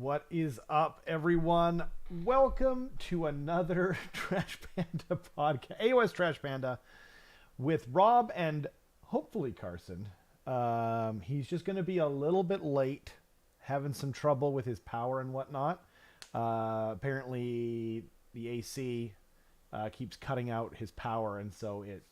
What is up, everyone? Welcome to another Trash Panda podcast, AOS Trash Panda, with Rob and hopefully Carson. He's just going to be a little bit late, having some trouble with his power and whatnot. Apparently, the AC keeps cutting out his power, and so it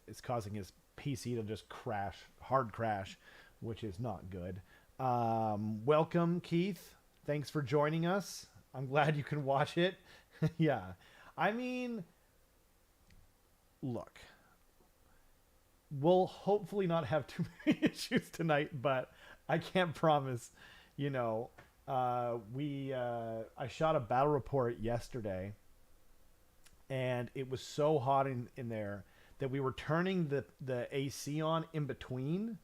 is causing his PC to just crash, hard crash, which is not good. Welcome, Keith. Thanks for joining us. I'm glad you can watch it. Yeah. I mean, look, we'll hopefully not have too many issues tonight, but I can't promise, I shot a battle report yesterday and it was so hot in there that we were turning the AC on in between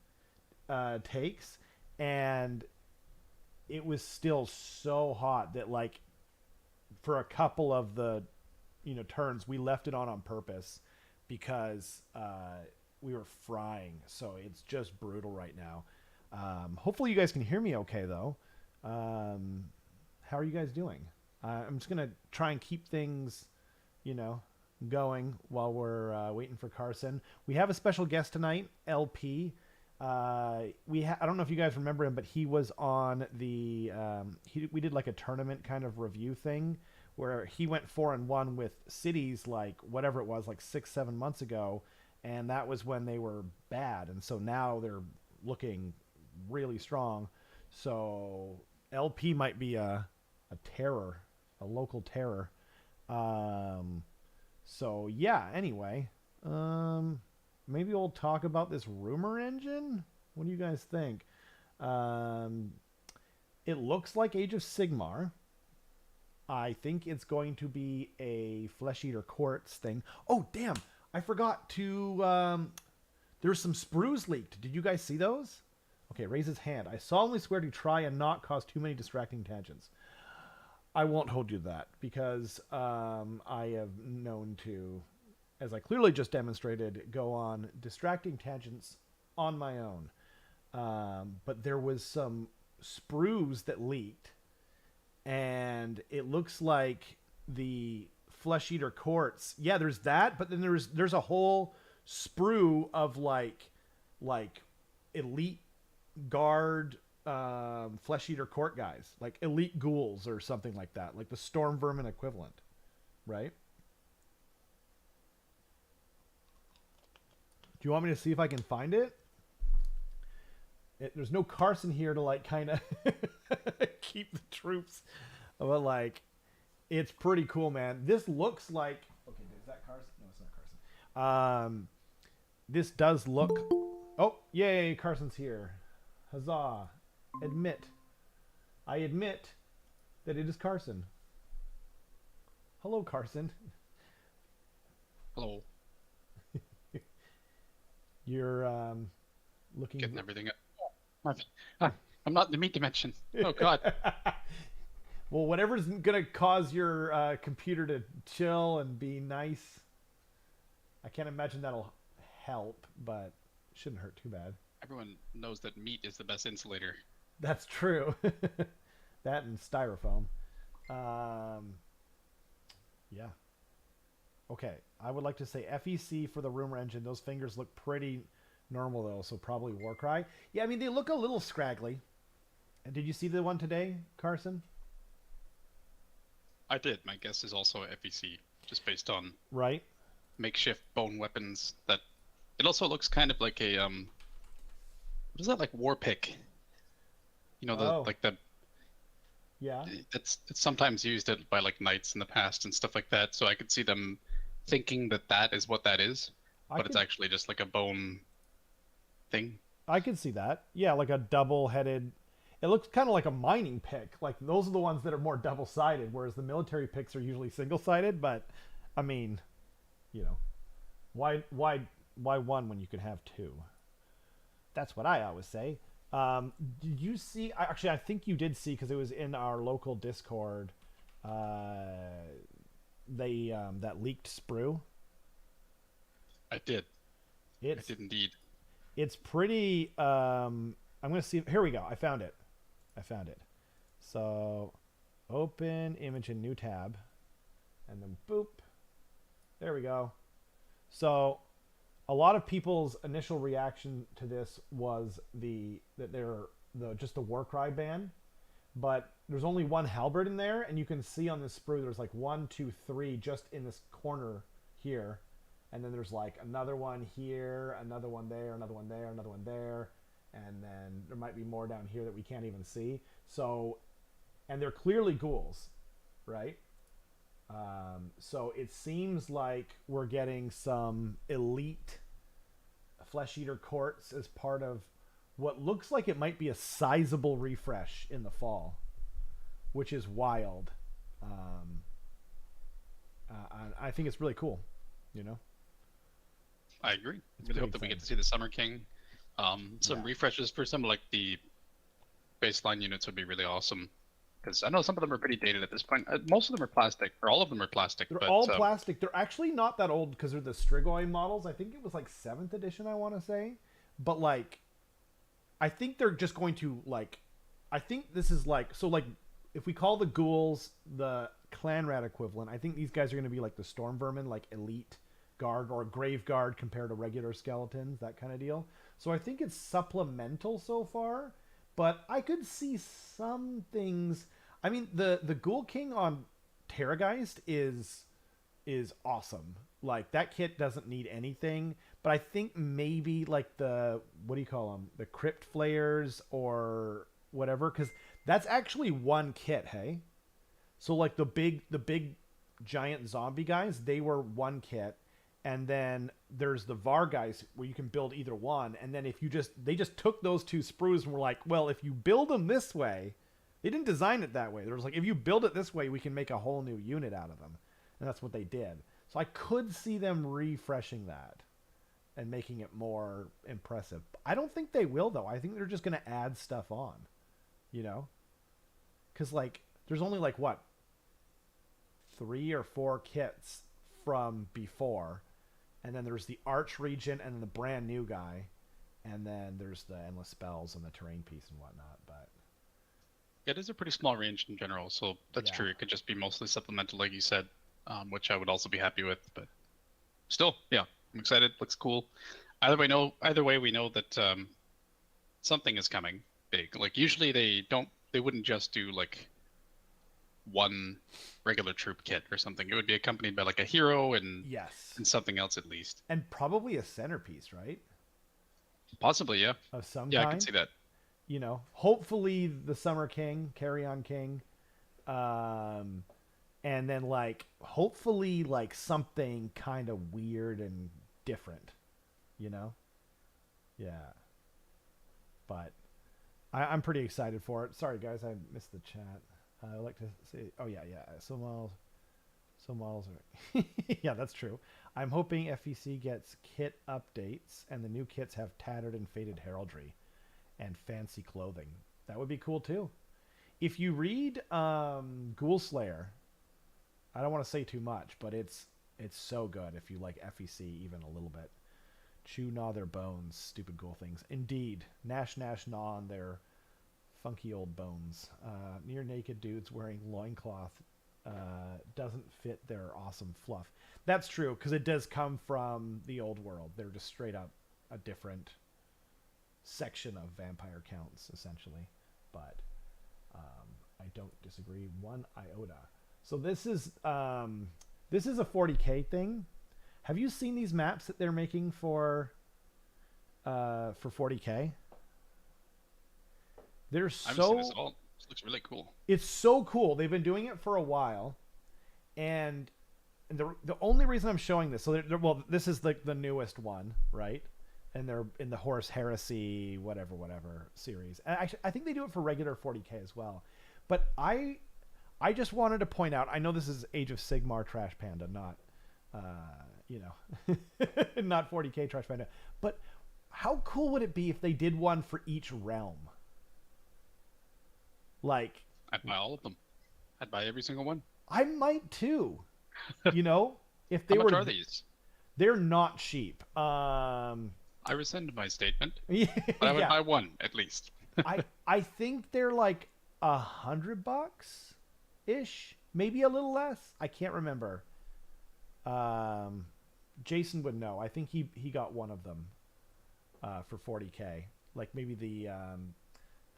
takes, and it was still so hot that, like, for a couple of the turns we left it on purpose because we were frying. So it's just brutal right now. Hopefully you guys can hear me okay, though. How are you guys doing? I'm just gonna try and keep things going while we're waiting for Carson. We have a special guest tonight, LP. I don't know if you guys remember him, but he was on the we did like a tournament kind of review thing where he went 4-1 with cities, like whatever it was, like 6-7 months ago, and that was when they were bad, and so now they're looking really strong. So LP might be a terror, a local terror. So yeah, anyway, maybe we'll talk about this rumor engine. What do you guys think? It looks like Age of Sigmar. I think it's going to be a Flesh Eater Quartz thing. Oh, damn. I forgot to... there's some sprues leaked. Did you guys see those? Okay, raise his hand. I solemnly swear to try and not cause too many distracting tangents. I won't hold you to that because I have known to, as I clearly just demonstrated, go on distracting tangents on my own. But there was some sprues that leaked, and it looks like the Flesh Eater Quartz. Yeah, there's that, but then there's a whole sprue of like elite guard Flesh Eater Court guys, like elite ghouls or something like that, like the Storm Vermin equivalent, right? Do you want me to see if I can find it? There's no Carson here to like kind of keep the troops, but like it's pretty cool, man. This looks like, okay, is that Carson? No, it's not Carson. This does look, oh yay, Carson's here. Huzzah. I admit that it is Carson. Hello, Carson. Hello. You're looking... Getting everything up. I'm not in the meat dimension. Oh, God. Well, whatever's going to cause your computer to chill and be nice. I can't imagine that'll help, but it shouldn't hurt too bad. Everyone knows that meat is the best insulator. That's true. That and styrofoam. Yeah. Okay. I would like to say FEC for the rumor engine. Those fingers look pretty normal, though, so probably Warcry. Yeah, I mean, they look a little scraggly. And did you see the one today, Carson? I did. My guess is also FEC, just based on right makeshift bone weapons. That it also looks kind of like a what is that, like war pick? Yeah. It's sometimes used by like knights in the past and stuff like that. So I could see them thinking that is what that is, but it's actually just like a bone thing. I could see that. Yeah, like a double-headed. It looks kind of like a mining pick. Like those are the ones that are more double-sided, whereas the military picks are usually single-sided. But I mean, why one when you could have two? That's what I always say. Did you see? Actually, I think you did see, because it was in our local Discord. That leaked sprue. I did. I did indeed. It's pretty. I'm gonna see. Here we go. I found it. So open image in new tab, and then boop. There we go. So a lot of people's initial reaction to this was that they're just the Warcry ban, but there's only one halberd in there, and you can see on this sprue there's like 1, 2, 3 just in this corner here, and then there's like another one here, another one there, another one there, another one there, and then there might be more down here that we can't even see. So, and they're clearly ghouls, right? So it seems like we're getting some elite flesh eater courts as part of what looks like it might be a sizable refresh in the fall, which is wild. I think it's really cool, you know? I agree. I really hope that we get to see the Summer King. Some refreshes for some like the baseline units would be really awesome. Because I know some of them are pretty dated at this point. Most of them are plastic, or all of them are plastic. They're all plastic. They're actually not that old because they're the Strigoi models. I think it was like 7th edition, I want to say. But like, I think they're just going to like, I think this is like, so like, if we call the ghouls the clan rat equivalent, I think these guys are going to be like the storm vermin, like elite guard or grave guard compared to regular skeletons, that kind of deal. So I think it's supplemental so far. But I could see some things. I mean, the Ghoul King on Terrageist is awesome. Like, that kit doesn't need anything. But I think maybe like the, what do you call them? The Crypt Flayers or whatever. Because that's actually one kit, hey? So like the big giant zombie guys, they were one kit. And then there's the VAR guys where you can build either one. And then if you they just took those two sprues and were like, well, if you build them this way, they didn't design it that way. There was like, if you build it this way, we can make a whole new unit out of them. And that's what they did. So I could see them refreshing that and making it more impressive. I don't think they will, though. I think they're just going to add stuff on, you know? Because like, there's only like, what, 3 or 4 kits from before. And then there's the Arch Regent and then the brand new guy. And then there's the Endless Spells and the Terrain piece and whatnot. But it is a pretty small range in general, so that's true. It could just be mostly supplemental, like you said, which I would also be happy with. But still, yeah, I'm excited. Looks cool. Either way, we know that something is coming big. Like usually they wouldn't just do like one regular troop kit or something. It would be accompanied by like a hero and something else at least, and probably a centerpiece, right? Possibly, yeah, of some kind. I can see that. You know, hopefully the Summer King, Carrion King, and then like hopefully like something kind of weird and different, you know? Yeah, but I'm pretty excited for it. Sorry guys, I missed the chat. I like to say, oh yeah. So models are, yeah, that's true. I'm hoping FEC gets kit updates and the new kits have tattered and faded heraldry and fancy clothing. That would be cool too. If you read Ghoul Slayer, I don't want to say too much, but it's so good if you like FEC even a little bit. Chew gnaw their bones, stupid ghoul things. Indeed, gnash gnaw on their funky old bones. Near naked dudes wearing loincloth doesn't fit their awesome fluff. That's true, because it does come from the old world. They're just straight up a different section of vampire counts, essentially. But I don't disagree one iota. So this is a 40K thing. Have you seen these maps that they're making for 40K? They're so. I haven't seen this at all. This looks really cool. It's so cool. They've been doing it for a while, and the only reason I'm showing this, so well, this is like the newest one, right? And they're in the Horus Heresy, whatever series. And actually, I think they do it for regular 40K as well. But I just wanted to point out. I know this is Age of Sigmar Trash Panda, not not 40K Trash Panda. But how cool would it be if they did one for each realm? Like, I'd buy all of them. I'd buy every single one. I might too. You know, if they How much are these? They're not cheap. I rescind my statement. But I would buy one at least. I think they're like $100 ish, maybe a little less. I can't remember. Jason would know. I think he got one of them for 40K. Like maybe the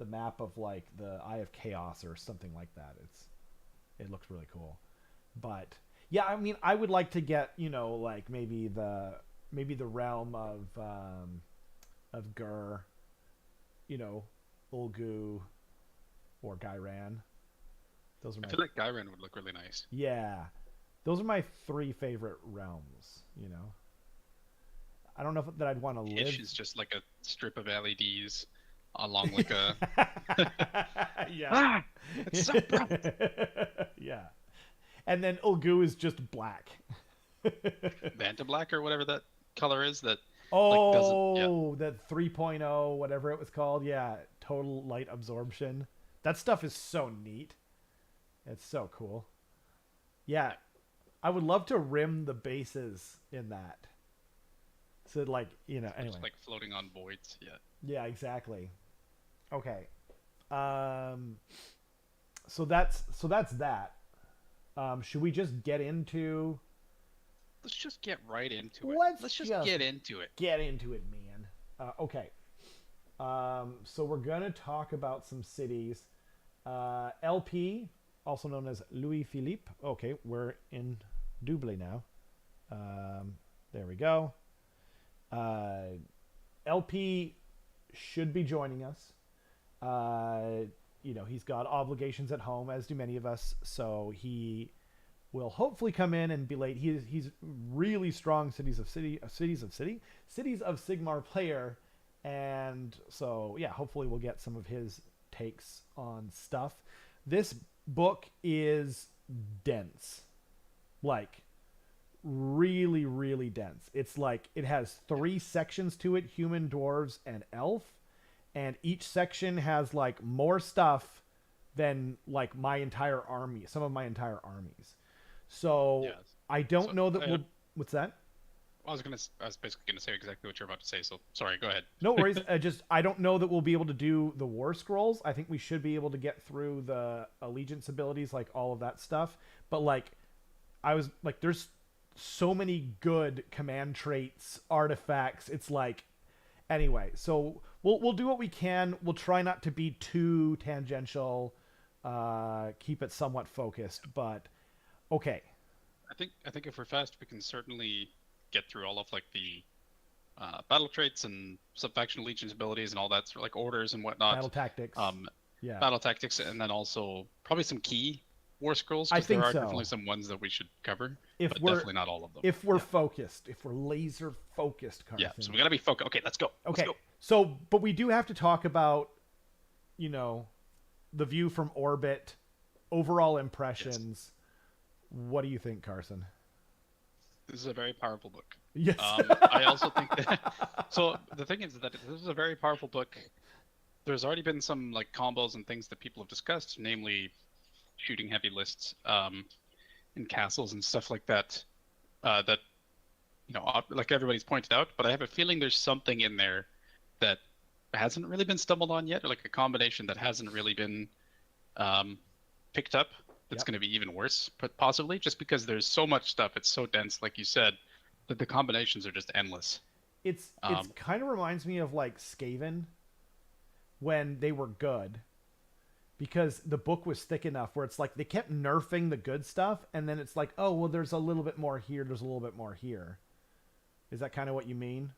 map of like the Eye of Chaos or something like that. It looks really cool. But yeah, I mean, I would like to get, like maybe the realm of Gur, Ulgu, or Gairan. Those are I feel like Gairan would look really nice. Yeah. Those are my 3 favorite realms, I don't know that I'd want to live. Ish is just like a strip of LEDs along like a yeah. It's so bright. Yeah. And then Ulgu is just black. Vanta black or whatever that color is that that 3.0 whatever it was called. Yeah, total light absorption. That stuff is so neat. It's so cool. Yeah. I would love to rim the bases in that. So like, anyway. Just like floating on voids, yeah. Yeah, exactly. Okay. So that's that. Should we just get into Let's just get right into it. Let's just get into it. Get into it, man. Okay. So we're going to talk about some cities. LP, also known as Louis Philippe. Okay, we're in Double now. There we go. LP should be joining us. He's got obligations at home, as do many of us, so he will hopefully come in and be late. He's really strong Cities of Sigmar player, and so yeah, hopefully we'll get some of his takes on stuff. This book is dense, like really, really dense. It's like it has 3 sections to it: human, dwarves, and elf. And each section has like more stuff than like my entire army, some of my entire armies. So yes. I don't know that we'll. What's that? I was basically gonna say exactly what you're about to say. So sorry, go ahead. No worries. I don't know that we'll be able to do the war scrolls. I think we should be able to get through the allegiance abilities, like all of that stuff. But like, I was like, there's so many good command traits, artifacts. It's like, anyway. So we'll do what we can. We'll try not to be too tangential. Keep it somewhat focused. But okay. I think if we're fast, we can certainly get through all of like the battle traits and sub-faction allegiance abilities and all that, sort of like orders and whatnot. Battle tactics. Yeah. Battle tactics, and then also probably some key war scrolls. I think there are so. Definitely some ones that we should cover, but definitely not all of them. If we're focused, if we're laser focused, Carson. Yeah, so we gotta be focused. Okay, let's go. Okay, let's go. So, but we do have to talk about, the view from orbit, overall impressions. Yes. What do you think, Carson? This is a very powerful book. Yes. I also think that, so the thing is that this is a very powerful book. There's already been some like combos and things that people have discussed, namely shooting heavy lists in castles and stuff like that. That like everybody's pointed out, but I have a feeling there's something in there that hasn't really been stumbled on yet, or like a combination that hasn't really been picked up. That's going to be even worse, possibly, just because there's so much stuff. It's so dense, like you said, that the combinations are just endless. It's kind of reminds me of like Skaven when they were good, because the book was thick enough where it's like they kept nerfing the good stuff, and then it's like, oh well, there's a little bit more here, there's a little bit more here. Is that kind of what you mean?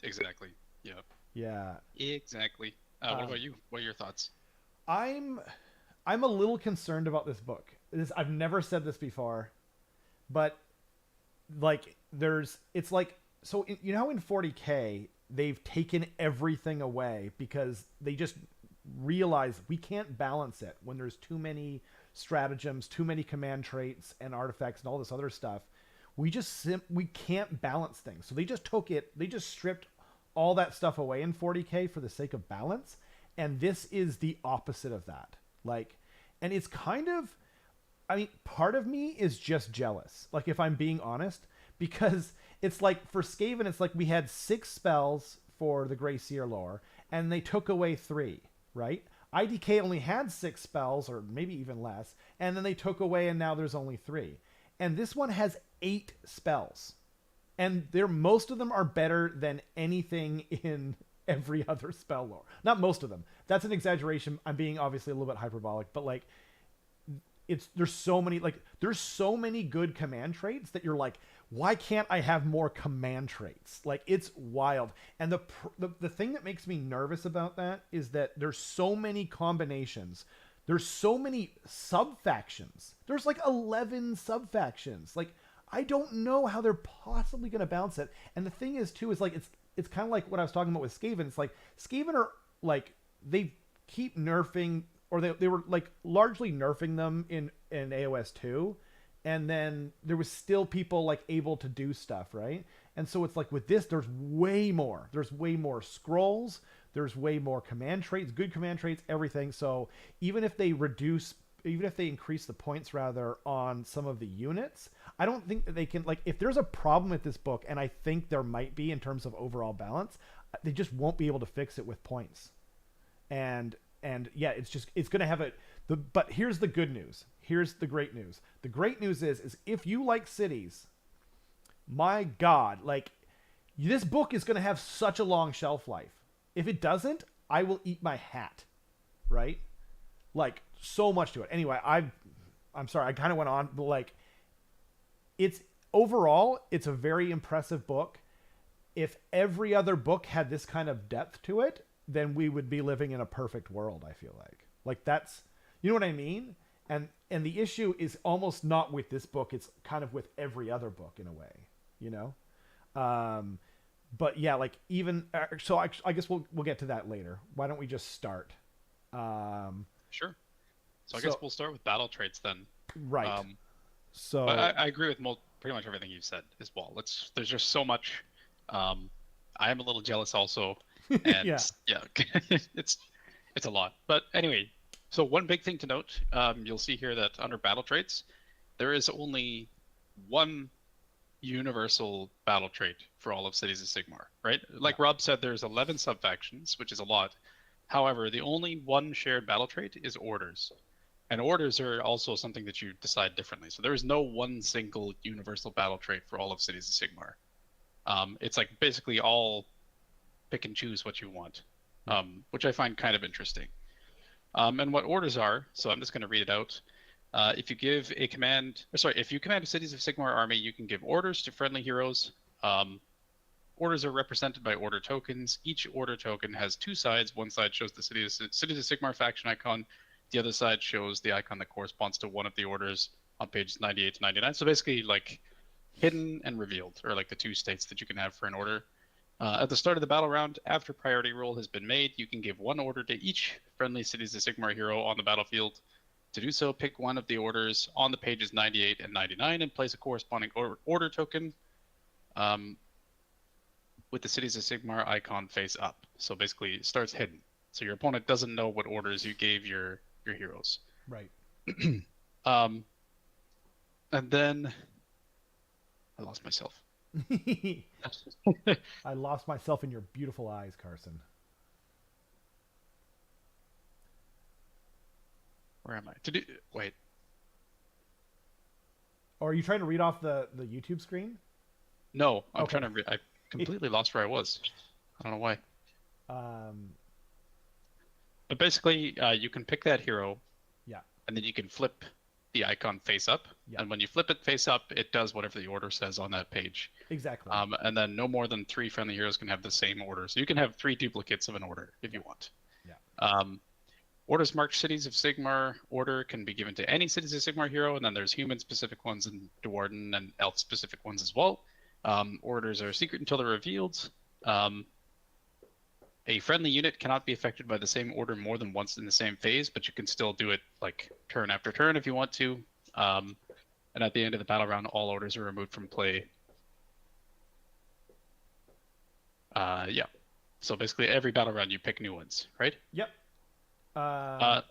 Exactly. Yeah. Yeah. Exactly. What about you? What are your thoughts? I'm a little concerned about this book. I've never said this before, but like it's like, so how in 40K they've taken everything away because they just realize we can't balance it when there's too many stratagems, too many command traits and artifacts and all this other stuff. We can't balance things. So they just stripped all that stuff away in 40K for the sake of balance. And this is the opposite of that. Like, and it's kind of, I mean, part of me is just jealous, like if I'm being honest, because it's like for Skaven, it's like we had 6 spells for the Grey Seer lore and they took away 3, right? IDK only had 6 spells, or maybe even less, and then they took away, and now there's only 3. And this one has 8 spells, and most of them are better than anything in every other spell lore. Not most of them. That's an exaggeration. I'm being obviously a little bit hyperbolic, but like there's so many good command traits that you're like, why can't I have more command traits? Like, it's wild. And the thing that makes me nervous about that is that there's so many combinations. There's so many sub factions. There's like 11 sub factions. Like, I don't know how they're possibly going to balance it. And the thing is too is like it's kind of like what I was talking about with Skaven. It's like Skaven are like, they keep nerfing, or they were like largely nerfing them in AOS 2, and then there was still people like able to do stuff, right? And so it's like with this, there's way more scrolls, there's way more command traits, good command traits, everything. So even if they increase the points rather on some of the units, I don't think that they can, like, if there's a problem with this book, and I think there might be in terms of overall balance, they just won't be able to fix it with points. And yeah, it's going to have but here's the good news. Here's the great news. The great news is if you like cities, my God, like, this book is going to have such a long shelf life. If it doesn't, I will eat my hat, right? Like, so much to it. Anyway, I'm sorry, I kind of went on, but like, overall, it's a very impressive book. If every other book had this kind of depth to it, then we would be living in a perfect world, I feel like that's, you know what I mean? And the issue is almost not with this book, it's kind of with every other book in a way, you know? But yeah, like, even so I guess we'll get to that later. Why don't we just start? Sure. So I guess we'll start with battle traits then. Right. So I agree with pretty much everything you've said as well. There's just so much. I am a little jealous also, and yeah, it's a lot. But anyway, so one big thing to note, you'll see here that under battle traits, there is only one universal battle trait for all of Cities of Sigmar, right? Like Rob said, there's 11 sub-factions, which is a lot. However, the only one shared battle trait is orders. And orders are also something that you decide differently. So there is no one single universal battle trait for all of Cities of Sigmar. It's like basically all pick and choose what you want, which I find kind of interesting. And what orders are, so I'm just going to read it out. If you command a Cities of Sigmar army, you can give orders to friendly heroes. Orders are represented by order tokens. Each order token has 2 sides. One side shows the Cities of Sigmar faction icon. The other side shows the icon that corresponds to one of the orders on pages 98 to 99. So basically, like, hidden and revealed, or like the 2 states that you can have for an order. At the start of the battle round, after priority roll has been made, you can give 1 order to each friendly Cities of Sigmar hero on the battlefield. To do so, pick one of the orders on the pages 98 and 99 and place a corresponding order token with the Cities of Sigmar icon face up. So basically, it starts hidden. So your opponent doesn't know what orders you gave your heroes. right. And then I lost myself. I lost myself in your beautiful eyes, Carson. Where am I? Wait. Or are you trying to read off the YouTube screen? No, I'm trying to I completely lost where I was. I don't know why. But basically, you can pick that hero. Yeah. And then you can flip the icon face up. Yeah. And when you flip it face up, it does whatever the order says on that page. Exactly. And then no more than 3 friendly heroes can have the same order. So you can have 3 duplicates of an order if you want. Yeah. Orders marked Cities of Sigmar order can be given to any Cities of Sigmar hero, and then there's human-specific ones and Dwarden and elf-specific ones as well. Orders are secret until they're revealed. A friendly unit cannot be affected by the same order more than once in the same phase, but you can still do it like turn after turn if you want to. And at the end of the battle round, all orders are removed from play. Yeah. So basically, every battle round you pick new ones, right? Yep. The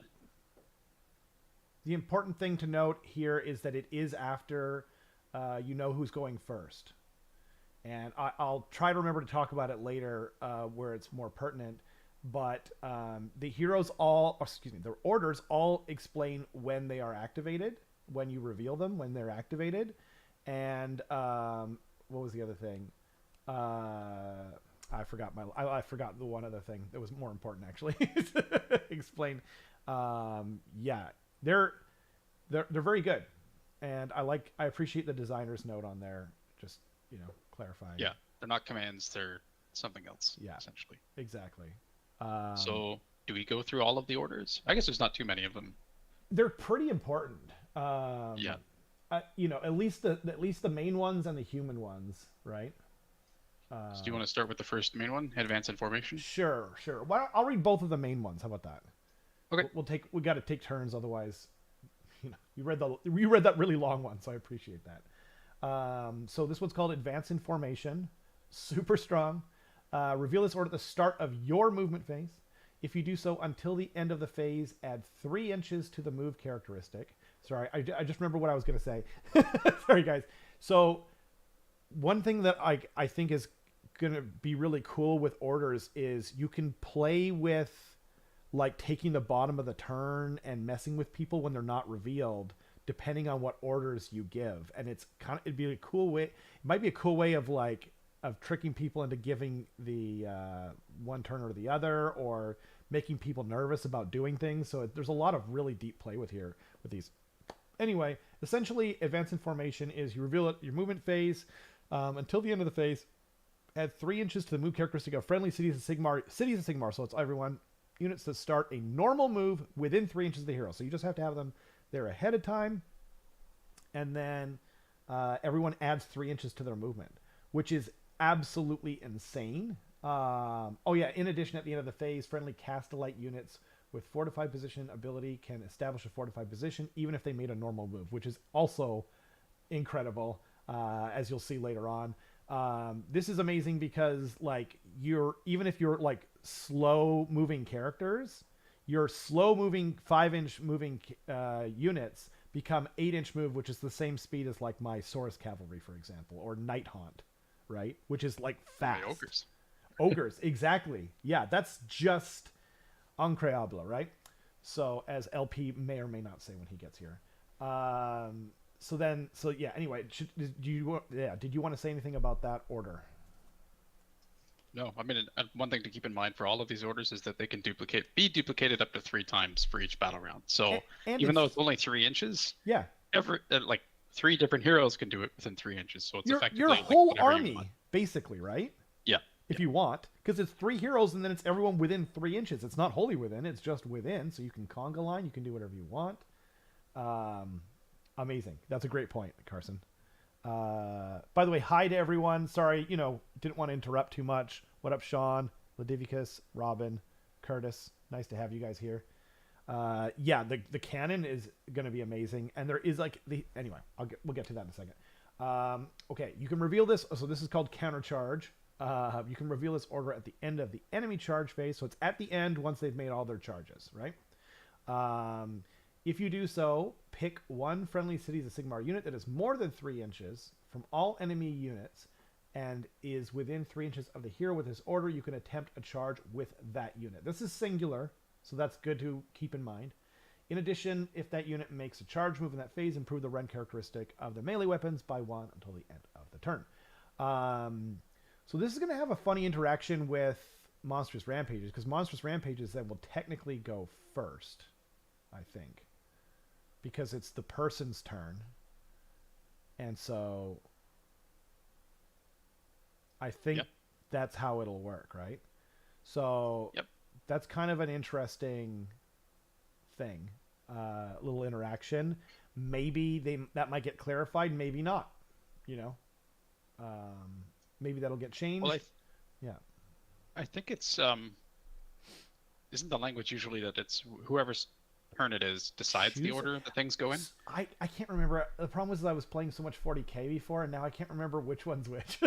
important thing to note here is that it is after you know who's going first. And I'll try to remember to talk about it later where it's more pertinent. but the heroes all, excuse me, the orders all explain when they are activated, when you reveal them, when they're activated, and what was the other thing? I forgot I forgot the one other thing that was more important actually. Explain. Yeah, they're very good, and I appreciate the designer's note on there. Just clarifying. Yeah, they're not commands; they're something else. Yeah, essentially. exactly. So, do we go through all of the orders? I guess there's not too many of them. They're pretty important. Yeah. At least the main ones and the human ones, right? So do you want to start with the first main one, advance information? Sure. I'll read both of the main ones. How about that? Okay. We got to take turns, otherwise, you read that really long one, so I appreciate that. So this one's called Advance in Formation. Super strong. Reveal this order at the start of your movement phase. If you do so until the end of the phase, add 3 inches to the move characteristic. Sorry, I just remember what I was going to say. Sorry, guys. So one thing that I think is going to be really cool with orders is you can play with like taking the bottom of the turn and messing with people when they're not revealed, depending on what orders you give. And it'd be a cool way. It might be a cool way of tricking people into giving the one turn or the other, or making people nervous about doing things. So there's a lot of really deep play with these. Anyway, essentially, advance in formation is you reveal your movement phase until the end of the phase. Add 3 inches to the move characteristic of friendly cities of Sigmar. So it's everyone. Units that start a normal move within 3 inches of the hero. So you just have to have them there ahead of time. And then everyone adds 3 inches to their movement, which is absolutely insane. In addition, at the end of the phase, friendly Castellite units with fortified position ability can establish a fortified position even if they made a normal move, which is also incredible, as you'll see later on. This is amazing because even if you're slow moving characters, your slow moving 5-inch moving units become 8-inch move, which is the same speed as my Saurus Cavalry, for example, or Night Haunt, right? Which is fast. Ogres, exactly. Yeah, that's just incredible, right? So as LP may or may not say when he gets here. Anyway, did you want to say anything about that order? No, I mean, one thing to keep in mind for all of these orders is that they can be duplicated up to 3 times for each battle round. So and even though it's only 3 inches, yeah, 3 different heroes can do it within 3 inches. So it's effectively your whole army, basically, right? Yeah. If you want, because it's 3 heroes and then it's everyone within 3 inches. It's not wholly within; it's just within. So you can conga line, you can do whatever you want. Amazing. That's a great point, Carson. By the way, hi to everyone. Sorry, didn't want to interrupt too much. What up, Sean, Ladivicus, Robin, Curtis? Nice to have you guys here. The cannon is going to be amazing, and there is anyway. We'll get to that in a second. Okay, you can reveal this. So this is called counter charge. You can reveal this order at the end of the enemy charge phase. So it's at the end once they've made all their charges, right? If you do so, pick one friendly Cities of Sigmar unit that is more than 3 inches from all enemy units and is within 3 inches of the hero with this order. You can attempt a charge with that unit. This is singular, so that's good to keep in mind. In addition, if that unit makes a charge move in that phase, improve the run characteristic of the melee weapons by 1 until the end of the turn. So this is going to have a funny interaction with Monstrous Rampages, because Monstrous Rampages then will technically go first, I think, because it's the person's turn. And so I think that's how it'll work, right? So that's kind of an interesting thing, little interaction. Maybe that might get clarified, maybe not, maybe that'll get changed. Well, I think it's isn't the language usually that it's whoever's turn it is decides the order that things go in? I can't remember. The problem was I was playing so much 40k before, and now I can't remember which one's which.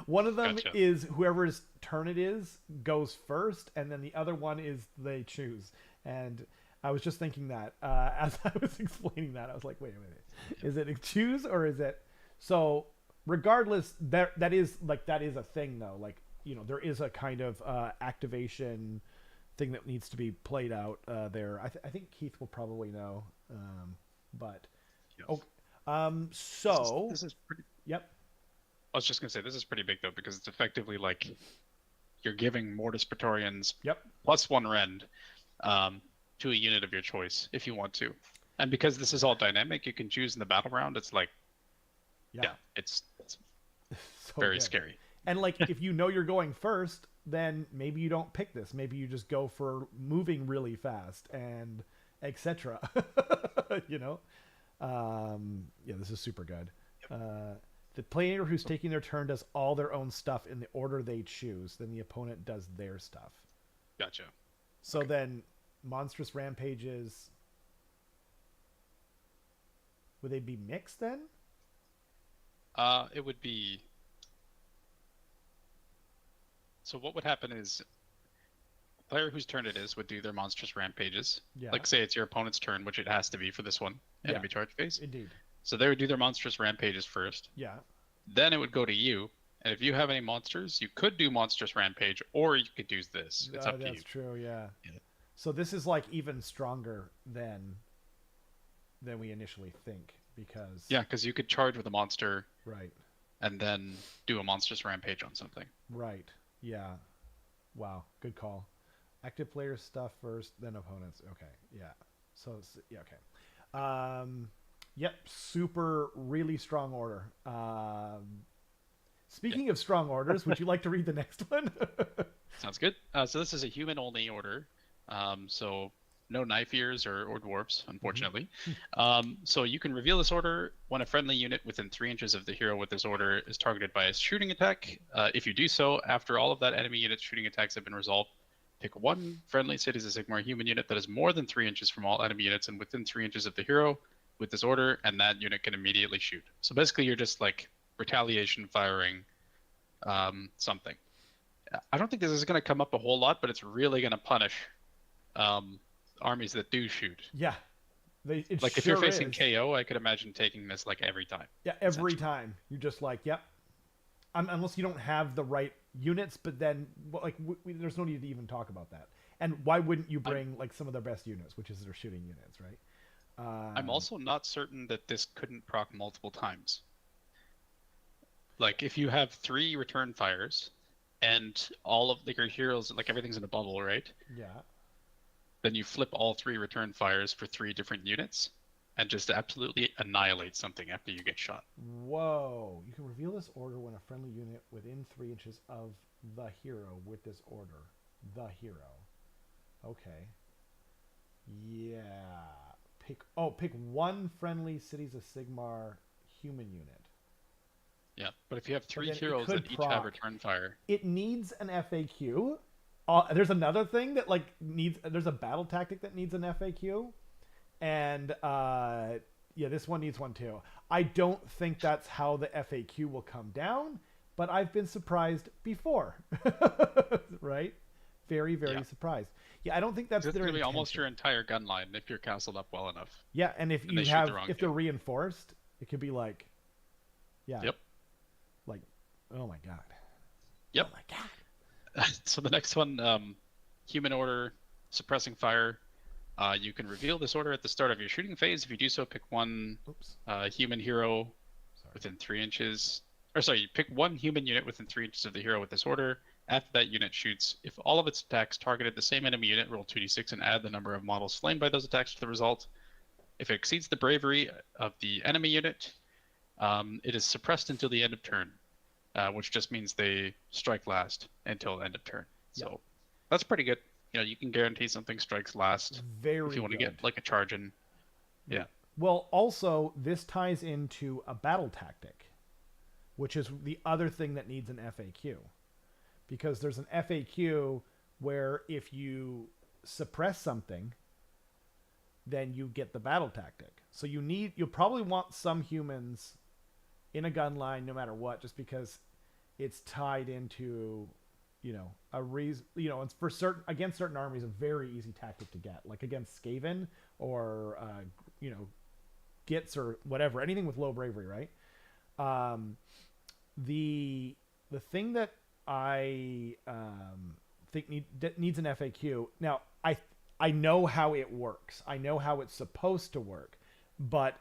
One of them is whoever's turn it is goes first, and then the other one is they choose. And I was just thinking that as I was explaining that, I was like, wait a minute, is it a choose or is it? So regardless, that is a thing though. There is a kind of activation thing that needs to be played out there. I think Keith will probably know, but Yes. oh, This so this is pretty. yep, I was just gonna say this is pretty big though because it's effectively like you're giving Mortis Praetorians yep, plus one rend to a unit of your choice if you want to, and because this is all dynamic, you can choose in the battle round. It's like yeah, it's so very good. scary. And like, if you know you're going first, then maybe you don't pick this. Maybe you just go for moving really fast and etc. you know, yeah, this is super good. The player who's taking their turn does all their own stuff in the order they choose. Then the opponent does their stuff. Gotcha. So then, monstrous rampages. Would they be mixed then? It would be. So what would happen is the player whose turn it is would do their monstrous rampages. Yeah. Like say it's your opponent's turn, which it has to be for this one, enemy charge phase. Indeed. So they would do their monstrous rampages first. Yeah. Then it would go to you. And if you have any monsters, you could do monstrous rampage or you could use this. It's up to you. That's true, yeah. Yeah. So this is like even stronger than we initially think because Yeah, because you could charge with a monster right. and then do a monstrous rampage on something. Right. Yeah. Wow. Good call. Active player stuff first, then opponents. Okay. Yeah. So yeah. Okay. Yep. Super. Really strong order. Speaking of strong orders, would you like to read the next one? Sounds good. So this is a human only order. So no knife ears or dwarves, unfortunately. So you can reveal this order when a friendly unit within 3 inches of the hero with this order is targeted by a shooting attack. If you do so, after all of that enemy unit's shooting attacks have been resolved, pick one friendly Cities of Sigmar human unit that is more than 3 inches from all enemy units and within 3 inches of the hero with this order, and that unit can immediately shoot. So basically you're just like retaliation firing something. I don't think this is going to come up a whole lot, but it's really going to punish armies that do shoot. Yeah. Like if you're facing KO, I could imagine taking this like every time. Yeah, every time. You're just like, yep. Unless you don't have the right units, but then like there's no need to even talk about that. And why wouldn't you bring like some of their best units, which is their shooting units, right? I'm also not certain that this couldn't proc multiple times. Like if you have 3 return fires and all of your heroes, like everything's in a bubble, right? Yeah. Then you flip all 3 return fires for 3 different units and just absolutely annihilate something after you get shot. Whoa. You can reveal this order when a friendly unit within 3 inches of the hero with this order. The hero. Okay. Yeah. Pick one friendly Cities of Sigmar human unit. Yeah, but if you have 3 heroes that each have return fire. It needs an FAQ. There's another thing that like there's a battle tactic that needs an FAQ. And yeah, this one needs one too. I don't think that's how the FAQ will come down, but I've been surprised before. Right? Very, very surprised. Yeah, I don't think that's their going to be almost your entire gun line if you're castled up well enough. Yeah, and if they're reinforced, it could be like, yeah. Yep. Like, oh my god. Yep. Oh my god. So the next one, human order, suppressing fire. You can reveal this order at the start of your shooting phase. If you do so, pick one human hero within 3 inches. Or sorry, you pick one human unit within 3 inches of the hero with this order. After that unit shoots, if all of its attacks targeted the same enemy unit, roll 2d6 and add the number of models slain by those attacks to the result. If it exceeds the bravery of the enemy unit, it is suppressed until the end of turn, which just means they strike last until the end of turn. So that's pretty good. You know, you can guarantee something strikes last if you want to get like a charge in. Yeah. Well, also, this ties into a battle tactic, which is the other thing that needs an FAQ. Because there's an FAQ where if you suppress something, then you get the battle tactic. So you'll probably want some humans in a gun line no matter what, just because it's tied into, you know, a reason. You know, it's for against certain armies a very easy tactic to get, like against Skaven or you know, Gits or whatever, anything with low bravery, right? The thing that I think needs an FAQ. Now, I know how it works. I know how it's supposed to work, but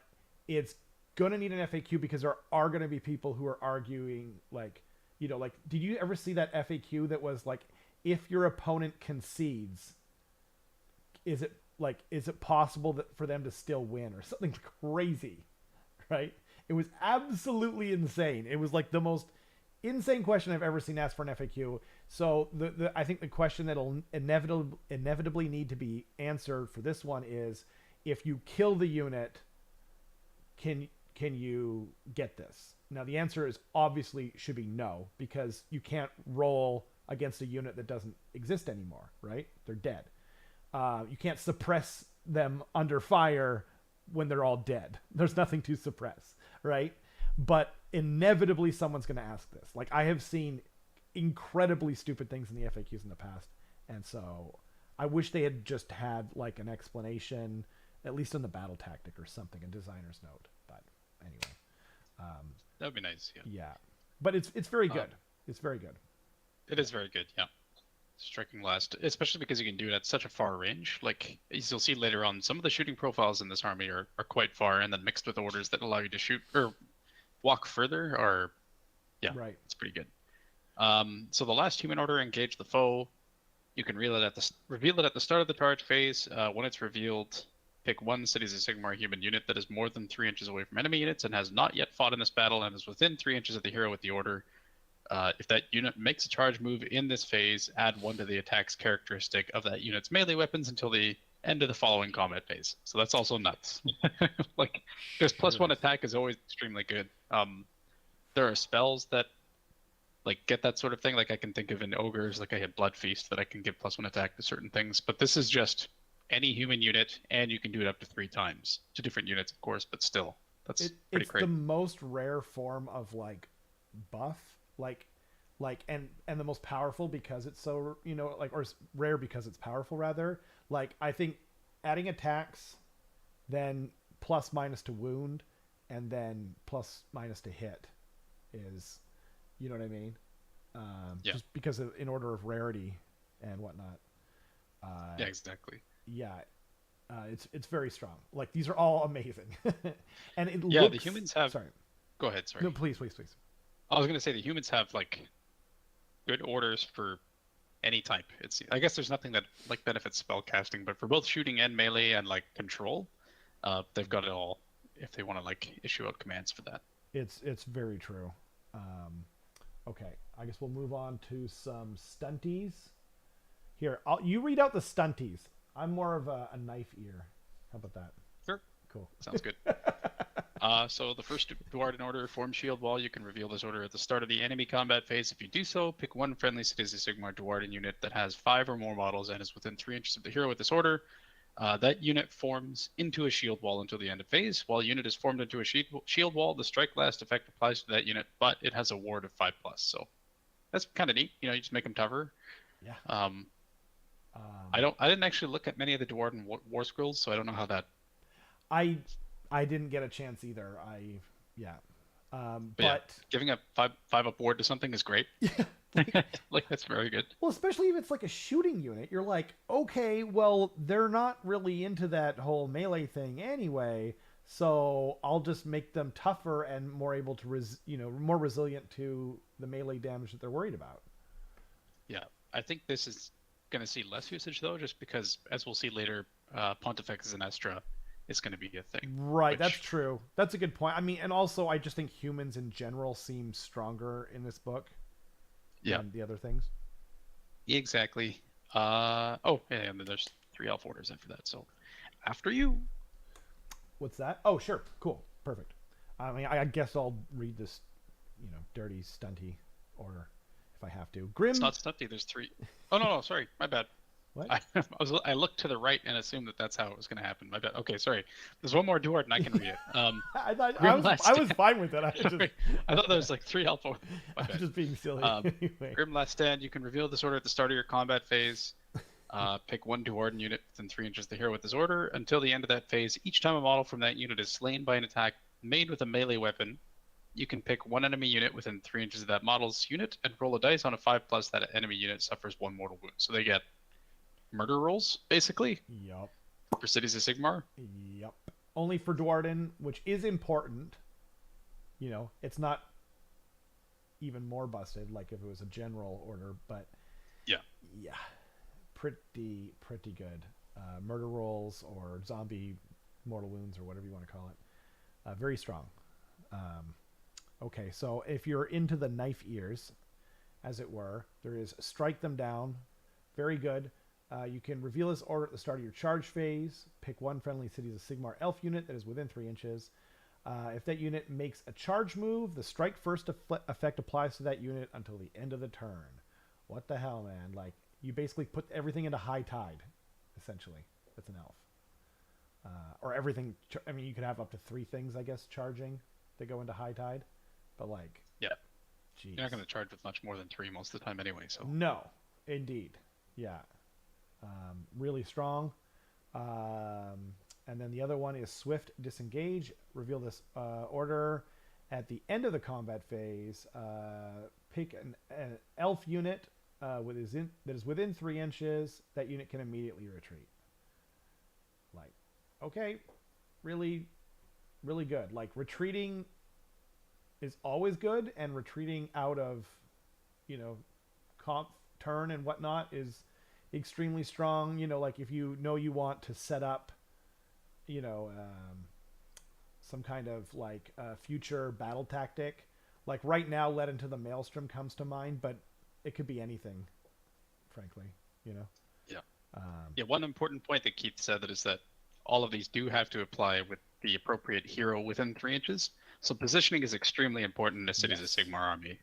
it's going to need an FAQ because there are going to be people who are arguing like, like, did you ever see that FAQ that was like, if your opponent concedes, is it possible that for them to still win or something crazy, right? It was absolutely insane. It was like the most insane question I've ever seen asked for an FAQ. So I think the question that'll inevitably need to be answered for this one is, if you kill the unit, can you get this? Now the answer is obviously should be no, because you can't roll against a unit that doesn't exist anymore, right? They're dead. You can't suppress them under fire when they're all dead. There's nothing to suppress, right? But inevitably someone's going to ask this. Like, I have seen incredibly stupid things in the FAQs in the past, and so I wish they had just had like an explanation, at least in the battle tactic or something, a destriker's note. But anyway, that would be nice. Yeah, but it's very good. It's very good. It is very good. Yeah. Striking last, especially because you can do it at such a far range. Like, as you'll see later on, some of the shooting profiles in this army are quite far, and then mixed with orders that allow you to shoot or walk further are, yeah, right. It's pretty good. So the last human order, engage the foe. You can reveal it at the start of the charge phase. When it's revealed, pick one Cities of Sigmar human unit that is more than 3 inches away from enemy units and has not yet fought in this battle and is within 3 inches of the hero with the order. If that unit makes a charge move in this phase, add 1 to the attack's characteristic of that unit's melee weapons until the end of the following combat phase. So that's also nuts. Like, because +1 attack is always extremely good. There are spells that like get that sort of thing. Like, I can think of in ogres, like I had Blood Feast, that I can give +1 attack to certain things. But this is just any human unit, and you can do it up to 3 times to different units, of course. But still, that's pretty great. It's the most rare form of like buff. And the most powerful because it's so, or it's rare because it's powerful rather. Like, I think adding attacks, then +- to wound, and then +- to hit is, you know what I mean? Yeah. Just because in order of rarity and whatnot. Yeah, exactly. Yeah. It's very strong. Like, these are all amazing. And it yeah, looks... the humans have... Sorry. Go ahead, sorry. No, please. I was going to say the humans have like good orders for any type. I guess there's nothing that like benefits spell casting, but for both shooting and melee and like control, they've got it all if they want to like issue out commands for that. It's very true. Okay, I guess we'll move on to some stunties. Here, you read out the stunties. I'm more of a knife ear. How about that? Sure. Cool. Sounds good. So the first Duarden order, form shield wall. You can reveal this order at the start of the enemy combat phase. If you do so, pick one friendly Cities of Sigmar Duarden unit that has 5 or more models and is within 3 inches of the hero with this order. That unit forms into a shield wall until the end of phase. While a unit is formed into a shield wall, the strike last effect applies to that unit, but it has a ward of 5+. So that's kind of neat. You just make them tougher. Yeah. I didn't actually look at many of the Duarden war scrolls, so I don't know how that. I didn't get a chance either. But yeah, giving a 5 up ward to something is great. Yeah. Like, that's very good. Well, especially if it's like a shooting unit. You're like, okay, well, they're not really into that whole melee thing anyway, so I'll just make them tougher and more able to more resilient to the melee damage that they're worried about. Yeah, I think this is going to see less usage though, just because, as we'll see later, Pontifex and Estra is going to be a thing. Right, that's true. That's a good point. I mean, and also I just think humans in general seem stronger in this book than the other things. Exactly. And then there's 3 elf orders after that. So after you. What's that? Oh, sure. Cool. Perfect. I mean, I guess I'll read this, dirty, stunty order if I have to. Grim. It's not stunty. There's 3. Oh, no, sorry. My bad. What? I looked to the right and assumed that's how it was going to happen. My bad. Okay, sorry. There's one more Duard and I can read it. I was fine with it. I thought there was like 3 alpha. I was just being silly. Anyway. Grim Last Stand. You can reveal this order at the start of your combat phase. Pick one Duarden unit within 3 inches of the hero with this order. Until the end of that phase, each time a model from that unit is slain by an attack made with a melee weapon, you can pick one enemy unit within 3 inches of that model's unit and roll a dice. On a 5+, that enemy unit suffers 1 mortal wound. So they get murder rolls, basically, Yup. for Cities of Sigmar. Yup. Only for Dwarden, which is important. You know, it's not even more busted like if it was a general order, but Yeah. yeah, pretty good. Murder rolls or zombie mortal wounds or whatever you want to call it. Very strong. Okay, so if you're into the knife ears, as it were, there is strike them down. Very good. You can reveal this order at the start of your charge phase. Pick one friendly Cities of Sigmar elf unit that is within 3 inches. If that unit makes a charge move, the strike first effect applies to that unit until the end of the turn. What the hell, man? Like, you basically put everything into high tide, essentially. That's an elf. Or everything. I mean, you could have up to 3 things, I guess, charging that go into high tide. But, like, Yeah. geez. You're not going to charge with much more than 3 most of the time anyway, so. No, indeed. Yeah. Really strong. And then the other one is Swift Disengage. Reveal this order at the end of the combat phase. Pick an elf unit that is within 3 inches. That unit can immediately retreat. Like, okay, really, really good. Like, retreating is always good, and retreating out of, you know, comp turn and whatnot is extremely strong. You know, like if you know you want to set up, you know, some kind of like future battle tactic. Like right now, Led into the Maelstrom comes to mind, but it could be anything, frankly, you know? Yeah. Yeah, one important point that Keith said that is that all of these do have to apply with the appropriate hero within 3 inches. So positioning is extremely important in a Cities of Sigmar army.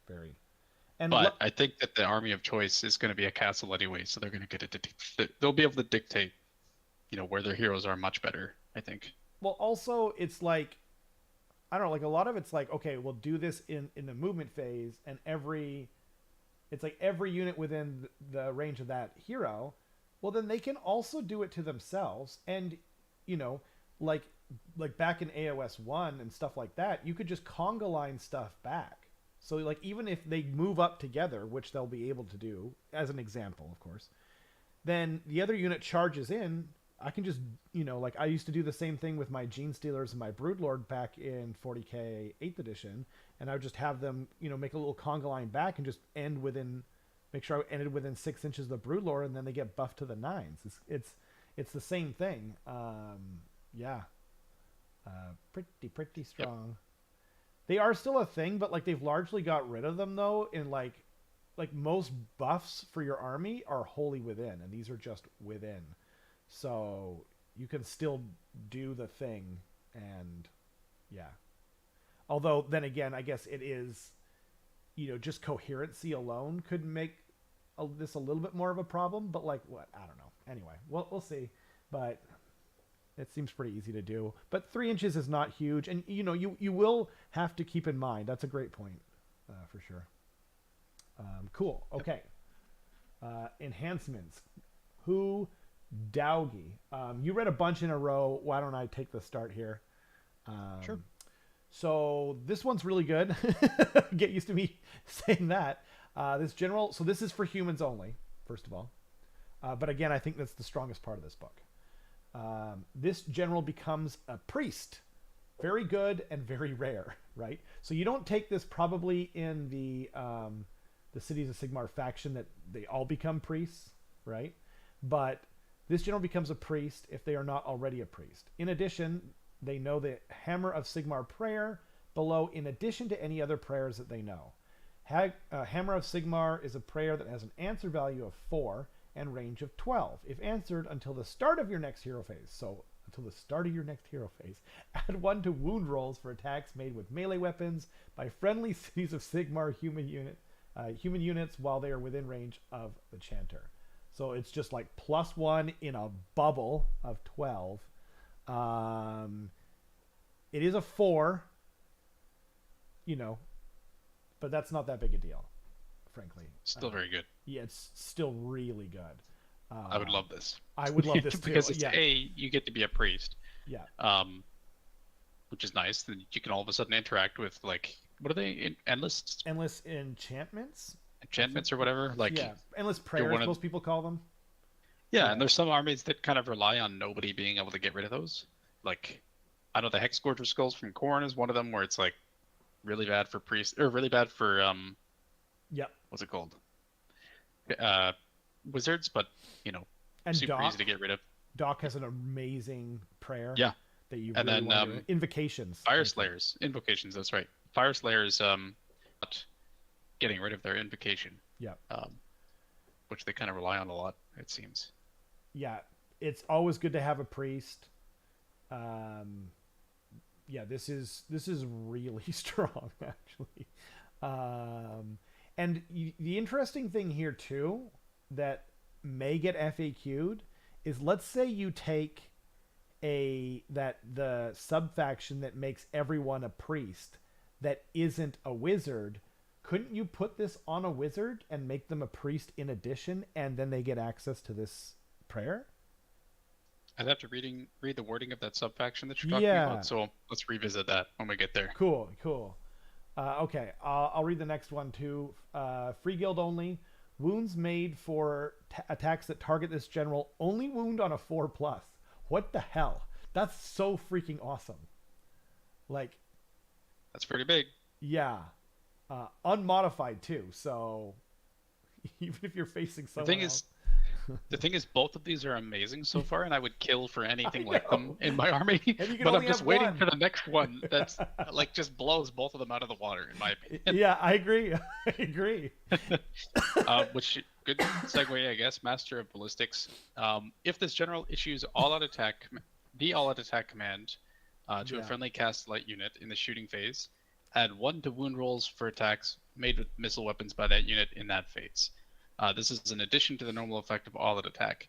Very. And but I think that the army of choice is going to be a castle anyway, so they're going to get it. They'll be able to dictate, you know, where their heroes are much better, I think. Well, also, it's like, I don't know, like a lot of it's like, okay, we'll do this in the movement phase, and it's like every unit within the range of that hero, well, then they can also do it to themselves. And, you know, like back in AOS 1 and stuff like that, you could just conga line stuff back. So, like, even if they move up together, which they'll be able to do, as an example, of course, then the other unit charges in. I can just, you know, like, I used to do the same thing with my Gene Stealers and my Broodlord back in 40k 8th edition, and I would just have them, you know, make a little conga line back and just make sure I ended within 6 inches of the Broodlord, and then they get buffed to the 9s. It's the same thing. Yeah. Pretty strong. Yep. They are still a thing, but like they've largely got rid of them though. In like most buffs for your army are wholly within, and these are just within. So you can still do the thing, and yeah. Although then again, I guess it is, you know, just coherency alone could make this a little bit more of a problem. But like what? I don't know. Anyway, we'll see. But it seems pretty easy to do. But 3 inches is not huge. And, you know, you will have to keep in mind. That's a great point, for sure. Cool. Okay. Enhancements. Who Dowgie. You read a bunch in a row. Why don't I take the start here? Sure. So this one's really good. Get used to me saying that. This general. So this is for humans only, first of all. But again, I think that's the strongest part of this book. This general becomes a priest. Very good and very rare, right? So you don't take this probably in the Cities of Sigmar faction that they all become priests, right? But this general becomes a priest if they are not already a priest. In addition, they know the Hammer of Sigmar prayer below in addition to any other prayers that they know. Hammer of Sigmar is a prayer that has an answer value of 4 and range of 12. If answered until the start of your next hero phase, so until the start of your next hero phase, add 1 to wound rolls for attacks made with melee weapons by friendly Cities of Sigmar human units while they are within range of the chanter. So it's just like +1 in a bubble of 12. It is a 4, you know, but that's not that big a deal, frankly. Still very good. Yeah, it's still really good. I would love this. I would love this too. Because it's you get to be a priest. Yeah. which is nice. Then you can all of a sudden interact with like what are they? Endless Endless enchantments, enchantments or whatever. Like yeah, endless you're prayers, one of most people call them. yeah, Yeah, and there's some armies that kind of rely on nobody being able to get rid of those. Like I know the Hexgorger skulls from Khorne is one of them where it's like really bad for priest or really bad for yep. what's it called? Uh wizards, but you know, And super easy to get rid of. Doc has an amazing prayer Yeah. that you And really then want to do. Invocations. Fire Slayers, invocations, that's right. Fire Slayers not getting rid of their invocation. Yeah. Which they kind of rely on a lot, it seems. Yeah, it's always good to have a priest. Yeah, this is really strong actually. And the interesting thing here too that may get FAQ'd is, let's say you take the sub faction that makes everyone a priest that isn't a wizard. Couldn't you put this on a wizard and make them a priest in addition, and then they get access to this prayer? I'd have to read the wording of that sub faction that you're talking about. So let's revisit that when we get there. Cool. Okay, I'll read the next one too. Free guild only. Wounds made for attacks that target this general only wound on a 4+. What the hell? That's so freaking awesome. Like, that's pretty big. Yeah. Unmodified too. So even if you're facing someone else. The thing is, both of these are amazing so far, and I would kill for anything like them in my army. But I'm just waiting for the next one that's like just blows both of them out of the water, in my opinion. Yeah, I agree. I agree. Which good segue, I guess. Master of Ballistics. If this general issues the all-out attack command to a friendly cast light unit in the shooting phase, add 1 to wound rolls for attacks made with missile weapons by that unit in that phase. This is in addition to the normal effect of all-out attack.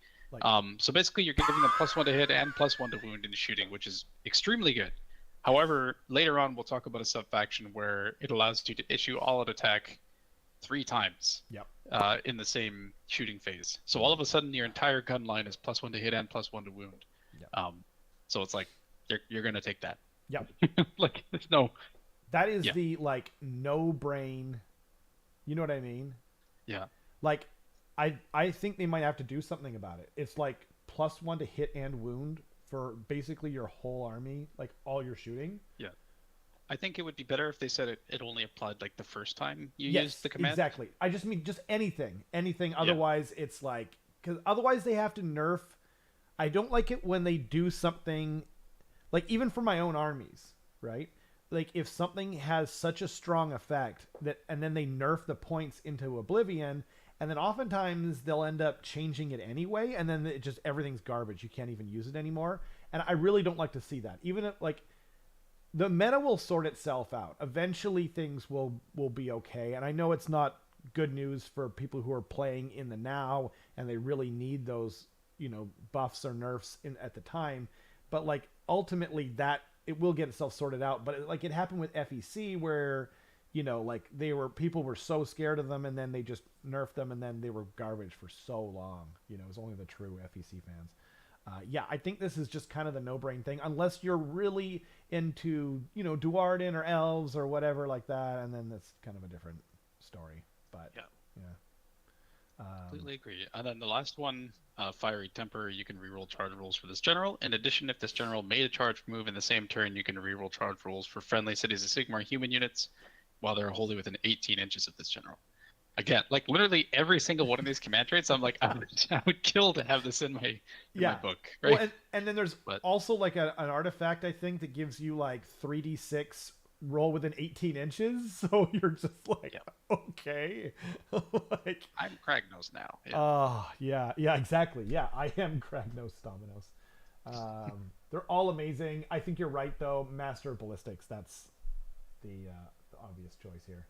So basically, you're giving them +1 to hit and +1 to wound in shooting, which is extremely good. However, later on, we'll talk about a sub-faction where it allows you to issue all-out attack 3 times in the same shooting phase. So all of a sudden, your entire gun line is +1 to hit and +1 to wound. So it's like, you're going to take that. Yep. Like, there's no... That is the, like, no-brain... You know what I mean? Yeah. Like, I think they might have to do something about it. It's like +1 to hit and wound for basically your whole army, like all your shooting. Yeah. I think it would be better if they said it only applied like the first time you used the command. Exactly. I just mean just anything. Otherwise, it's like, because otherwise they have to nerf. I don't like it when they do something, like even for my own armies, right? Like if something has such a strong effect that, and then they nerf the points into oblivion, and then oftentimes they'll end up changing it anyway, and then it just everything's garbage. You can't even use it anymore. And I really don't like to see that. Even if, like, the meta will sort itself out. Eventually things will be okay. And I know it's not good news for people who are playing in the now and they really need those, you know, buffs or nerfs at the time. But like ultimately that it will get itself sorted out. But like it happened with FEC where, you know, like people were so scared of them and then they just nerfed them and then they were garbage for so long. You know, it was only the true FEC fans. Yeah, I think this is just kind of the no-brain thing, unless you're really into, you know, Duardin or elves or whatever like that, and then that's kind of a different story. But yeah. Completely agree. And then the last one, Fiery Temper, you can reroll charge rolls for this general. In addition, if this general made a charge move in the same turn, you can reroll charge rolls for friendly Cities of Sigmar human units while they're wholly within 18 inches of this general. Again, like literally every single one of these command traits, I'm like, I would kill to have this in my book, right? Well, and then there's also like an artifact, I think, that gives you like 3d6 roll within 18 inches. So you're just like, okay. Like, I'm Kragnos now. Yeah, exactly. Yeah, I am Kragnos Dominos. They're all amazing. I think you're right, though. Master of Ballistics, that's the obvious choice here.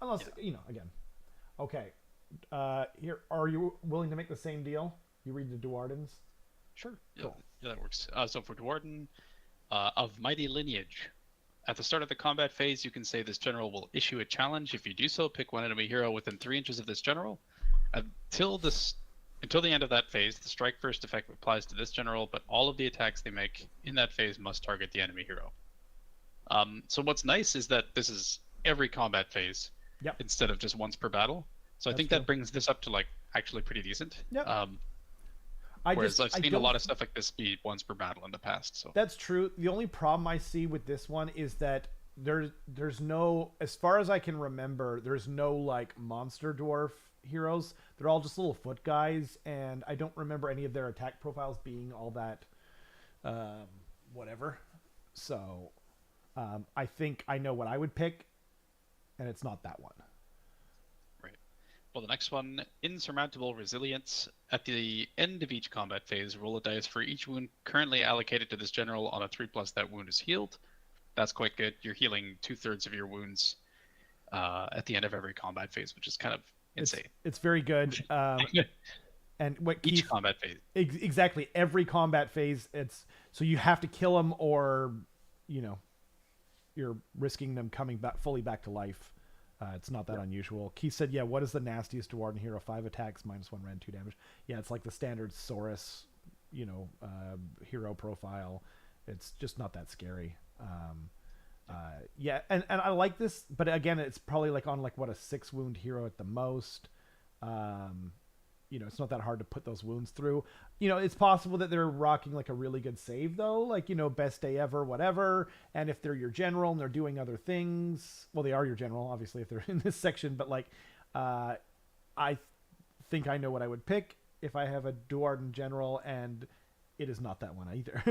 Unless, you know, again. Okay. Here, are you willing to make the same deal? You read the Duardins? Sure. Cool. Yeah, that works. So for Duarden, of Mighty Lineage, at the start of the combat phase, you can say this general will issue a challenge. If you do so, pick one enemy hero within 3 inches of this general. Until this Until the end of that phase, the strike first effect applies to this general, but all of the attacks they make in that phase must target the enemy hero. So what's nice is that this is every combat phase Yep. instead of just once per battle. So I That's think true. that brings this up to like actually pretty decent. Yep. Whereas I've I seen a don't. lot of stuff like this be once per battle in the past. So That's true. The only problem I see with this one is that there's no, as far as I can remember, there's no like monster dwarf heroes. They're all just little foot guys, and I don't remember any of their attack profiles being all that whatever. So I think I know what I would pick, and it's not that one. right. Well, the next one, Insurmountable Resilience. At the end of each combat phase, roll a dice for each wound currently allocated to this general. On a 3+, that wound is healed. That's quite good. You're healing 2/3 of your wounds at the end of every combat phase, which is kind of insane. It's very good. And what Each Keith, combat phase. exactly every combat phase, it's so you have to kill them, or you're risking them coming back fully back to life. It's not that unusual. Keith said, "Yeah, what is the nastiest Dwarven hero? 5 attacks, -1 rend, 2 damage." Yeah, it's like the standard Saurus, hero profile. It's just not that scary. Yeah, and I like this, but again, it's probably like on like what, a 6 wound hero at the most. It's not that hard to put those wounds through. It's possible that they're rocking like a really good save though, like, best day ever, whatever. And if they're your general and they're doing other things, well, they are your general, obviously, if they're in this section, but like, I think I know what I would pick if I have a Duarden general, and it is not that one either.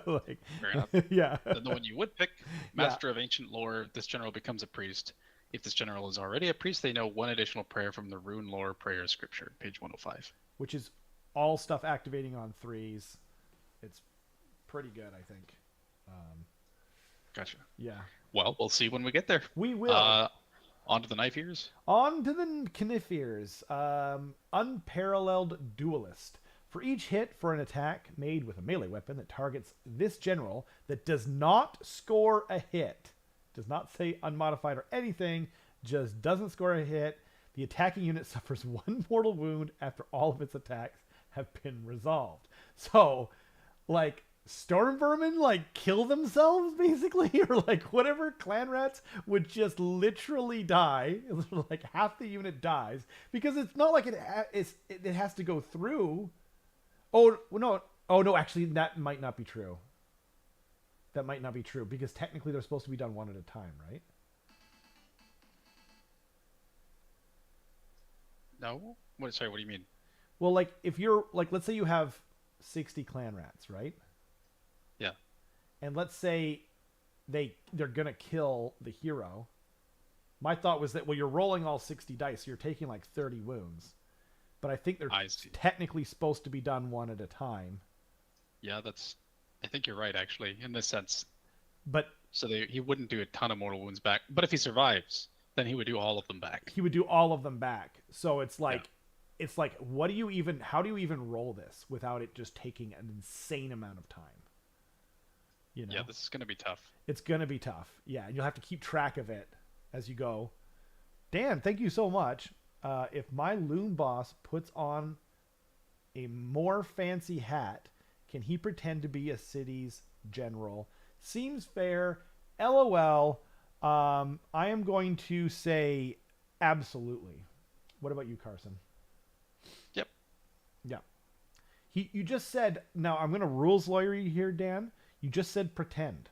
Like, Fair enough. yeah. Then the one you would pick, Master of Ancient Lore. This general becomes a priest. If this general is already a priest, they know 1 additional prayer from the Rune Lore Prayer Scripture, page 105. Which is all stuff activating on 3s. It's pretty good, I think. Gotcha. Yeah. Well, we'll see when we get there. We will. On to the knife ears. On to the Knifiers. Unparalleled Duelist. For each hit for an attack made with a melee weapon that targets this general that does not score a hit, does not say unmodified or anything, just doesn't score a hit, the attacking unit suffers 1 mortal wound after all of its attacks have been resolved. So, like, storm vermin like kill themselves basically, or like whatever clan rats would just literally die. Like half the unit dies because it's not like it has to go through. Oh no, actually that might not be true. That might not be true because technically they're supposed to be done one at a time, right? No? Sorry, what do you mean? Well, like if you're like, let's say you have 60 clan rats, right? Yeah. And let's say they're gonna kill the hero. My thought was that, well, you're rolling all 60 dice, so you're taking like 30 wounds. But I think they're technically supposed to be done one at a time. Yeah, I think you're right, actually, in this sense. But so he wouldn't do a ton of mortal wounds back. But if he survives, then he would do all of them back. He would do all of them back. So it's like, how do you even roll this without it just taking an insane amount of time? Yeah, this is going to be tough. It's going to be tough. Yeah, and you'll have to keep track of it as you go. Dan, thank you so much. If my loon boss puts on a more fancy hat, can he pretend to be a city's general? Seems fair. LOL. I am going to say absolutely. What about you, Carson? Yep. Yeah. You just said, now I'm going to rules lawyer you here, Dan. You just said pretend.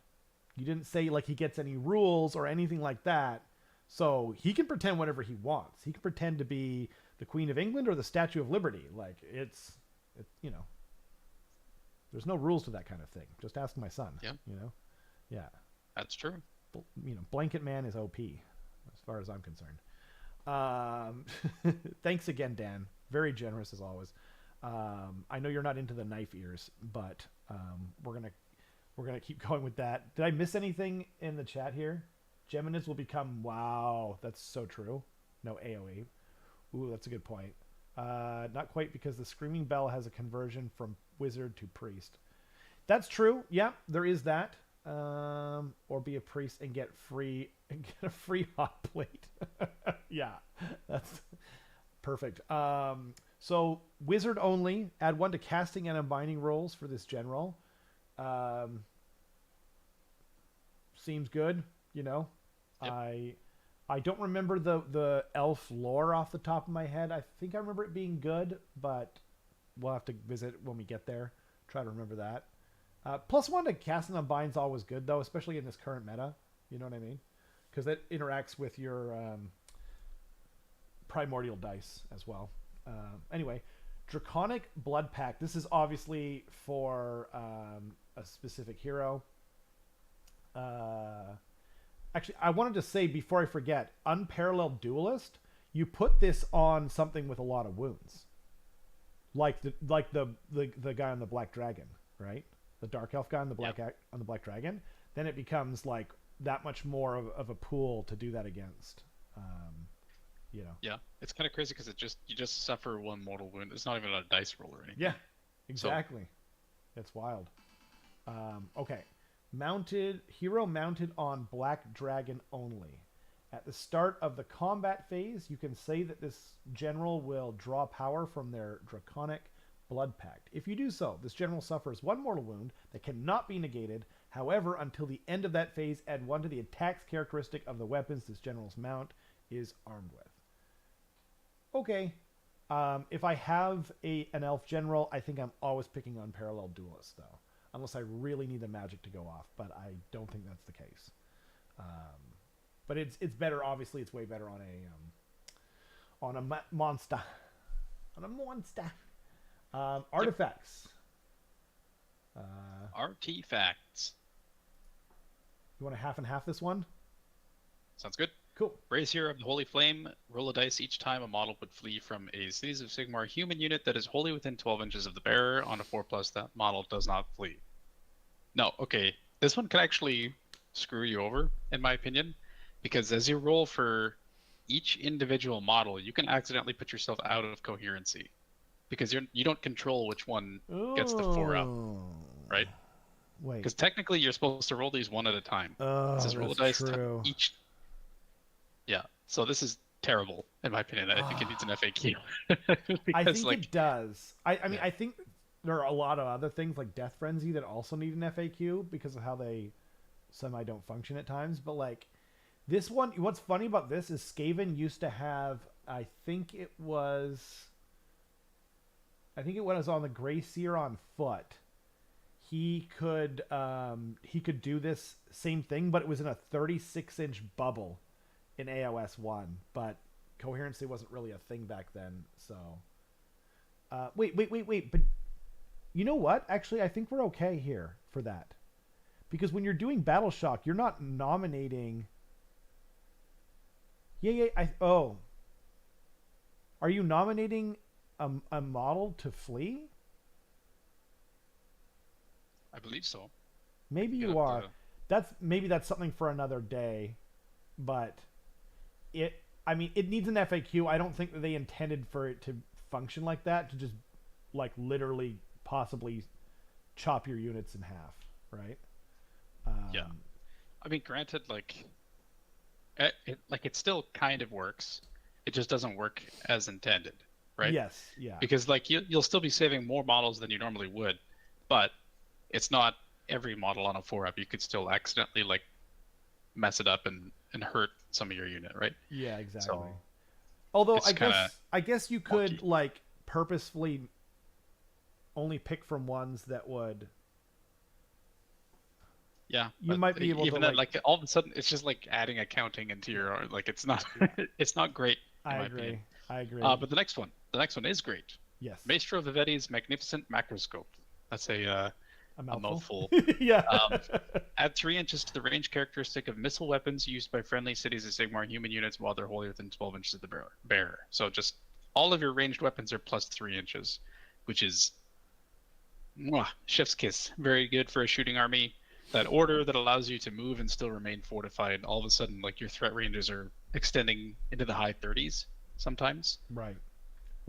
You didn't say like he gets any rules or anything like that. So he can pretend whatever he wants. He can pretend to be the Queen of England or the Statue of Liberty. Like it's there's no rules to that kind of thing. Just ask my son. Yeah. Yeah. That's true. Blanket Man is OP as far as I'm concerned. Thanks again, Dan. Very generous as always. I know you're not into the knife ears, but we're gonna keep going with that. Did I miss anything in the chat here? Geminids will become, wow, that's so true. No AoE. Ooh, that's a good point. Not quite, because the Screaming Bell has a conversion from wizard to priest. That's true. Yeah, there is that. Or be a priest and get a free hot plate. Yeah, that's perfect. So wizard only. Add 1 to casting and unbinding rolls for this general. Um, seems good. You know, Yep. I don't remember the elf lore off the top of my head. I think I remember it being good, but we'll have to visit when we get there. Try to remember that. +1 to cast and unbind's always good though, especially in this current meta. You know what I mean? Because that interacts with your primordial dice as well. Anyway, Draconic Blood Pact. This is obviously for a specific hero. Actually, I wanted to say before I forget, Unparalleled Duelist. You put this on something with a lot of wounds, like the guy on the Black Dragon, right? The Dark Elf guy on the on the Black Dragon. Then it becomes like that much more of a pool to do that against. You know. Yeah, it's kind of crazy because you just suffer 1 mortal wound. It's not even a dice roll or anything. Yeah, exactly. So. It's wild. Okay, hero mounted on Black Dragon only. At the start of the combat phase, you can say that this general will draw power from their Draconic Blood Pact. If you do so, this general suffers 1 mortal wound that cannot be negated. However, until the end of that phase, add 1 to the attacks characteristic of the weapons this general's mount is armed with. Okay. If I have an elf general, I think I'm always picking Unparalleled Duelist, though. Unless I really need the magic to go off, but I don't think that's the case. But it's better, obviously, it's way better on a monster. On a monster. Artifacts. Artifacts. You want to half and half this one? Sounds good. Cool. Brazier of the Holy Flame. Roll a dice each time a model would flee from a Cities of Sigmar human unit that is wholly within 12 inches of the bearer. On a 4+, that model does not flee. No, okay. This one can actually screw you over, in my opinion, because as you roll for each individual model, you can accidentally put yourself out of coherency because you don't control which one gets the 4 up, right? Wait. Because technically you're supposed to roll these 1 at a time. Oh, Says roll a dice each. Yeah, so this is terrible in my opinion. I think it needs an FAQ. I think it does. I mean, I think there are a lot of other things like Death Frenzy that also need an FAQ because of how they semi don't function at times. But like this one, what's funny about this is Skaven used to have, I think it was on the Grey Seer on foot. He could do this same thing, but it was in a 36-inch bubble in AOS 1, but coherency wasn't really a thing back then, so... Wait, but you know what? Actually, I think we're okay here for that. Because when you're doing Battle Shock, you're not nominating... Are you nominating a model to flee? I believe so. Maybe you are. Maybe that's something for another day, but... it needs an FAQ. I don't think that they intended for it to function like that, to just like literally possibly chop your units in half, right? Yeah. I mean, granted, it still kind of works. It just doesn't work as intended, right? Yes, yeah. Because you'll still be saving more models than you normally would, but it's not every model on a 4-up. You could still accidentally mess it up and hurt some of your unit, right? Yeah, exactly. So, although I guess you could purposefully only pick from ones that would. Yeah, you might be able even to then, all of a sudden it's just adding accounting into your it's not it's not great. I agree. But the next one is great. Yes. Maestro of Viveti's Magnificent Macroscope. That's a mouthful. Yeah. Add 3 inches to the range characteristic of missile weapons used by friendly Cities of Sigmar human units while they're wholly within 12 inches of the bearer. So just all of your ranged weapons are +3 inches, which is chef's kiss. Very good for a shooting army. That order that allows you to move and still remain fortified. All of a sudden, your threat ranges are extending into the high 30s sometimes. Right.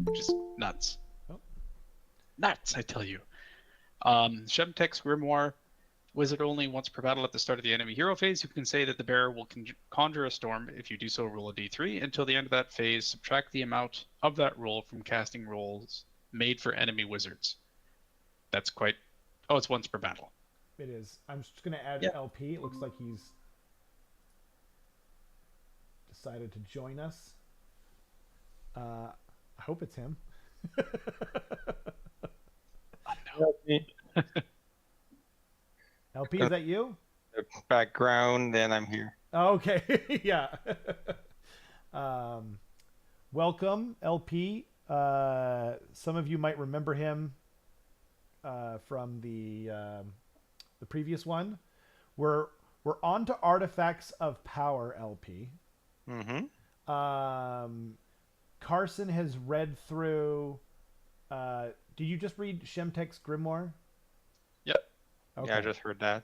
Which is nuts. Oh. Nuts, I tell you. Shemtek's Grimoire. Wizard only once per battle at the start of the enemy hero phase. You can say that the bearer will conjure a storm. If you do so, roll a d3. Until the end of that phase, subtract the amount of that roll from casting rolls made for enemy wizards. That's quite... Oh, it's once per battle. It is. I'm just going to add LP. It looks like he's decided to join us. I hope it's him. LP, is that you? Background, then I'm here. Okay, yeah. Welcome, LP. Some of you might remember him from the previous one. We're on to Artifacts of Power, LP. Mm-hmm. Carson has read through. Did you just read Shemtek's Grimoire? Yep. Okay. Yeah, I just heard that.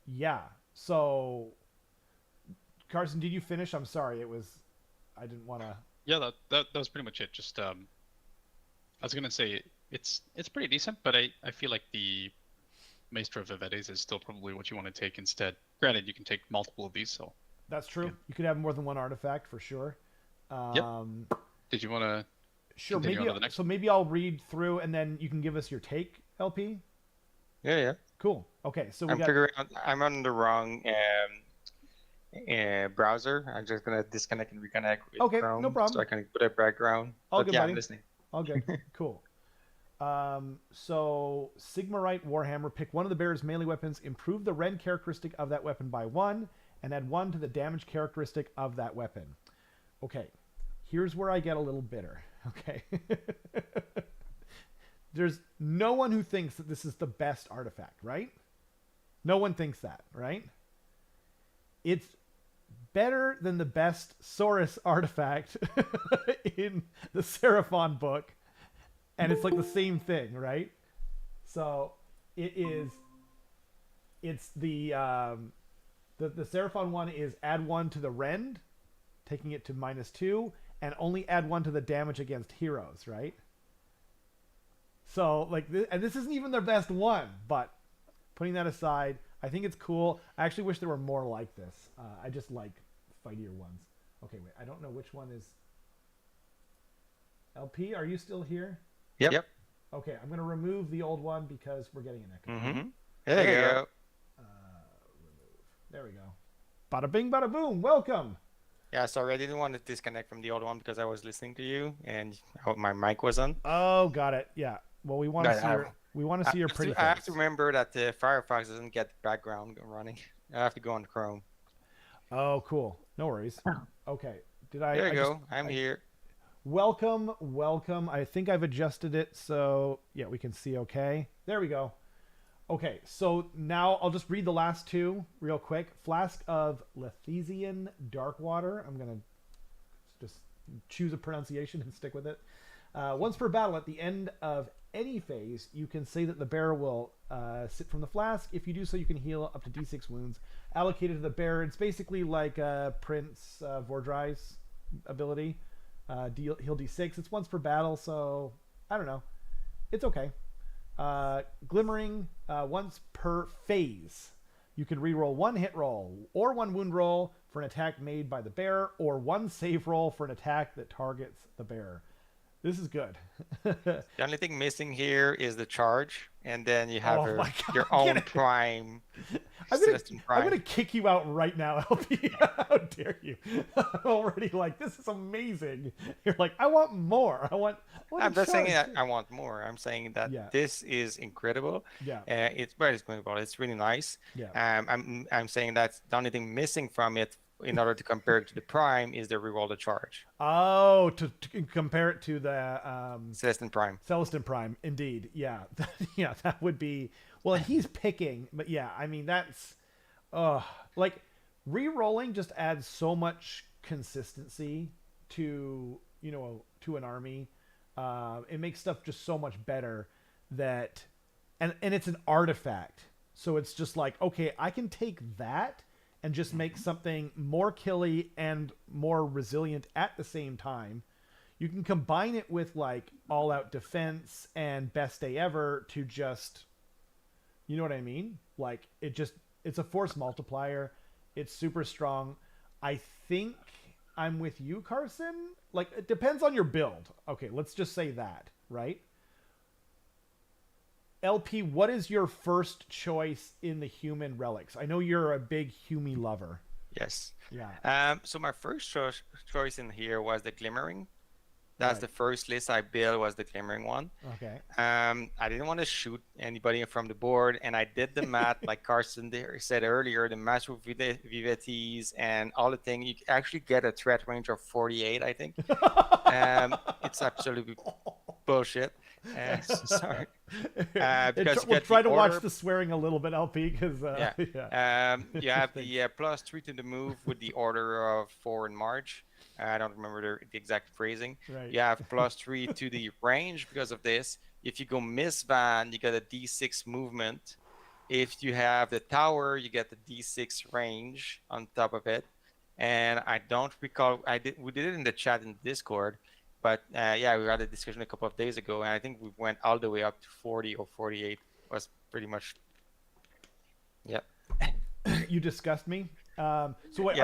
Yeah. So, Carson, did you finish? I'm sorry. I didn't want to. Yeah, that was pretty much it. Just I was gonna say it's pretty decent, but I feel like the Maestro of Vivedes is still probably what you want to take instead. Granted, you can take multiple of these, so. That's true. Yeah. You could have more than one artifact for sure. Yep. Did you want to? Sure. Continue Maybe on to the next so. Maybe I'll read through, and then you can give us your take, LP. Yeah. Cool. Okay. So I'm on the wrong browser. I'm just gonna disconnect and reconnect with Chrome, no problem. so I can put a background. All but good, yeah, buddy. I'm listening. All good. Cool. So Sigmarite Warhammer, pick one of the bearer's melee weapons, improve the rend characteristic of that weapon by 1, and add 1 to the damage characteristic of that weapon. Okay, here's where I get a little bitter. Okay. There's no one who thinks that this is the best artifact, right? No one thinks that, right? It's better than the best Saurus artifact in the Seraphon book. And it's like the same thing, right? So it's the Seraphon one is add 1 to the rend, taking it to -2, and only add 1 to the damage against heroes, right? So like, and this isn't even their best one, but putting that aside, I think it's cool. I actually wish there were more like this. I just like fightier ones. Okay, wait, I don't know which one is. LP, are you still here? Yep. Okay, I'm going to remove the old one because we're getting an echo. Mm-hmm. There you go. Remove. There we go. Bada bing, bada boom. Welcome. Yeah, sorry, I didn't want to disconnect from the old one because I was listening to you and my mic was on. Oh, got it. Yeah. Well, we want to see your pretty face. I have to remember that the Firefox doesn't get the background running. I have to go on Chrome. Oh, cool. No worries. Okay. There you go. I'm here. Welcome. I think I've adjusted it so yeah, we can see okay. There we go. Okay, so now I'll just read the last two real quick. Flask of Lethesian Darkwater. I'm going to just choose a pronunciation and stick with it. Once per battle, at the end of any phase, you can say that the bearer will sip from the flask. If you do so, you can heal up to d6 wounds allocated to the bearer. It's basically like Prince Vordry's ability. Heal d6. It's once per battle, so I don't know. It's okay. Glimmering, once per phase. You can reroll 1 hit roll or 1 wound roll for an attack made by the bearer, or 1 save roll for an attack that targets the bearer. This is good. The only thing missing here is the charge, and then you have your own prime. I'm gonna kick you out right now, LP. How dare you? I'm already like, this is amazing. You're like, I want more. I'm not saying that I want more. I'm saying that this is incredible. Yeah. It's incredible. It's really nice. Yeah. I'm saying that the only thing missing from it, in order to compare it to the prime, is the reroll the charge. Oh, to compare it to the Celestin Prime. Celestin Prime, indeed. Yeah. Yeah, that would be. Well, he's picking, but yeah, I mean that's like re-rolling just adds so much consistency to an army. It makes stuff just so much better that and it's an artifact. So it's just like, okay, I can take that and just make something more killy and more resilient at the same time. you can combine it with like all out defense and best day ever to just, you know what I mean? Like it's a force multiplier. It's super strong. I think I'm with you, Carson. Like, it depends on your build. Okay, let's just say that, right? LP, what is your first choice in the human relics? I know you're a big Humi lover. Yes. Yeah. So my first choice in here was the Glimmering. That's the first list I built, was the Glimmering one. Okay. I didn't want to shoot anybody from the board, and I did the math like Carson said earlier, the Master Vivities and all the things. You actually get a threat range of 48, I think. It's absolutely bullshit. Sorry. Because we'll try to watch the swearing a little bit, LP, because you have the +3 to the move with the Order of 4 in March. I don't remember the exact phrasing. Right. You have +3 to the range because of this. If you go Miss Van, you get a D6 movement. If you have the tower, you get the D6 range on top of it. And I don't recall, we did it in the chat in Discord, but we had a discussion a couple of days ago, and I think we went all the way up to 40 or 48. Was pretty much, yeah. You disgust me. So what,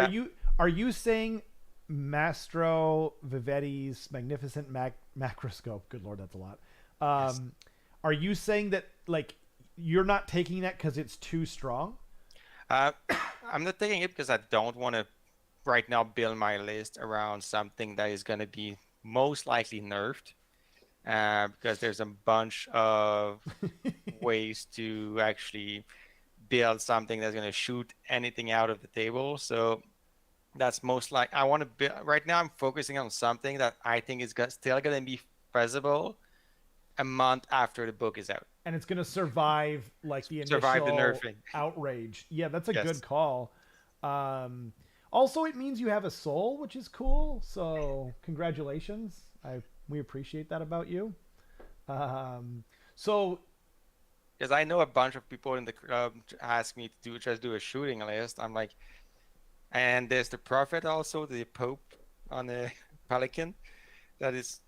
are you saying Mastro Vivetti's Magnificent Macroscope? Good Lord, that's a lot. Yes. Are you saying that like you're not taking that because it's too strong? I'm not taking it because I don't want to right now build my list around something that is going to be most likely nerfed, because there's a bunch of ways to actually build something that's going to shoot anything out of the table. So that's most like I want to build. Right now I'm focusing on something that I think is still going to be feasible a month after the book is out, and it's going to survive like the initial the nerfing outrage. Yeah, that's a good call. Also, it means you have a soul, which is cool. So congratulations. We appreciate that about you. So because I know a bunch of people in the club ask me to just do a shooting list. I'm like, and there's the Prophet also, the Pope on the Pelican. That is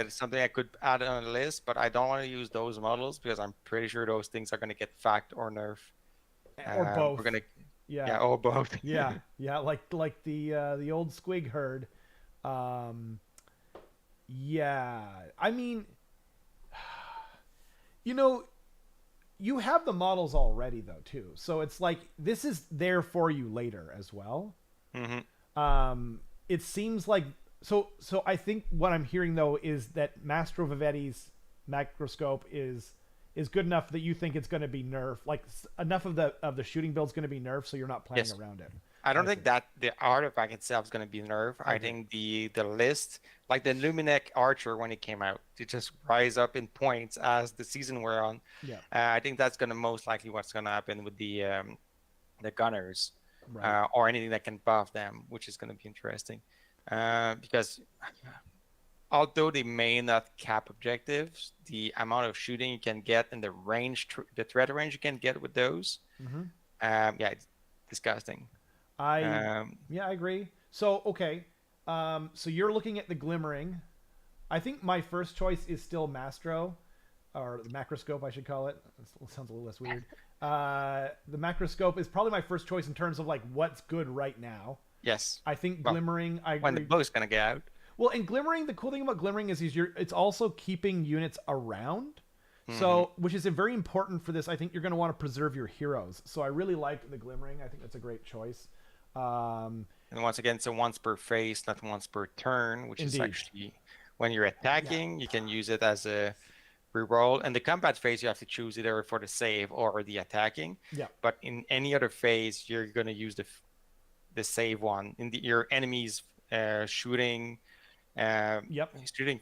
something I could add on the list, but I don't want to use those models because I'm pretty sure those things are going to get fact or nerf. Or both. We're gonna, yeah, or both. yeah, like the old squig herd. Yeah, I mean, you know, you have the models already though too, so it's like this is there for you later as well. Mm-hmm. It seems like so I think what I'm hearing though is that Mastro Vivetti's Macroscope is good enough that you think it's going to be nerfed, like enough of the shooting build is going to be nerfed, so you're not planning around it. I don't think that the artifact itself is going to be nerfed. I think the list, like the Luminec Archer when it came out, it just rise up in points as the season we're on. Yeah. I think that's going to most likely what's going to happen with the gunners, right. Or anything that can buff them, which is going to be interesting. Because although they may not cap objectives, the amount of shooting you can get and the range, the threat range you can get with those, it's disgusting. I agree. So okay, so you're looking at the Glimmering. I think my first choice is still Mastro, or the Macroscope, I should call it. It sounds a little less weird. The Macroscope is probably my first choice in terms of like what's good right now. Yes. I think Glimmering. I agree. When the book's gonna get out. Well, and Glimmering, the cool thing about Glimmering is it's also keeping units around. So, which is very important for this. I think you're going to want to preserve your heroes. So I really like the Glimmering. I think that's a great choice. And once again, it's a once per phase, not once per turn, which is actually when you're attacking, you can use it as a reroll. And the combat phase, you have to choose either for the save or the attacking. Yeah. But in any other phase, you're going to use the save one. In your enemy's shooting,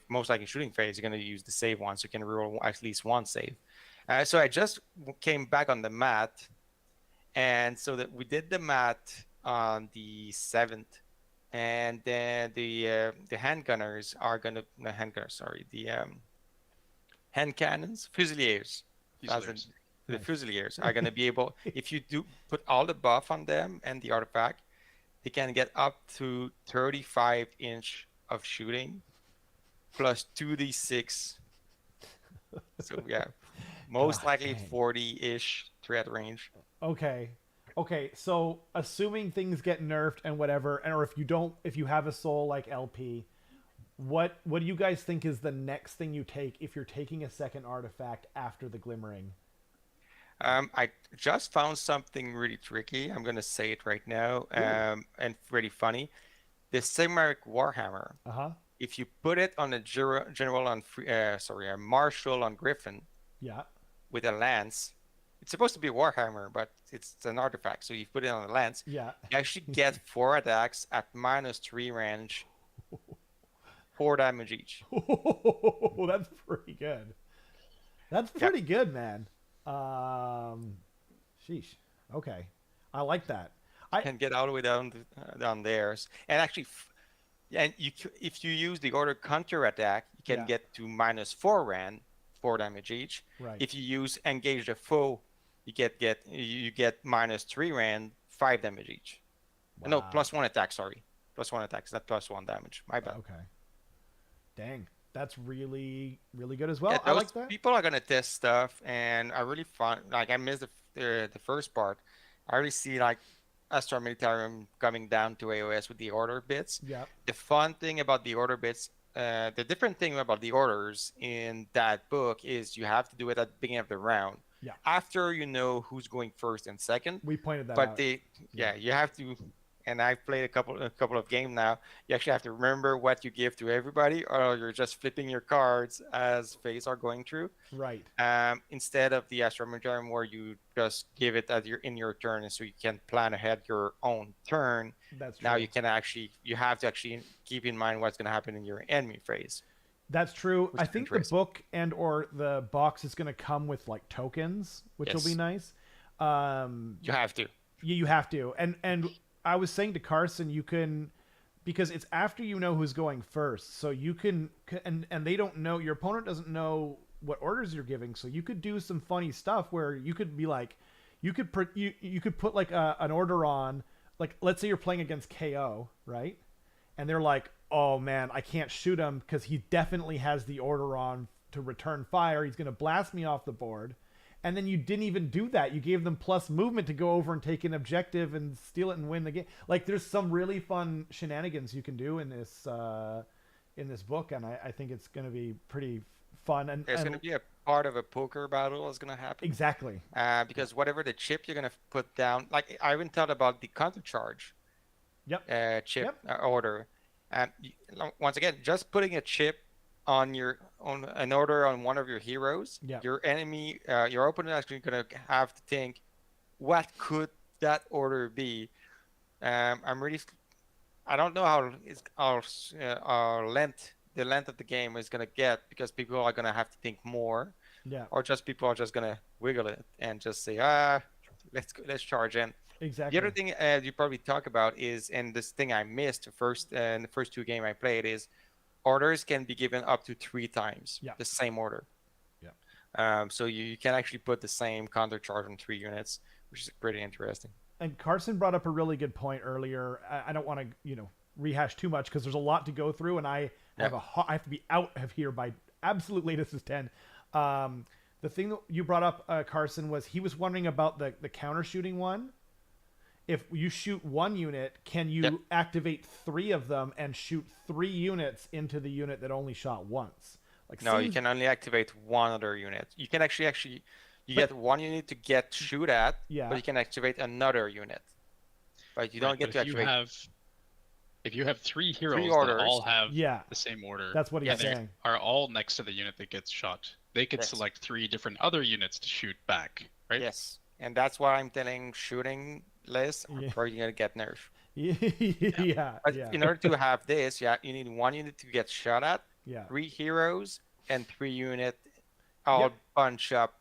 most likely shooting phase, you're going to use the save one, so you can reroll at least one save. So I just came back on the mat, and so that we did the mat on the 7th, and then the handgunners are gonna hand cannons, fusiliers. The fusiliers are gonna be able, if you do put all the buff on them and the artifact, they can get up to 35 inch of shooting plus 2d6. So yeah, most God likely dang. 40-ish threat range. Okay. Okay, so assuming things get nerfed and whatever, or if you don't, if you have a soul like LP, what do you guys think is the next thing you take if you're taking a second artifact after the glimmering? I just found something really tricky. I'm gonna say it right now, Ooh. and really funny. The Sigmar Warhammer. Uh-huh. If you put it on a general on sorry, a marshal on Griffin Yeah. with a lance, it's supposed to be a Warhammer, but it's an artifact. So you put it on a lance, Yeah. you actually get 4 attacks at -3 range, 4 damage each. That's pretty good. That's Yep. pretty good, man. Sheesh. Okay. I like that. I Can get all the way down theirs, and actually, and if you use the order counter attack, you can Yeah. get to -4 rand, 4 damage each. Right. If you use engage the foe, you get -3 rand, 5 damage each. No, Wow. +1 attack. Sorry, +1 attack. It's not +1 damage. My bad. Okay. Dang. That's really really good as well. Yeah, I those like that. people are gonna test stuff, and I really fun. Like I missed the first part. I really see like Astra Militarum coming down to AOS with the order bits. Yeah. The fun thing about the order bits, the different thing about the orders in that book is you have to do it at the beginning of the round. Yeah. After you know who's going first and second, We pointed that but out. yeah, you have to. And I've played a couple of games now. You actually have to remember what you give to everybody, or you're just flipping your cards as phase are going through. Right. Instead of the Astrometer, where you just give it in your turn, and so you can plan ahead your own turn. That's true. Now you have to actually keep in mind what's going to happen in your enemy phase. That's true. Which I is think the interesting. book and or the box is going to come with like tokens, which will be Yes. nice. You have to. You have to. And I was saying to Carson, you can, because it's after you know who's going first, so you can, and they don't know, your opponent doesn't know what orders you're giving, so you could do some funny stuff where you could be like, you could put like an order on, like let's say you're playing against KO, right? And they're like, oh man, I can't shoot him because he definitely has the order on to return fire. He's going to blast me off the board. And then you didn't even do that. You gave them plus movement to go over and take an objective and steal it and win the game. Like there's some really fun shenanigans you can do in this book, and I think it's going to be pretty fun. And There's going to be a part of a poker battle that's going to happen. Exactly. Because whatever the chip you're going to put down, like I even thought about the counter charge. Yep. Chip order. Once again, just putting a chip on an order on one of your heroes, Yep. your enemy, your opponent is actually gonna have to think, what could that order be? I don't know how the length of the game is gonna get, because people are gonna have to think more, Yeah. or just people are just gonna wiggle it and just say, let's charge in. Exactly. The other thing you probably talk about is, and this thing I missed first in the first 2 games I played, is orders can be given up to 3 times. Yeah. The same order. Yeah. So you can actually put the same counter charge on 3 units, which is pretty interesting. And Carson brought up a really good point earlier. I don't want to, rehash too much because there's a lot to go through, and I have I have to be out of here by absolute latest is 10. The thing that you brought up, Carson, was he was wondering about the counter shooting one. If you shoot 1 unit, can you activate 3 of them and shoot 3 units into the unit that only shot once? Like No, you can only activate 1 other unit. You can actually get 1 unit to get shoot at, Yeah. but you can activate another unit. But you don't get to activate. If you have 3 heroes that orders. all have Yeah. the same order, That's what he's and they saying. are all next to the unit that gets shot, they could Yes. select 3 different other units to shoot back, right? Yes, and that's why I'm telling shooting lists are Yeah. probably gonna get nerfed. Yeah. But Yeah. in order to have this, you need 1 unit to get shot at, Yeah. 3 heroes, and 3 unit all bunch up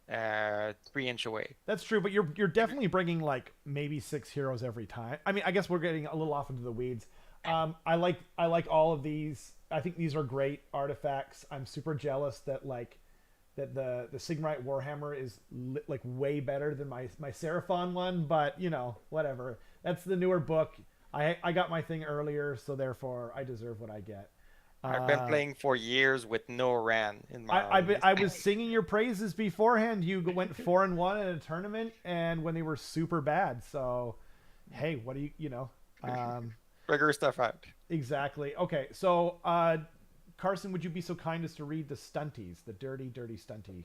3-inch away. That's true, but you're definitely bringing like maybe 6 heroes every time. I mean, I guess we're getting a little off into the weeds. I like all of these. I think these are great artifacts. I'm super jealous that the Sigmarite Warhammer is like way better than my Seraphon one, but whatever. That's the newer book. I got my thing earlier, so therefore I deserve what I get. I've been playing for years with no ran in my I was singing your praises beforehand. You went 4-1 in a tournament, and when they were super bad. So, hey, what do you know? Figure stuff out. Exactly. Okay, so Carson, would you be so kind as to read the stunties, the dirty stunty?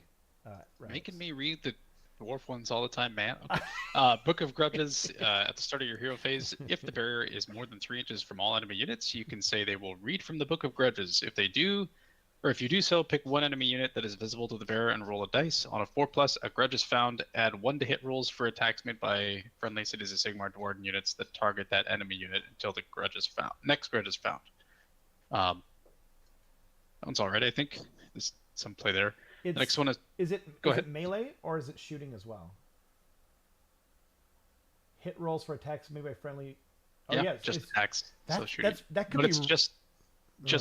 Making me read the dwarf ones all the time, man. Okay. Book of Grudges. At the start of your hero phase, if the bearer is more than 3 inches from all enemy units, you can say they will read from the Book of Grudges. If they do, or if you do so, pick one enemy unit that is visible to the bearer and roll a dice. On a 4+, a grudge is found. Add 1 to hit rolls for attacks made by friendly cities of Sigmar Dwarven units that target that enemy unit until the grudge is found. Next grudge is found. That one's all right, I think. There's some play there. The next one is. Is it melee or is it shooting as well? Hit rolls for attacks made by friendly. Oh yeah, just attacks. So shooting. That could but be. It's just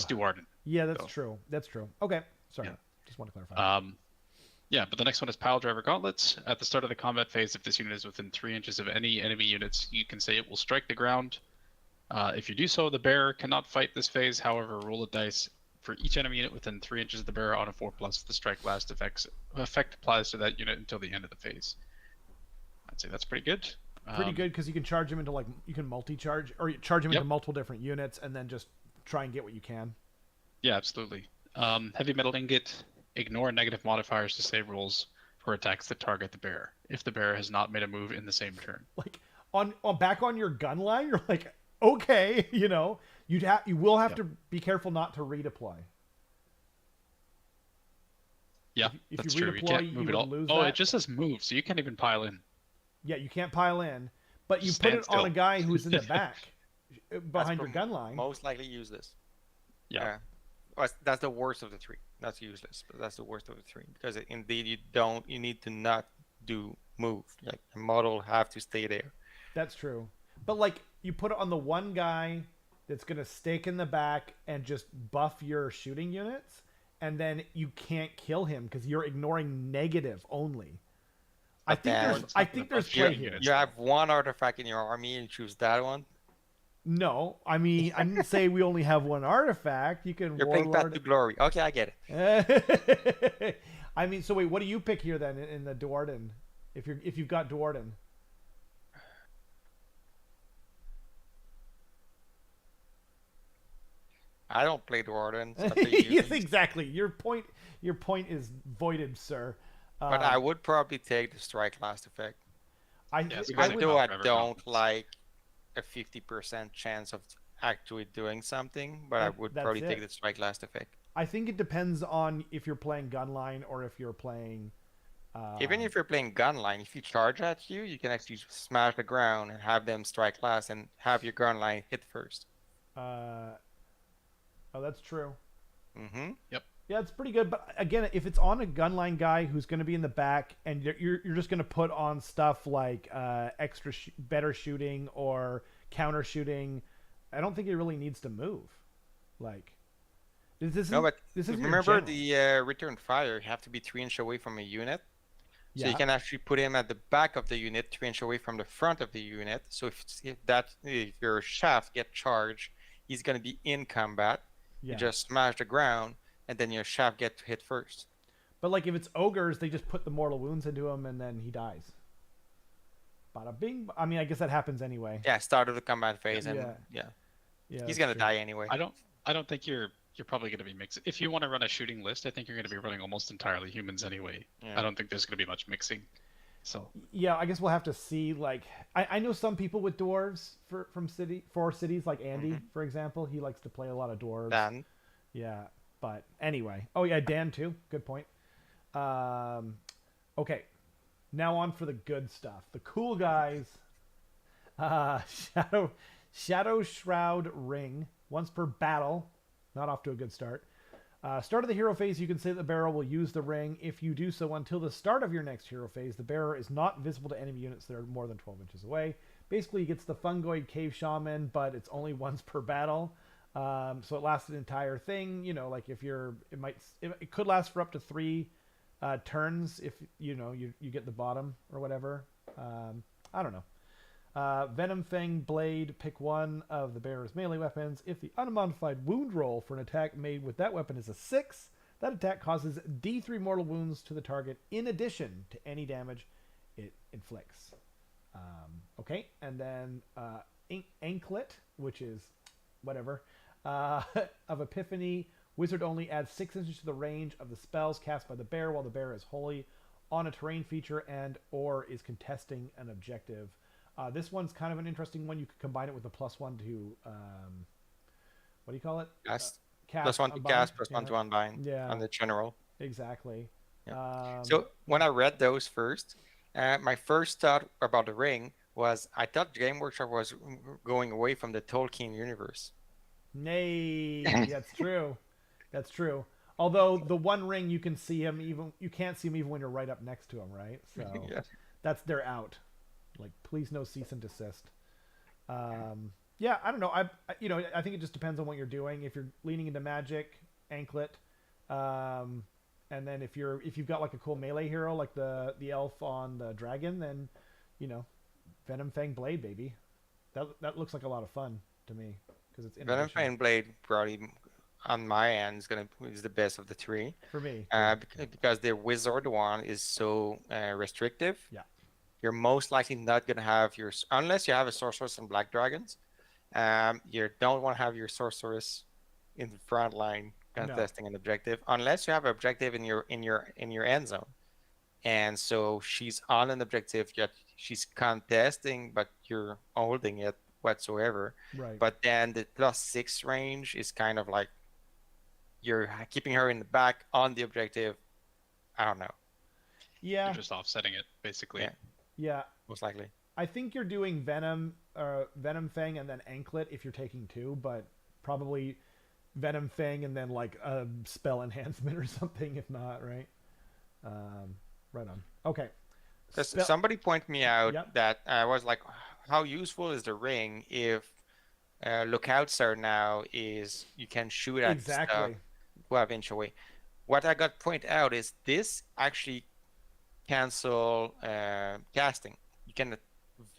do Ardent. Yeah, that's true. That's true. Okay, sorry. Yeah. Just want to clarify. Yeah, but the next one is Pile Driver Gauntlets. At the start of the combat phase, if this unit is within 3 inches of any enemy units, you can say it will strike the ground. If you do so, the bearer cannot fight this phase. However, roll a dice for each enemy unit within 3 inches of the bearer on a 4+. The strike last effect applies to that unit until the end of the phase. I'd say that's pretty good. Pretty good because you can charge him into you can multi-charge or charge him into multiple different units and then just try and get what you can. Yeah, absolutely. Heavy Metal Ingot. Ignore negative modifiers to save rolls for attacks that target the bearer if the bearer has not made a move in the same turn. Like on back on your gun line, you're like, okay, you will have to be careful not to redeploy. Yeah, if that's you true. redeploy, You can't move at all. lose Oh, that. it just says move, so you can't even pile in. Yeah, you can't pile in, but you Just put stand it on still. a guy who's in the back behind your gun line. Most likely useless. Yeah. Well, that's the worst of the 3. That's useless, but that's the worst of the 3 because indeed you need to not do move. Like the model have to stay there. That's true. But you put it on the one guy that's going to stake in the back and just buff your shooting units, and then you can't kill him because you're ignoring negative only. I think there's play here. You have one artifact in your army and choose that one. No, I mean I didn't say we only have one artifact. You can. You're playing Path to Glory. Okay, I get it. I mean, so wait, what do you pick here then in the Duarden? If you've got Duarden. I don't play Duardens. Yes, exactly. Your point is voided, sir. But I would probably take the strike last effect. I don't like a 50% chance of actually doing something, but I would probably take the strike last effect. I think it depends on if you're playing gunline or if you're playing. Even if you're playing gunline, if you charge at you can actually smash the ground and have them strike last and have your gunline hit first. Oh, that's true. Mm-hmm. Yep. Yeah, it's pretty good. But again, if it's on a gunline guy who's going to be in the back, and you're just going to put on stuff like better shooting or counter shooting, I don't think it really needs to move. Remember the return fire. You have to be 3 inches away from a unit. So you can actually put him at the back of the unit, 3 inches away from the front of the unit. So if your shaft gets charged, he's going to be in combat. You just smash the ground, and then your shaft gets hit first. But if it's ogres, they just put the mortal wounds into him, and then he dies. Bada bing. I mean, I guess that happens anyway. Yeah, start of the combat phase, and he's gonna die anyway. I don't think you're probably gonna be mixing. If you want to run a shooting list, I think you're gonna be running almost entirely humans anyway. Yeah. I don't think there's gonna be much mixing. So yeah, I guess we'll have to see. I know some people with dwarves for cities, like Andy, for example. He likes to play a lot of dwarves. Dan. Yeah, but anyway. Oh yeah, Dan too. Good point. Okay, now on for the good stuff. The cool guys. Shadow Shroud Ring. Once per battle. Not off to a good start. Start of the hero phase, you can say the bearer will use the ring. If you do so until the start of your next hero phase, the bearer is not visible to enemy units that are more than 12 inches away. Basically, he gets the Fungoid Cave Shaman, but it's only once per battle. So it lasts the entire thing. It could last for up to 3 turns if you get the bottom or whatever. I don't know. Venom Fang Blade. Pick one of the bearer's melee weapons. If the unmodified wound roll for an attack made with that weapon is a 6, that attack causes D3 mortal wounds to the target in addition to any damage it inflicts. Okay, and then Anklet, which is whatever, of Epiphany. Wizard only adds 6 inches to the range of the spells cast by the bear while the bear is wholly on a terrain feature and or is contesting an objective. This one's kind of an interesting one. You could combine it with the +1 to what do you call it? Cast. Cast +1 to unbind. cast, +1 to unbind. Yeah. On the general. Exactly. Yeah. So when I read those first, my first thought about the ring was I thought Game Workshop was going away from the Tolkien universe. Nay, that's true. That's true. Although the One Ring, you can see him you can't see him even when you're right up next to him, right? So they're out. Like, please no cease and desist. Yeah, I don't know. I think it just depends on what you're doing. If you're leaning into magic, Anklet, and then if you've got like a cool melee hero like the elf on the dragon, then Venom Fang Blade, baby. That looks like a lot of fun to me because it's Venom Fang Blade probably on my end is the best of the three for me. Because the wizard one is so restrictive. Yeah. You're most likely not going to have unless you have a sorceress and black dragons. You don't want to have your sorceress in the front line contesting an objective unless you have an objective in your end zone. And so she's on an objective, yet she's contesting, but you're holding it whatsoever. Right. But then the +6 range is kind of like you're keeping her in the back on the objective. I don't know. Yeah. You're just offsetting it, basically. Yeah. Most likely. I think you're doing Venom Fang and then Anklet if you're taking 2, but probably Venom Fang and then like a spell enhancement or something if not, right? Right on. Okay. Somebody pointed me out that I was like, how useful is the ring if Lookout Star now is you can shoot at stuff 12 inch away. What I got pointed out is this actually cancel casting. You cannot.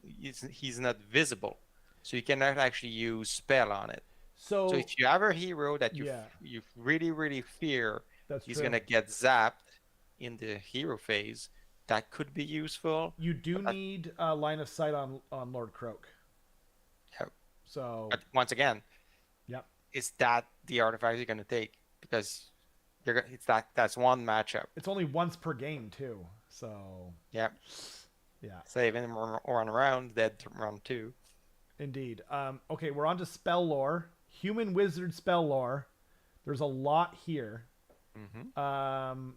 He's not visible, so you cannot actually use spell on it. So if you have a hero that you really fear, he's gonna get zapped in the hero phase. That could be useful. You do need a line of sight on Lord Croak. Yep. So but once again, is that the artifact you're gonna take? Because that's one matchup. It's only once per game too. So yeah. Save in one round, dead round 2. Indeed. Okay, we're on to spell lore. Human wizard spell lore. There's a lot here. Mm-hmm.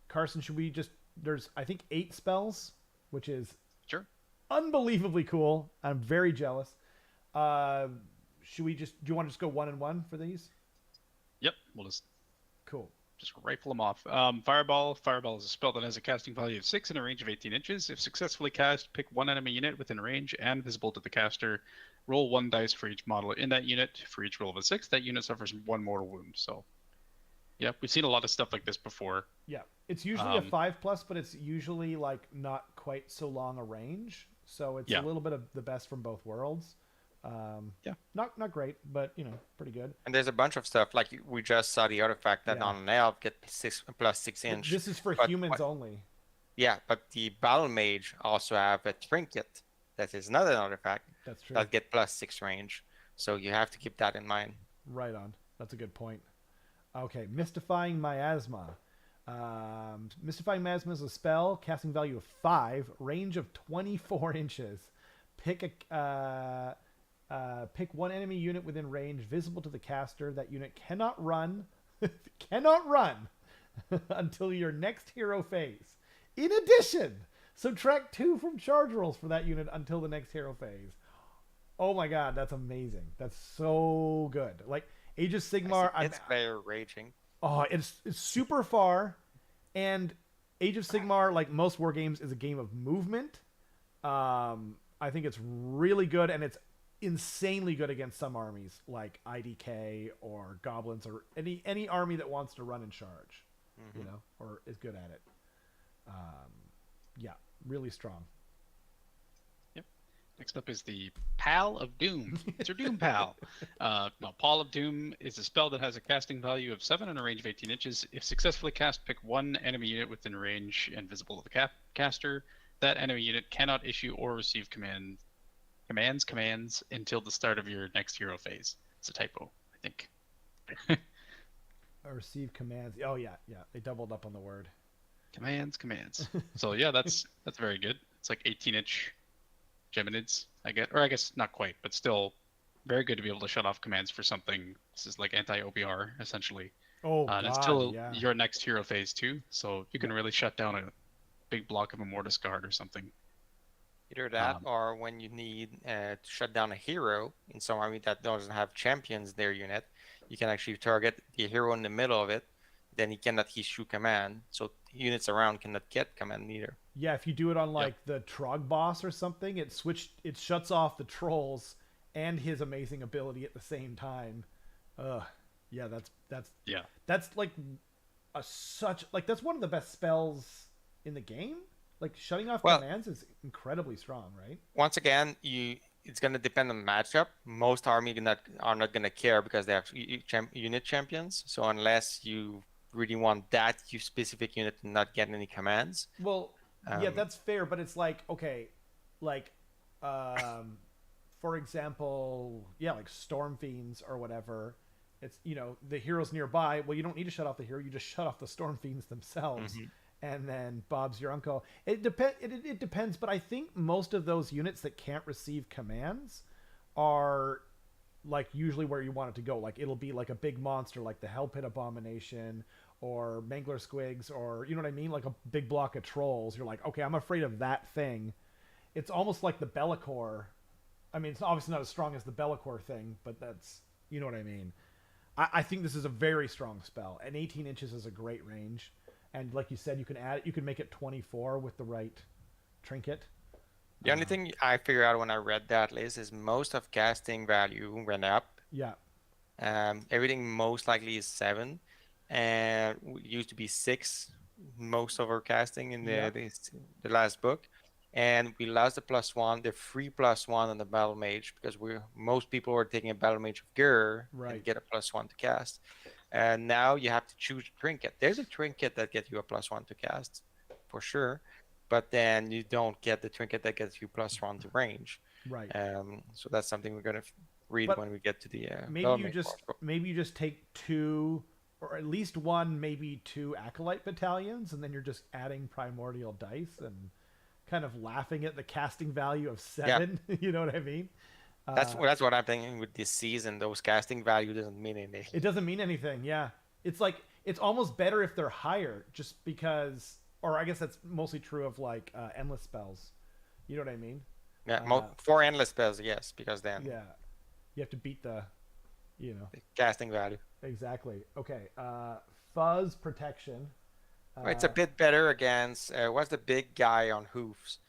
Carson, should we there's I think 8 spells, which is sure unbelievably cool. I'm very jealous. Do you want to just go 1 and 1 for these? Yep, we'll just rifle them off. Fireball is a spell that has a casting value of 6 and a range of 18 inches. If successfully cast, pick one enemy unit within range and visible to the caster. Roll 1 dice for each model in that unit. For each roll of a 6, that unit suffers 1 mortal wound. So yeah, we've seen a lot of stuff like this before. Yeah, it's usually a 5+, but it's usually like not quite so long a range. So it's a little bit of the best from both worlds. Not great, but pretty good. And there's a bunch of stuff like we just saw the artifact that on an elf get +6 inch. This is for humans only. Yeah, but the battle mage also have a trinket that is not an artifact. That's true. That get +6 range. So you have to keep that in mind. Right on. That's a good point. Okay, Mystifying Miasma. Mystifying Miasma is a spell, casting value of 5, range of 24 inches. Pick one enemy unit within range, visible to the caster. That unit cannot run, until your next hero phase. In addition, subtract 2 from charge rolls for that unit until the next hero phase. Oh my god, that's amazing. That's so good. Like Age of Sigmar, it's very raging. Oh, it's super far, and Age of Sigmar, like most war games, is a game of movement. I think it's really good, and it's insanely good against some armies like IDK or goblins or any army that wants to run and charge, or is good at it. Yeah, really strong. Yep. Next up is the Pal of Doom. It's your Doom Pal. No, Pal of Doom is a spell that has a casting value of 7 and a range of 18 inches. If successfully cast, pick one enemy unit within range and visible to the caster. That enemy unit cannot issue or receive commands until the start of your next hero phase. It's a typo, I think. Receive commands. Oh yeah, yeah. They doubled up on the word. Commands. So yeah, that's very good. It's like 18-inch Geminids, I guess not quite, but still very good to be able to shut off commands for something. This is like anti-OBR essentially. Oh And it's God, still yeah. your next hero phase too, so you can really shut down a big block of Immortus Guard or something. Either that, or when you need to shut down a hero in some army that doesn't have champions their unit, you can actually target the hero in the middle of it. Then he cannot issue command, so units around cannot get command either. Yeah, if you do it on like the Trog boss or something, it shuts off the trolls and his amazing ability at the same time. Yeah, that's like that's one of the best spells in the game. Like shutting off commands is incredibly strong, right? Once again, it's going to depend on matchup. Most army are not going to care because they have unit champions. So unless you really want that specific unit to not get any commands. Well, yeah, that's fair, but it's like, okay, like for example, yeah, like Storm Fiends or whatever. It's, the heroes nearby. Well, you don't need to shut off the hero. You just shut off the Storm Fiends themselves. Mm-hmm. And then Bob's your uncle. It depends, but I think most of those units that can't receive commands are like usually where you want it to go. Like it'll be like a big monster like the Hell Pit Abomination or Mangler Squigs, or you know what I mean? Like a big block of trolls. You're like, okay, I'm afraid of that thing. It's almost like the Be'lakor. I mean, it's obviously not as strong as the Be'lakor thing, but that's, you know what I mean? I think this is a very strong spell, and 18 inches is a great range. And like you said, you can add it. You can make it 24 with the right trinket. The only thing I figured out when I read that list is most of casting value went up. Yeah. Everything most likely is 7, and it used to be 6. Most of our casting in the last book, and we lost the +1, the free +1 on the Battle Mage because most people were taking a Battle Mage of Gur and get a +1 to cast. And now you have to choose a trinket. There's a trinket that gets you a +1 to cast, for sure. But then you don't get the trinket that gets you +1 to range. Right. So that's something we're going to read when we get to the maybe you just take 2, or at least 1, maybe 2 Acolyte battalions, and then you're just adding Primordial Dice and kind of laughing at the casting value of 7. Yeah. You know what I mean? That's what I'm thinking with this season. Those casting value doesn't mean anything. It doesn't mean anything. Yeah, it's like it's almost better if they're higher, just because. Or I guess that's mostly true of like endless spells. You know what I mean? Yeah, for endless spells, yes, because then you have to beat the the casting value. Exactly. Okay. Fuzz protection. It's a bit better against what's the big guy on hoofs?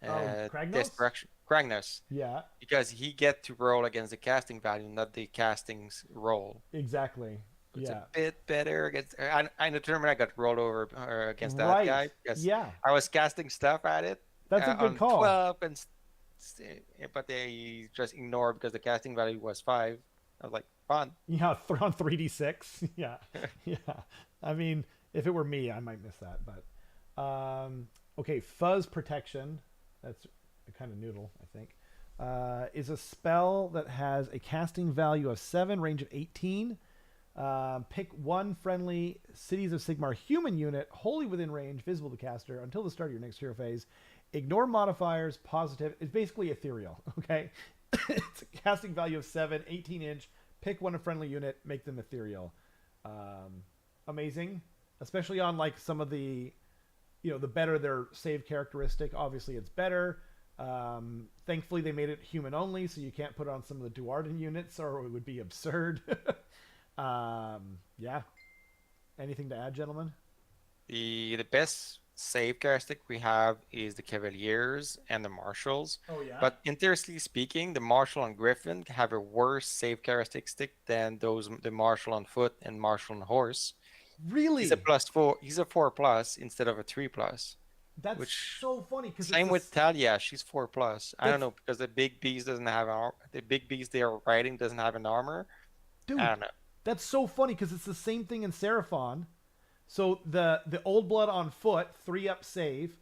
Kragnos? Destruction. Kragnos. Yeah. Because he get to roll against the casting value, not the casting's roll. Exactly. It's a bit better against. I determined I got rolled over against that guy because I was casting stuff at it. That's a good call. 12 but they just ignored because the casting value was 5. I was like, fun. Yeah, on 3d6. Yeah, yeah. I mean, if it were me, I might miss that. But okay, Fuzz protection. That's kind of noodle, I think. Is a spell that has a casting value of 7, range of 18. Pick 1 friendly Cities of Sigmar human unit wholly within range, visible to caster until the start of your next hero phase. Ignore modifiers, positive. It's basically ethereal, okay? It's a casting value of 7, 18 inch. Pick 1 friendly unit, make them ethereal. Amazing. Especially on like some of the, the better their save characteristic, obviously it's better. Thankfully they made it human only, so you can't put it on some of the Duarden units or it would be absurd. Yeah. Anything to add, gentlemen? The best save characteristic we have is the Cavaliers and the Marshals. Oh yeah. But interestingly speaking, the Marshal on Griffin have a worse save characteristic than the Marshal on Foot and Marshal on Horse. Really? He's a +4. He's a 4+ instead of a 3+. That's which so funny because same with Talia. She's 4+. I don't that's know because the big beast doesn't have the big beast they are riding doesn't have an armor. I dude. don't know. That's so funny because it's the same thing in Seraphon. So the old blood on foot, 3-up save.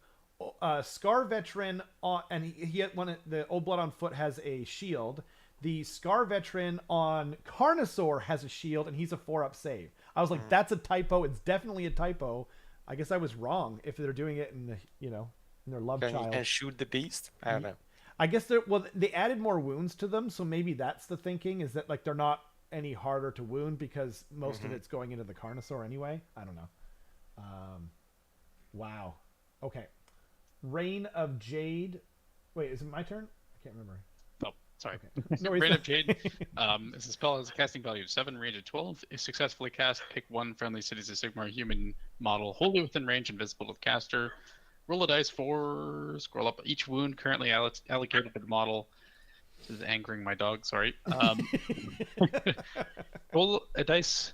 Scar veteran on, and he had one. The old blood on foot has a shield. The Scar veteran on Carnosaur has a shield, and he's a 4-up save. I was like, that's a typo. It's definitely a typo. I guess I was wrong if they're doing it in the, in their love Can you child. can shoot the beast? I don't know. I guess they added more wounds to them, so maybe that's the thinking, is that like they're not any harder to wound because most of it's going into the Carnosaur anyway. I don't know. Wow. Okay. Reign of Jade. Wait, is it my turn? I can't remember. Oh, sorry. Okay. No, Reign of Jade. This spell has a casting value of 7, range of 12. If successfully cast, pick one friendly Cities of Sigmar human model wholly within range and visible to the caster. Roll a dice for scroll up each wound currently allocated to the model. This is angering my dog. Sorry. Roll a dice.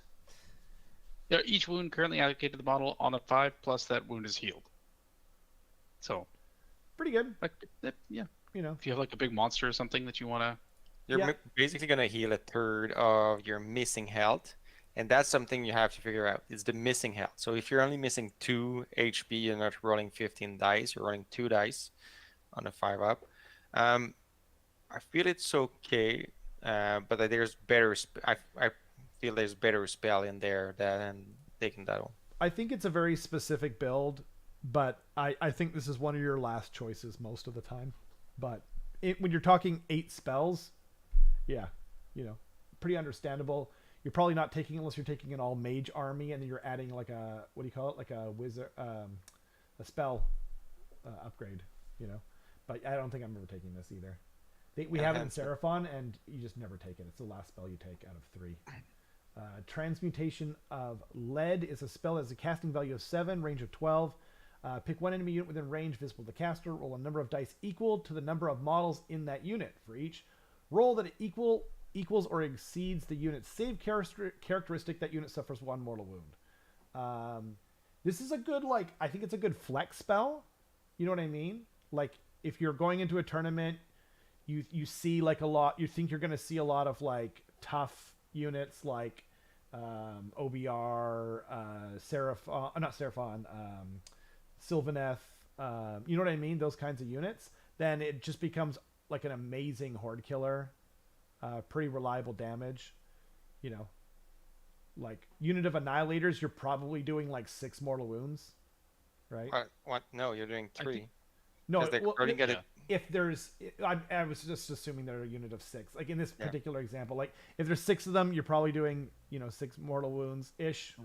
Each wound currently allocated to the model on a 5 plus that wound is healed. So, pretty good. like, yeah. You know, If you have like a big monster or something that you want to. You're basically gonna heal a third of your missing health, and that's something you have to figure out. It's the missing health. So if you're only missing 2 HP, you're not rolling 15 dice. You're rolling 2 dice on a 5-up. I feel it's okay, but there's better. I feel there's better spell in there than taking that one. I think it's a very specific build, but I think this is one of your last choices most of the time. But when you're talking 8 spells, yeah, pretty understandable. You're probably not taking, unless you're taking an all mage army and then you're adding like a, what do you call it? Like a wizard, a spell upgrade, But I don't think I'm ever taking this either. We have it in Seraphon, and you just never take it. It's the last spell you take out of 3. Transmutation of Lead is a spell that has a casting value of 7, range of 12. Pick one enemy unit within range visible to the caster. Roll a number of dice equal to the number of models in that unit. For each roll that equals or exceeds the unit's save characteristic, that unit suffers 1 mortal wound. This is a good, I think it's a good flex spell. You know what I mean? Like, if you're going into a tournament, you see like a lot, you think you're going to see a lot of like tough units like OBR, not Seraphon, Sylvaneth, you know what I mean? Those kinds of units. Then it just becomes like an amazing horde killer, pretty reliable damage. Like unit of annihilators, you're probably doing like 6 mortal wounds, right? What? No, you're doing 3. No, if there's, I was just assuming they're a unit of 6. Like in this particular example, like if there's 6 of them, you're probably doing 6 mortal wounds ish,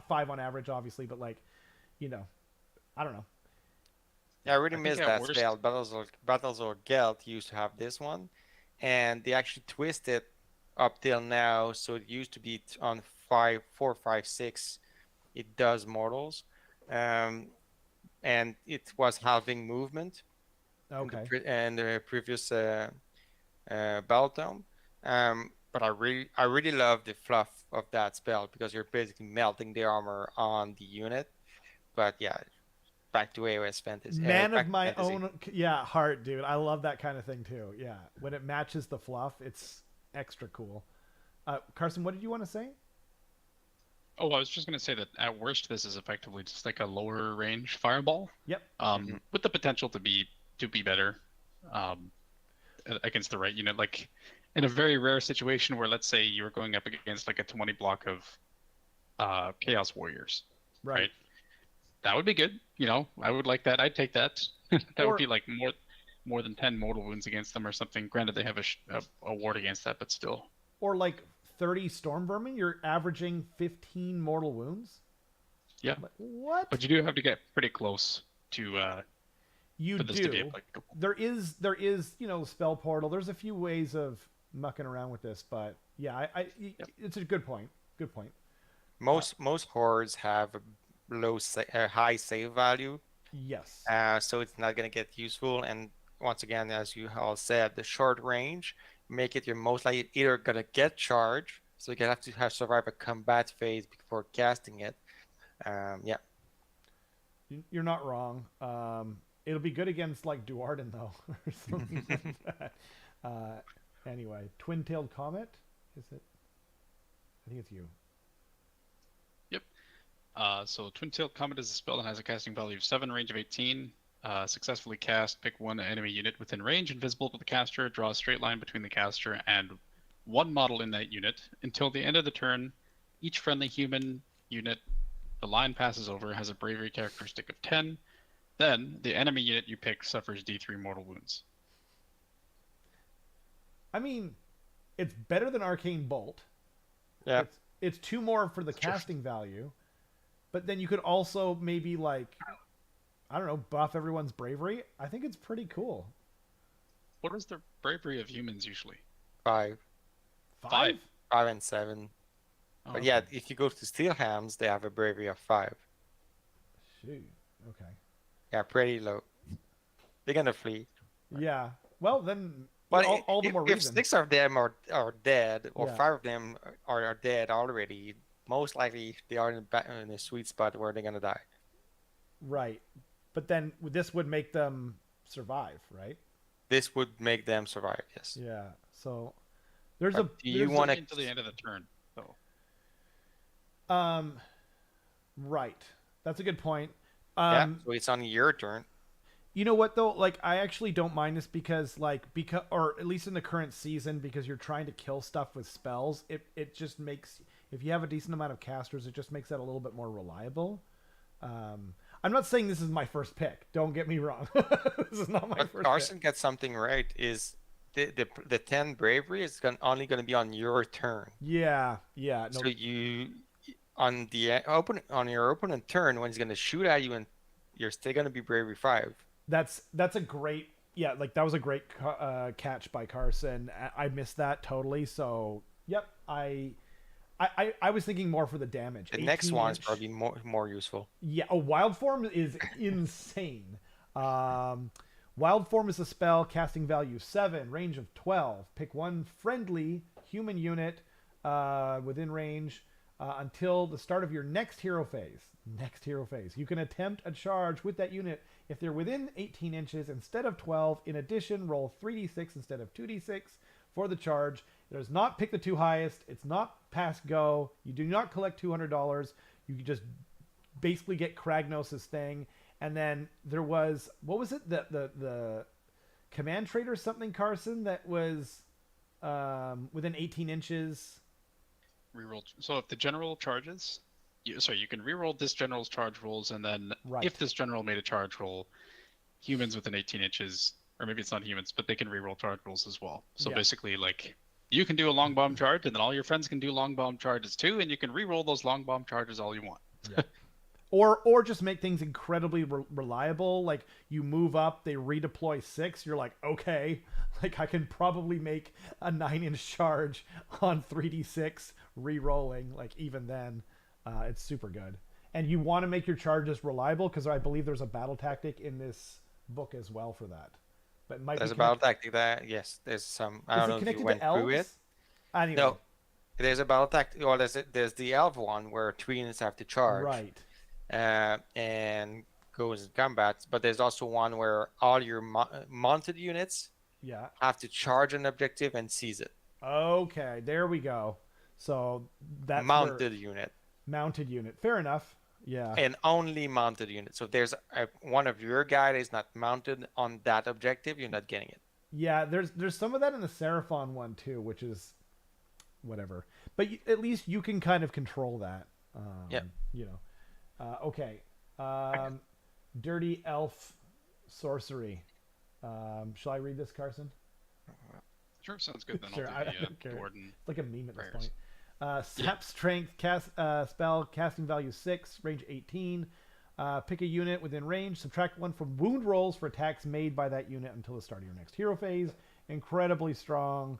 5 on average, obviously, but like, I don't know. Yeah, I really miss that spell. Battles or Gelt used to have this one, and they actually twisted up till now. So it used to be on 4, 5, 6. It does mortals, and it was halving movement. Okay. And the previous battle tome, but I really love the fluff of that spell because you're basically melting the armor on the unit. But yeah, back to AOS fantasy. Man of my own, heart, dude. I love that kind of thing too. Yeah, when it matches the fluff, it's extra cool. Carson, what did you want to say? Oh, I was just going to say that at worst, this is effectively just like a lower range fireball. Yep. With the potential to be better against the right unit. Like in a very rare situation where, let's say, you were going up against like a 20 block of Chaos Warriors, right? That would be good. I would like that. I'd take that. That would be like more than 10 mortal wounds against them or something. Granted, they have a ward against that, but still. Or like 30 storm vermin, you're averaging 15 mortal wounds. Yeah. Like, what? But you do have to get pretty close to. You do. There is spell portal. There's a few ways of mucking around with this, but yeah, it's a good point. Good point. Most hordes have a high save value. Yes. So it's not gonna get useful. And once again, as you all said, the short range make it you're most likely either gonna get charged, so you have survive a combat phase before casting it. Yeah. You're not wrong. It'll be good against like Duarden though, or something like that. Anyway, twin-tailed comet. Is it? I think it's you. Yep. So Twin-tailed Comet is a spell that has a casting value of 7, range of 18. Successfully cast, pick one enemy unit within range invisible to the caster, draw a straight line between the caster and one model in that unit. Until the end of the turn, each friendly human unit the line passes over has a bravery characteristic of 10. Then, the enemy unit you pick suffers D3 mortal wounds. I mean, it's better than Arcane Bolt. Yeah. It's 2 more for the casting value, but then you could also maybe like, I don't know, buff everyone's bravery. I think it's pretty cool. What is the bravery of humans usually? 5. 5? 5 and 7. Oh, But yeah, if you go to Steel Hams, they have a bravery of 5. Shoot. Okay. Yeah, pretty low. They're gonna flee. Yeah. Well, then But all the more if reason. 6 of them are dead, or Yeah. 5 of them are dead already, most likely they are in a sweet spot where they're gonna die. Right. But then this would make them survive, right? This would make them survive. Yes. Yeah. So there's But a do you there's a- wanna- Until the end of the turn, though. Right. That's a good point. Yeah. So it's on your turn. You know what though? Like I actually don't mind this because or at least in the current season, because you're trying to kill stuff with spells, it just makes, if you have a decent amount of casters, it just makes that a little bit more reliable. I'm not saying this is my first pick. Don't get me wrong. This is not my But first Carson pick. gets something right. Is the 10 bravery is only going to be on your turn. Yeah. No. So you on your opponent turn when he's going to shoot at you, and you're still going to be bravery 5. That's a great, yeah, like that was a great catch by Carson. I missed that totally. So yep, I was thinking more for the damage. The next one is 18-inch. probably more useful. Yeah, a wild form is insane. Wild form is a spell, casting value 7, range of 12. Pick one friendly human unit within range until the start of your next hero phase. You can attempt a charge with that unit if they're within 18 inches instead of 12. In addition, roll 3d6 instead of 2d6 for the charge. It does not pick the 2 highest. It's not pass go. You do not collect $200. You just basically get Kragnos' thing. And then there was, what was it? The command trait or something, Carson, that was within 18 inches. Reroll. So if the general charges, you can reroll this general's charge rolls, and then Right. if this general made a charge roll, humans within 18 inches, or maybe it's not humans, but they can reroll charge rolls as well. So Yeah. basically, like, you can do a long bomb charge, and then all your friends can do long bomb charges too, and you can reroll those long bomb charges all you want. Yeah. Or just make things incredibly reliable. Like you move up, they redeploy 6. You're like, okay, like I can probably make a 9-inch charge on 3d6 re-rolling. Like even then, it's super good. And you want to make your charges reliable because I believe there's a battle tactic in this book as well for that. But it might There's be a battle tactic there. Yes, there's some. I Is don't it know if connected you went to elves? through it. Anyway, No, there's a battle tactic. Well, there's the elf one where 3 units have to charge. right. And goes in combat. But there's also one where all your mounted units Yeah. have to charge an objective and seize it. Okay, there we go. So that's Mounted unit. mounted unit. Fair enough. Yeah. And only mounted unit. So if there's one of your guy that is not mounted on that objective, you're not getting it. Yeah, there's some of that in the Seraphon one too, which is whatever. But at least you can kind of control that. Yeah. You know. Okay. Dirty elf sorcery. Shall I read this, Carson? Sure, sounds good. Then Sure, I'll do I don't care. Gordon. It's like a meme at this Prayers. point. Sap strength spell, casting value 6, range 18. Pick a unit within range. Subtract 1 from wound rolls for attacks made by that unit until the start of your next hero phase. Incredibly strong.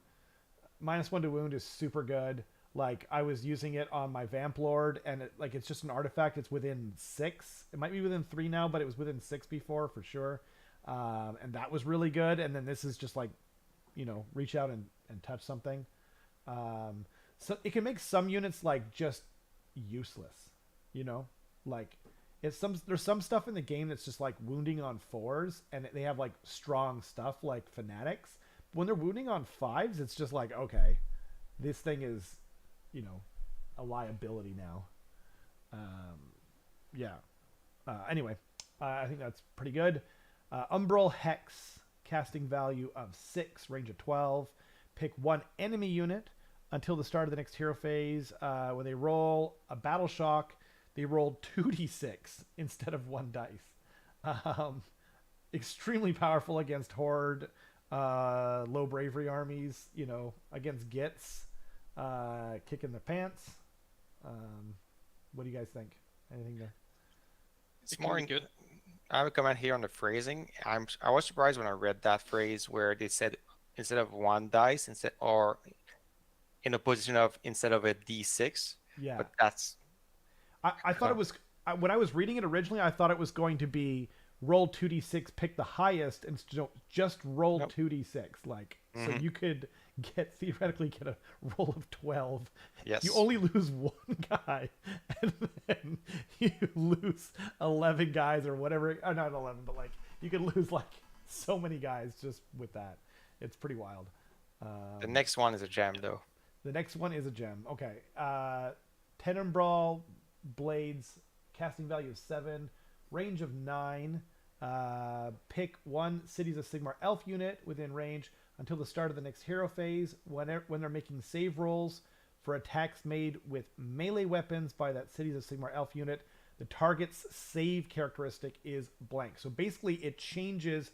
-1 to wound is super good. Like I was using it on my Vamp Lord, and it's just an artifact. It's within 6. It might be within 3 now, but it was within 6 before for sure. And that was really good. And then this is just like, reach out and touch something. So it can make some units like just useless, like There's some stuff in the game that's just like wounding on 4s, and they have like strong stuff like fanatics. When they're wounding on 5s, it's just like, okay, this thing is, a liability now. Yeah. Anyway, I think that's pretty good. Umbral Hex, casting value of 6, range of 12. Pick one enemy unit until the start of the next hero phase. When they roll a battle shock, they roll 2d6 instead of 1 dice. Extremely powerful against Horde, low bravery armies, against Gits, kicking the pants. What do you guys think? Anything there? It's more good. I would comment here on the phrasing. I was surprised when I read that phrase where they said instead of 1 dice, or in a position of instead of a d6. Yeah. But that's. I thought it was when I was reading it originally. I thought it was going to be roll 2d6, pick the highest, and just roll 2d6. So you could theoretically get a roll of 12. Yes. You only lose 1 guy, and then you lose 11 guys or whatever. Not 11, but you could lose so many guys just with that. It's pretty wild. The next one is a gem, though. The next one is a gem. Okay. Tenebrawl Blades, casting value of 7, range of 9. Pick one Cities of Sigmar elf unit within range until the start of the next hero phase. When they're making save rolls for attacks made with melee weapons by that Cities of Sigmar elf unit, the target's save characteristic is blank. So basically, it changes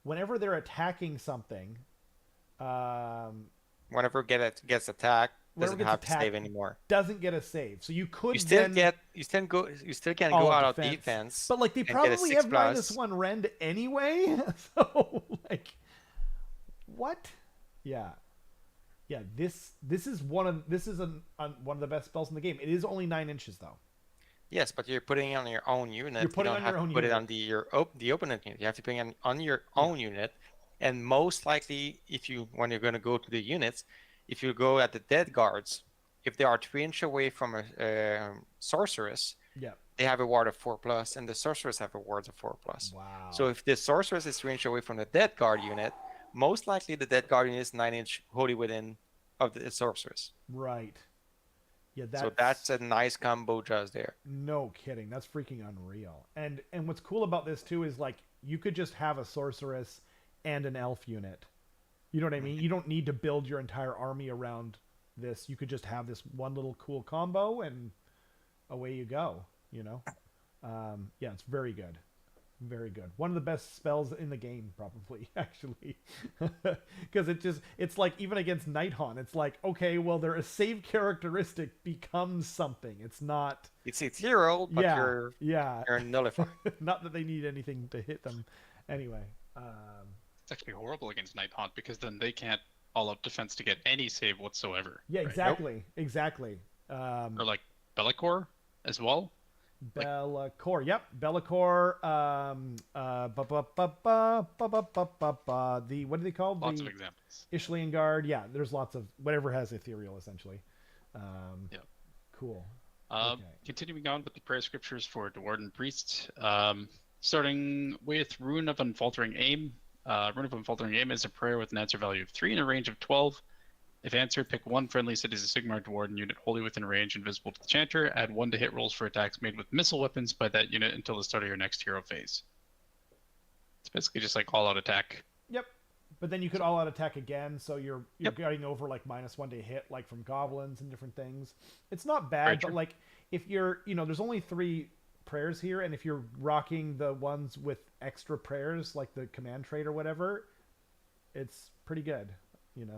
whenever they're attacking something. Whenever it gets attacked, doesn't have to save anymore. Doesn't get a save. So you could you still can go out of defense. But they probably have -1 rend anyway. So what? Yeah. This is one of the best spells in the game. It is only 9 inches though. Yes, but you're putting it on your own unit. You're putting it on your own unit. Put it on the opponent unit. You have to put it on your own unit. And most likely, when you're going to go to the units, if you go at the dead guards, if they are 3 inches away from a sorceress, they have a ward of 4+, and the sorceress have a ward of 4+. Wow. So if the sorceress is 3 inches away from the dead guard unit, most likely the dead guard unit is 9 inch wholly within of the sorceress. Right. Yeah. So that's a nice combo just there. No kidding. That's freaking unreal. And what's cool about this too is you could just have a sorceress and an elf unit. You know what I mean? You don't need to build your entire army around this. You could just have this one little cool combo and away you go, Yeah, it's very good. Very good. One of the best spells in the game, probably, actually. Because it's even against Nighthaunt, it's okay, well, a save characteristic becomes something. It's not... It's ethereal, but you're nullified. Not that they need anything to hit them. Anyway. It's actually horrible against Nighthaunt because then they can't all-out defense to get any save whatsoever. Yeah, right? exactly. Nope. Exactly. Or Be'lakor as well. Be'lakor, yep. Be'lakor. The what are they called? Lots of examples. Ishlian Guard. Yeah, there's lots of whatever has ethereal essentially. Yeah. Cool. Okay. Continuing on with the prayer scriptures for Dwarden Priests. Starting with Rune of Unfaltering Aim. Rune of Unfaltering Aim is a prayer with an answer value of 3 and a range of 12. If answered, pick one friendly Cities of Sigmar Dwarden unit wholly within range and visible to the chanter. Add 1 to hit rolls for attacks made with missile weapons by that unit until the start of your next hero phase. It's basically just all-out attack. Yep. But then you could all-out attack again, so you're getting over -1 to hit, from goblins and different things. It's not bad, but if you're, there's only 3 prayers here, and if you're rocking the ones with extra prayers, like the command trait or whatever, it's pretty good.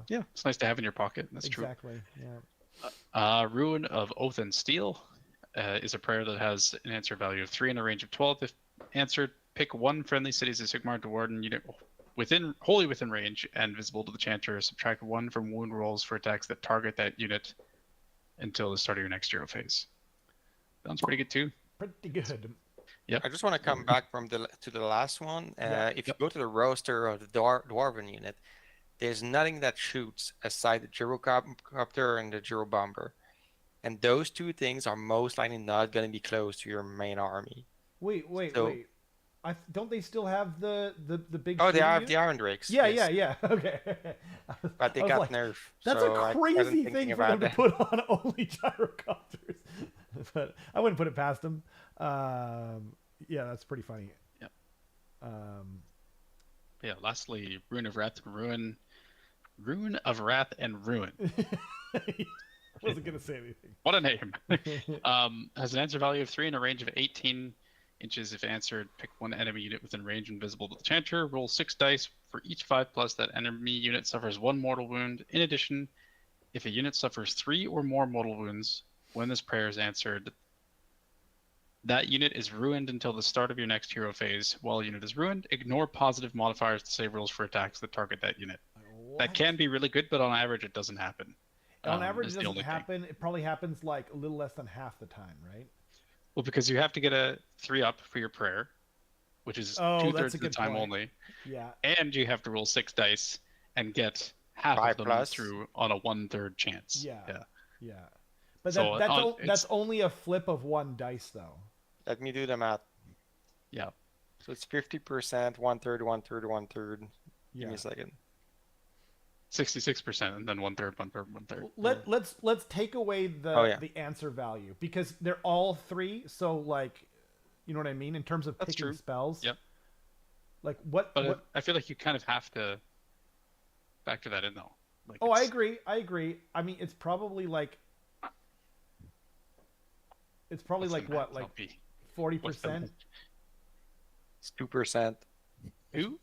Yeah, it's nice to have in your pocket. That's exactly. True. Yeah. Ruin of Oath and Steel is a prayer that has an answer value of 3 and a range of 12. If answered, pick one friendly Cities of Sigmar Dwarden unit wholly within range and visible to the chanter. Subtract 1 from wound rolls for attacks that target that unit until the start of your next hero phase. Sounds pretty good too. Pretty good. Yep. I just want to come back to the last one. If you go to the roster of the Dwarven unit, there's nothing that shoots aside the gyrocopter and the gyrobomber. And those 2 things are most likely not going to be close to your main army. Wait. So, Don't they still have the big? oh, they shooting have unit? the Iron Drakes. Yeah, Yes, Okay. but they I was got like, nerfed. that's a So I wasn't crazy thinking thing for them about to that. put on only gyrocopters. But I wouldn't put it past them. Yeah, that's pretty funny. Yep. Um, Yeah. Lastly, Rune of Wrath and Ruin. Rune of Wrath and Ruin. I wasn't gonna say anything. What a name. Has an answer value of 3 and a range of 18 inches. If answered, pick one enemy unit within range invisible to the chanter. Roll 6 dice. For each 5+, that enemy unit suffers 1 mortal wound. In addition, if a unit suffers 3 or more mortal wounds when this prayer is answered, that unit is ruined until the start of your next hero phase. While a unit is ruined, ignore positive modifiers to save rolls for attacks that target that unit. That can be really good, but on average, it doesn't happen. On average, is it the doesn't only thing. happen. It probably happens like a little less than half the time, right? Well, because you have to get a 3-up for your prayer, which is Oh, 2/3 that's a of the good time point. only, Yeah. and you have to roll 6 dice and get half 5 of them plus. through on a 1/3 chance. Yeah. But So that's only a flip of 1 dice, though. Let me do the math. Yeah. So it's 50%, 1/3, 1/3, 1/3. Give Yeah. me a second. 66%, and then 1/3, 1/3, 1/3. Let's take away the answer value, because they're all 3. So like, you know what I mean in terms of That's picking true. spells. Yep. Like what? But I feel like you kind of have to factor that in, though. Like, Oh, I agree. I mean, it's probably like what, like 40%. It's 2%. Who?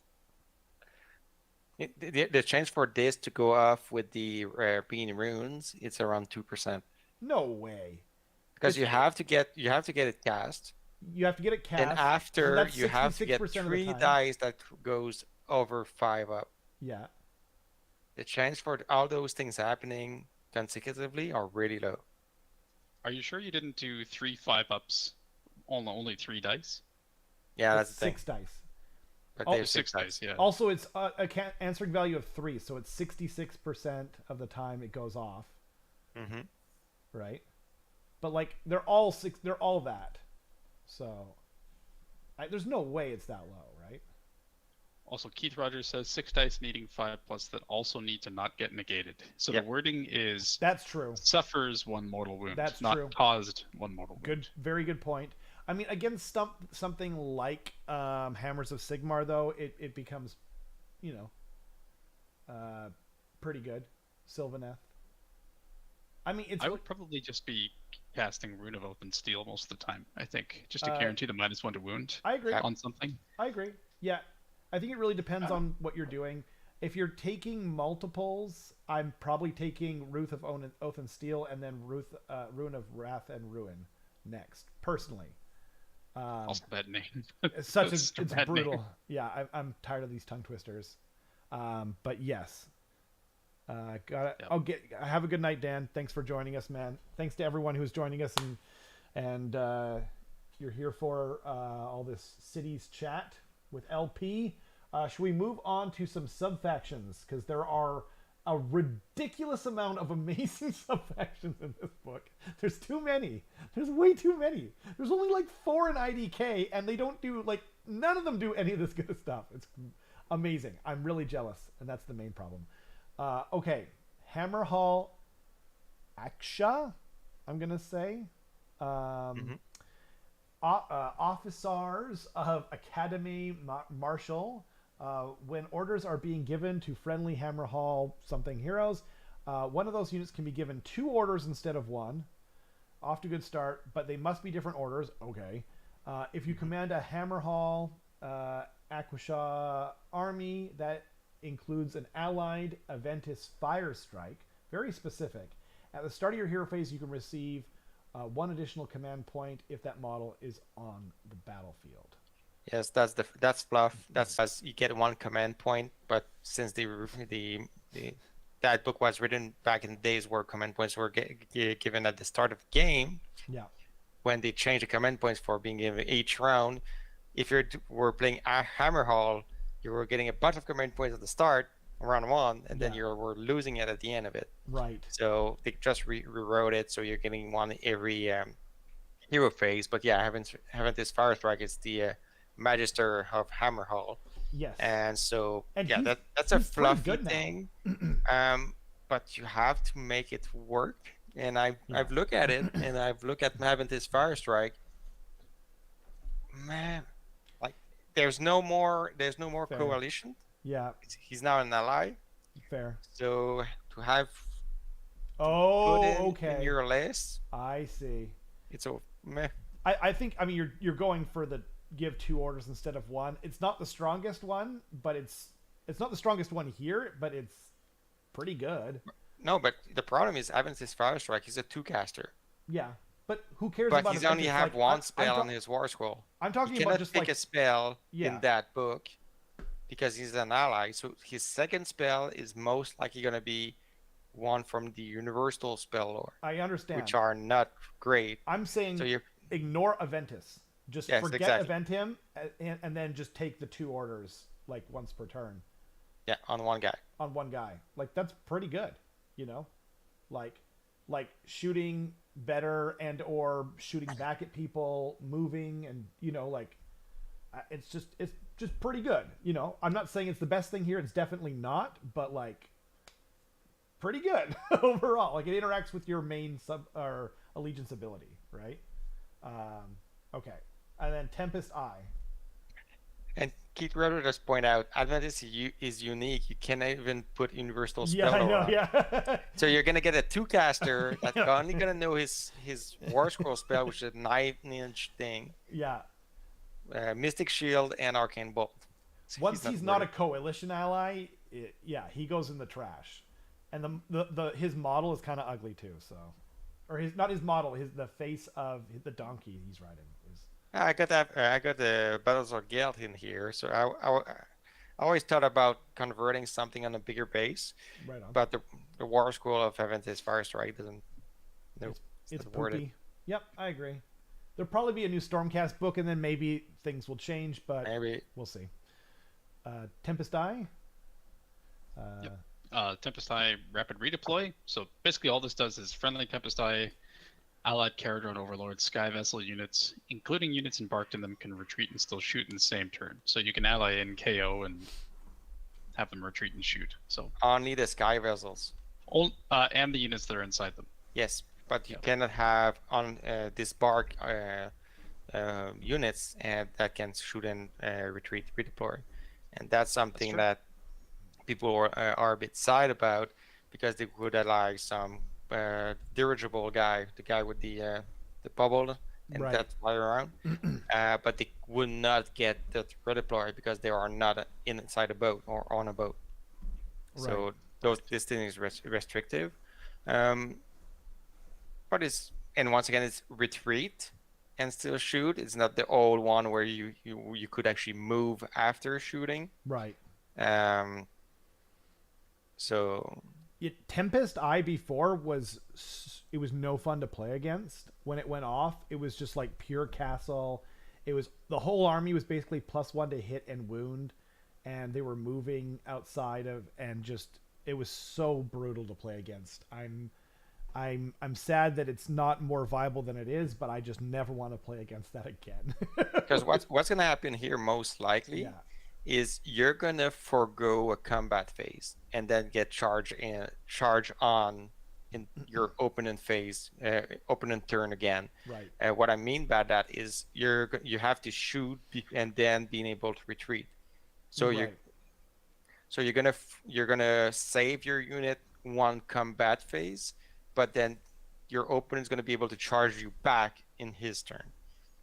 The chance for this to go off with the being runes, it's around 2%. No way. Because you have to get it cast. You have to get it cast. And after that's you have to get 66% of the 3 time. dice that goes over 5 up. Yeah. The chance for all those things happening consecutively are really low. Are you sure you didn't do 3 5-ups on only 3 dice? Yeah, that's the thing. 6 dice. But Oh, there's 6 dice, yeah. Also, it's answering value of 3, so it's 66% of the time it goes off. Mm-hmm. Right? But like they're all that. So there's no way it's that low, right? Also, Keith Rogers says 6 dice needing 5+ that also need to not get negated. So Yep. the wording is That's true. suffers 1 mortal wound, That's not true. caused 1 mortal wound. Good, very good point. I mean, against something like Hammers of Sigmar, though, it becomes, pretty good. Sylvaneth. I mean, I would probably just be casting Rune of Oath and Steel most of the time, I think, just to guarantee the -1 to wound I agree. on something. I agree. Yeah, I think it really depends on what you're doing. If you're taking multiples, I'm probably taking Ruth of Oath and Steel and then Rune of Wrath and Ruin next, personally. Also bad name. It's such It's a it's bad brutal. name. Yeah, I'm tired of these tongue twisters. But yes. Got it. Yep. Have a good night, Dan. Thanks for joining us, man. Thanks to everyone who's joining us, and you're here for all this cities chat with LP. Should we move on to some sub-factions? Because there are a ridiculous amount of amazing sub-factions in this book. There's too many. There's way too many. There's only like 4 in IDK, and they don't do, like, none of them do any of this good stuff. It's amazing. I'm really jealous, and that's the main problem. Okay, Hammerhall Aksha, I'm going to say. Officers of Academy Marshal. When orders are being given to friendly Hammerhall something heroes, one of those units can be given 2 orders instead of 1. Off to a good start, but they must be different orders. Okay. If you command a Hammerhall Aquashaw army that includes an allied Aventus Fire Strike, very specific. At the start of your hero phase, you can receive 1 additional command point if that model is on the battlefield. Yes, that's fluff. That's as you get 1 command point, but since that book was written back in the days where command points were given at the start of the game, yeah, when they changed the command points for being given each round, if you were playing a Hammerhall, you were getting a bunch of command points at the start, round 1, and then you were losing it at the end of it. Right. So they just rewrote it, so you're getting 1 every hero phase. But yeah, having this Fire Strike is the Magister of Hammerhall, Yes. and so And yeah, he's that's a he's pretty fluffy good now. thing. But you have to make it work. And Yeah. I've looked at it, and I've looked at having this Fire Strike. Man, like there's no more Fair. coalition. Yeah. He's now an ally. Fair. So to have Oh, put in okay. your list, I see. it's a meh. I think, I mean, you're going for the give 2 orders instead of 1. It's not the strongest one, but it's not the strongest one here, but it's pretty good. No, but the problem is Adventist Fire Strike. He's a 2-caster, Yeah, but who cares but about he's only Adventus? have Like, one spell on his War Scroll. I'm He talking about cannot just pick like a spell Yeah. in that book because he's an ally. So his second spell is most likely going to be one from the Universal Spell Lore, I understand. which are not great. I'm saying So you ignore Aventus. Just Yes, forget exactly. event him, and then just take the 2 orders like once per turn yeah on one guy. on one guy. Like that's pretty good, you know, like shooting better and or shooting back at people, moving, and you know, like it's just pretty good. You know, I'm not saying it's the best thing here. It's definitely not, but like pretty good overall. Like it interacts with your main sub or allegiance ability, right? Okay. And then Tempest Eye. And Keith Rudder just point out Adventist is unique. You cannot even put Universal Spell Yeah, I Lore know. on. Yeah. So you're gonna get a 2-caster that's Yeah. only gonna know his War Scroll spell, which is a 9-inch thing, Yeah. Mystic Shield, and Arcane Bolt. So Once he's not a worth coalition ally, he goes in the trash. And the his model is kind of ugly too. So, or his not his model, the face of the donkey he's riding is. it. I got the Battles of Gelt in here, so I always thought about converting something on a bigger base, Right on. but the War Scroll of Adventist Fire Strike doesn't. No, It's not worth it. poopy. Yep, I agree. There'll probably be a new Stormcast book, and then maybe things will change, but Maybe. we'll see. Tempest Eye. Yep. Tempest Eye Rapid Redeploy. So basically all this does is friendly Tempest Eye, allied Caradron Overlord, Sky Vessel units, including units embarked in them, can retreat and still shoot in the same turn. So you can ally in KO and have them retreat and shoot. So Only the Sky Vessels. and the units that are inside them. Yes, but you Yep. cannot have on disbark units that can shoot and retreat, redeploy, and that's something true. that people are a bit sad about because they would ally some dirigible guy, the guy with the bubble and Right. that fly around, but they would not get that redeploy because they are not inside a boat or on a boat. So this thing is restrictive. But and once again it's retreat and still shoot. It's not the old one where you could actually move after shooting. Right. So Tempest Eye before was no fun to play against. When it went off, it was just like pure castle. It was the whole army was basically +1 to hit and wound, and they were moving outside of, and just it was so brutal to play against. I'm sad that it's not more viable than it is, but I just never want to play against that again. because what's gonna happen here most likely Yeah. is you're gonna forego a combat phase and then get charge on in your opponent phase, opponent turn again. Right. What I mean by that is you have to shoot and then being able to retreat. So Right. you're gonna save your unit one combat phase, but then your opponent's gonna be able to charge you back in his turn.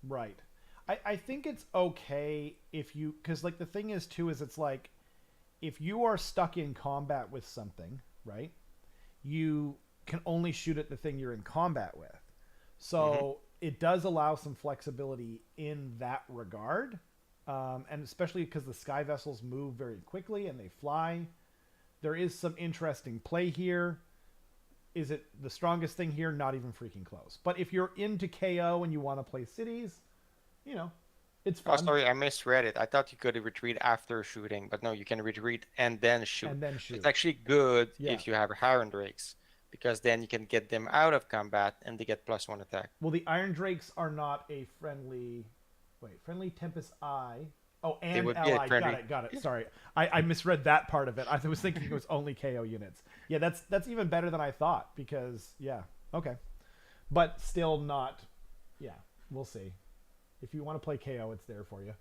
Right. I think it's okay if you, because like the thing is too is it's like if you are stuck in combat with something, right, you can only shoot at the thing you're in combat with. So it does allow some flexibility in that regard, and especially because the sky vessels move very quickly and they fly. There is some interesting play here. Is it the strongest thing here? Not even freaking close. But if you're into KO and you want to play cities, you know, it's Oh, fun. sorry, I misread it. I thought you could retreat after shooting, but no, you can retreat and then shoot. And then shoot. It's actually good Yeah. if you have Heron Drakes because then you can get them out of combat and they get +1 attack. Well, the Iron Drakes are not a friendly. Wait, friendly Tempest Eye. Oh, They and would be a ally. friendly. Got it. Sorry, I misread that part of it. I was thinking it was only KO units. Yeah, that's even better than I thought because yeah, okay, but still not. Yeah, we'll see. If you want to play KO, it's there for you.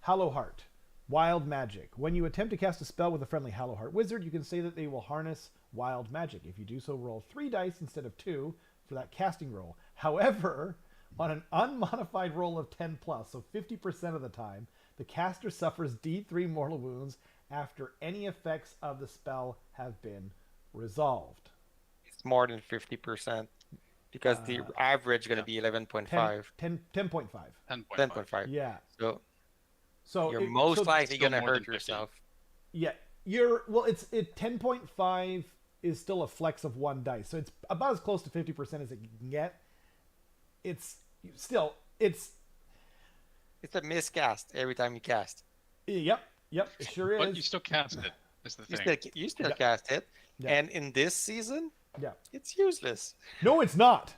Hollow Heart. Wild Magic. When you attempt to cast a spell with a friendly Hollow Heart wizard, you can say that they will harness Wild Magic. If you do so, roll 3 dice instead of 2 for that casting roll. However, on an unmodified roll of 10 plus, so 50% of the time, the caster suffers D3 mortal wounds after any effects of the spell have been resolved. It's more than 50% because the average is going to be 11.5. 10.5. 10.5. Yeah. So you're most likely going to hurt 50. yourself. Yeah, it's 10.5 is still a flex of 1 dice, so it's about as close to 50% as it can get. It's still it's a miscast every time you cast. Yep, it sure is. But you still cast it. Is the thing. You still cast it, Yeah. and in this season, Yeah. it's useless. No, it's not.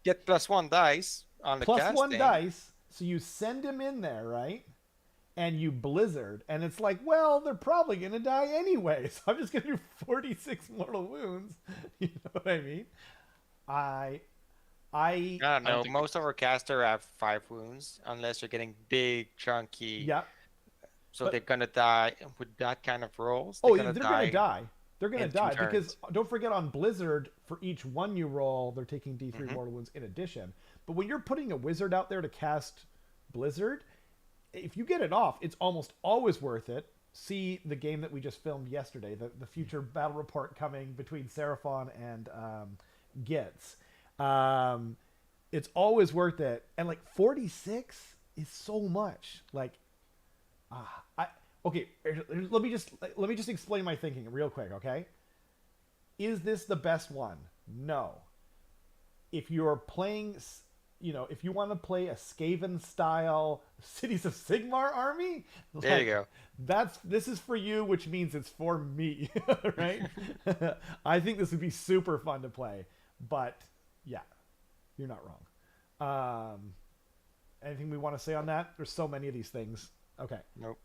Get +1 dice on the Plus casting. 1 dice, so you send him in there, right? And you blizzard, and it's like, well, they're probably gonna die anyway, so I'm just gonna do 46 mortal wounds. You know what I mean? I don't know. Most of our caster have 5 wounds, unless you're getting big, chunky. Yeah. So they're gonna die with that kind of rolls. They're gonna die. They're gonna in 2 die turns. because don't forget on Blizzard, for each 1 you roll, they're taking D3 Mm-hmm. mortal wounds in addition. But when you're putting a wizard out there to cast Blizzard, if you get it off, it's almost always worth it. See the game that we just filmed yesterday, the future battle report coming between Seraphon and Gitz. It's always worth it, and like 46 is so much. Like, okay, let me just explain my thinking real quick. Okay, is this the best one? No. If you're playing, if you want to play a Skaven style Cities of Sigmar army, There you go. This is for you, which means it's for me, right? I think this would be super fun to play, but yeah, you're not wrong. Anything we want to say on that? There's so many of these things. Okay. Nope.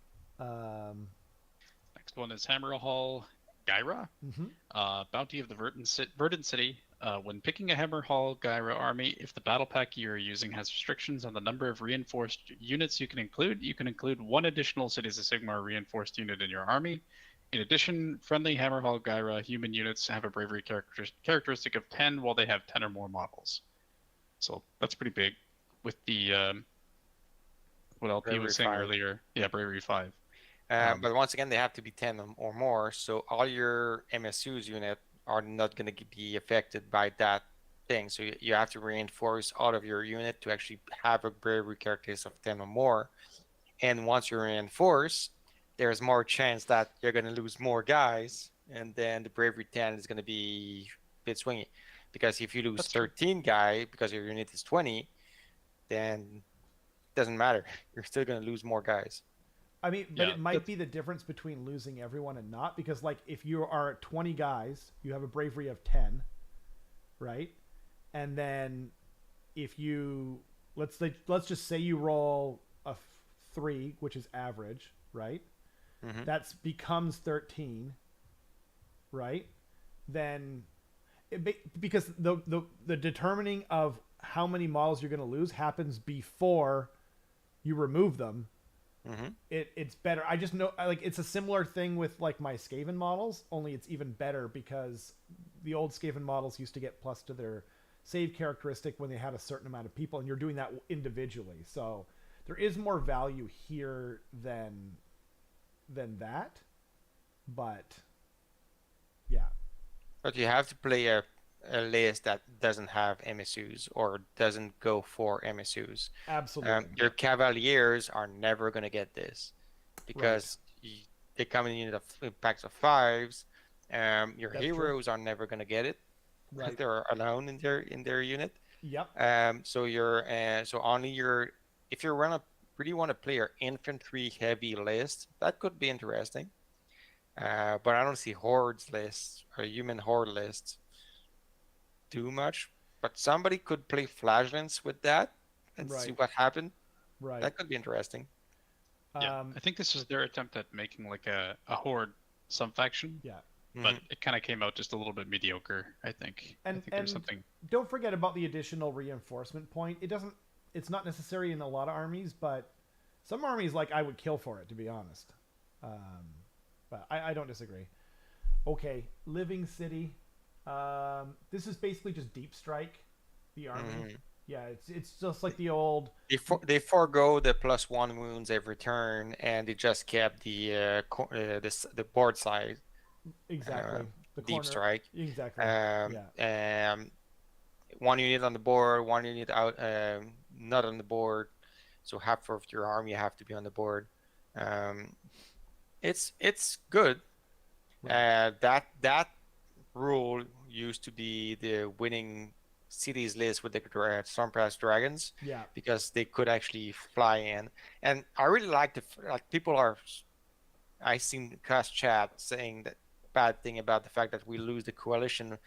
Next one is Hammerhall Gyra. Bounty of the Verdant City. When picking a Hammerhall Gyra army, if the battle pack you are using has restrictions on the number of reinforced units you can include 1 additional Cities of Sigmar reinforced unit in your army. In addition, friendly Hammerhall Gyra human units have a bravery characteristic of 10 while they have 10 or more models. So that's pretty big. With the what LP was saying earlier, yeah, bravery 5. But once again, they have to be 10 or more. So all your MSU's unit are not going to be affected by that thing. So you have to reinforce all of your unit to actually have a bravery characteristic of 10 or more. And once you reinforce, there's more chance that you're going to lose more guys. And then the bravery 10 is going to be a bit swingy. Because if you lose 13 guy because your unit is 20, then it doesn't matter. You're still going to lose more guys. I mean, but it might be the difference between losing everyone and not, because like if you are 20 guys, you have a bravery of 10, right? And then if you let's just say you roll a 3, which is average, right? Mm-hmm. That becomes 13, right? Then because the determining of how many models you're going to lose happens before you remove them. Mm-hmm. It's better. I just know, like, it's a similar thing with like my Skaven models, only it's even better because the old Skaven models used to get plus to their save characteristic when they had a certain amount of people, and you're doing that individually. So there is more value here than that. But yeah. But you have to play a list that doesn't have MSUs or doesn't go for MSUs. Absolutely. Your Cavaliers are never going to get this because they come in packs of 5s. Your That's heroes are never going to get it. Right. They're alone in their unit. Yep. So only if you really want to play your infantry heavy list, that could be interesting. But I don't see hordes lists or human horde lists do much. But somebody could play Flashlands with that and see Right. what happened. Right. That could be interesting. Yeah, Um, I think this is their attempt at making like a horde sub faction, yeah. but Mhm. it kind of came out just a little bit mediocre. I think. I think there's And something. don't forget about the additional reinforcement point. It doesn't. It's not necessary in a lot of armies, but some armies like I would kill for it, to be honest. Um, but I don't disagree. Okay, Living City. This is basically just deep strike the army. Mhm. Yeah, it's just like the old. They forego the +1 wounds every turn, and they just kept the board size uh, Exactly the deep corner. strike. Exactly. Yeah. And one unit on the board, one unit out, not on the board. So half of your army have to be on the board. Um, it's good. Right. That rule used to be the winning cities list with the Stormpass Dragons Yeah. because they could actually fly in. And I really like like people are. I seen cast chat saying that bad thing about the fact that we lose the coalition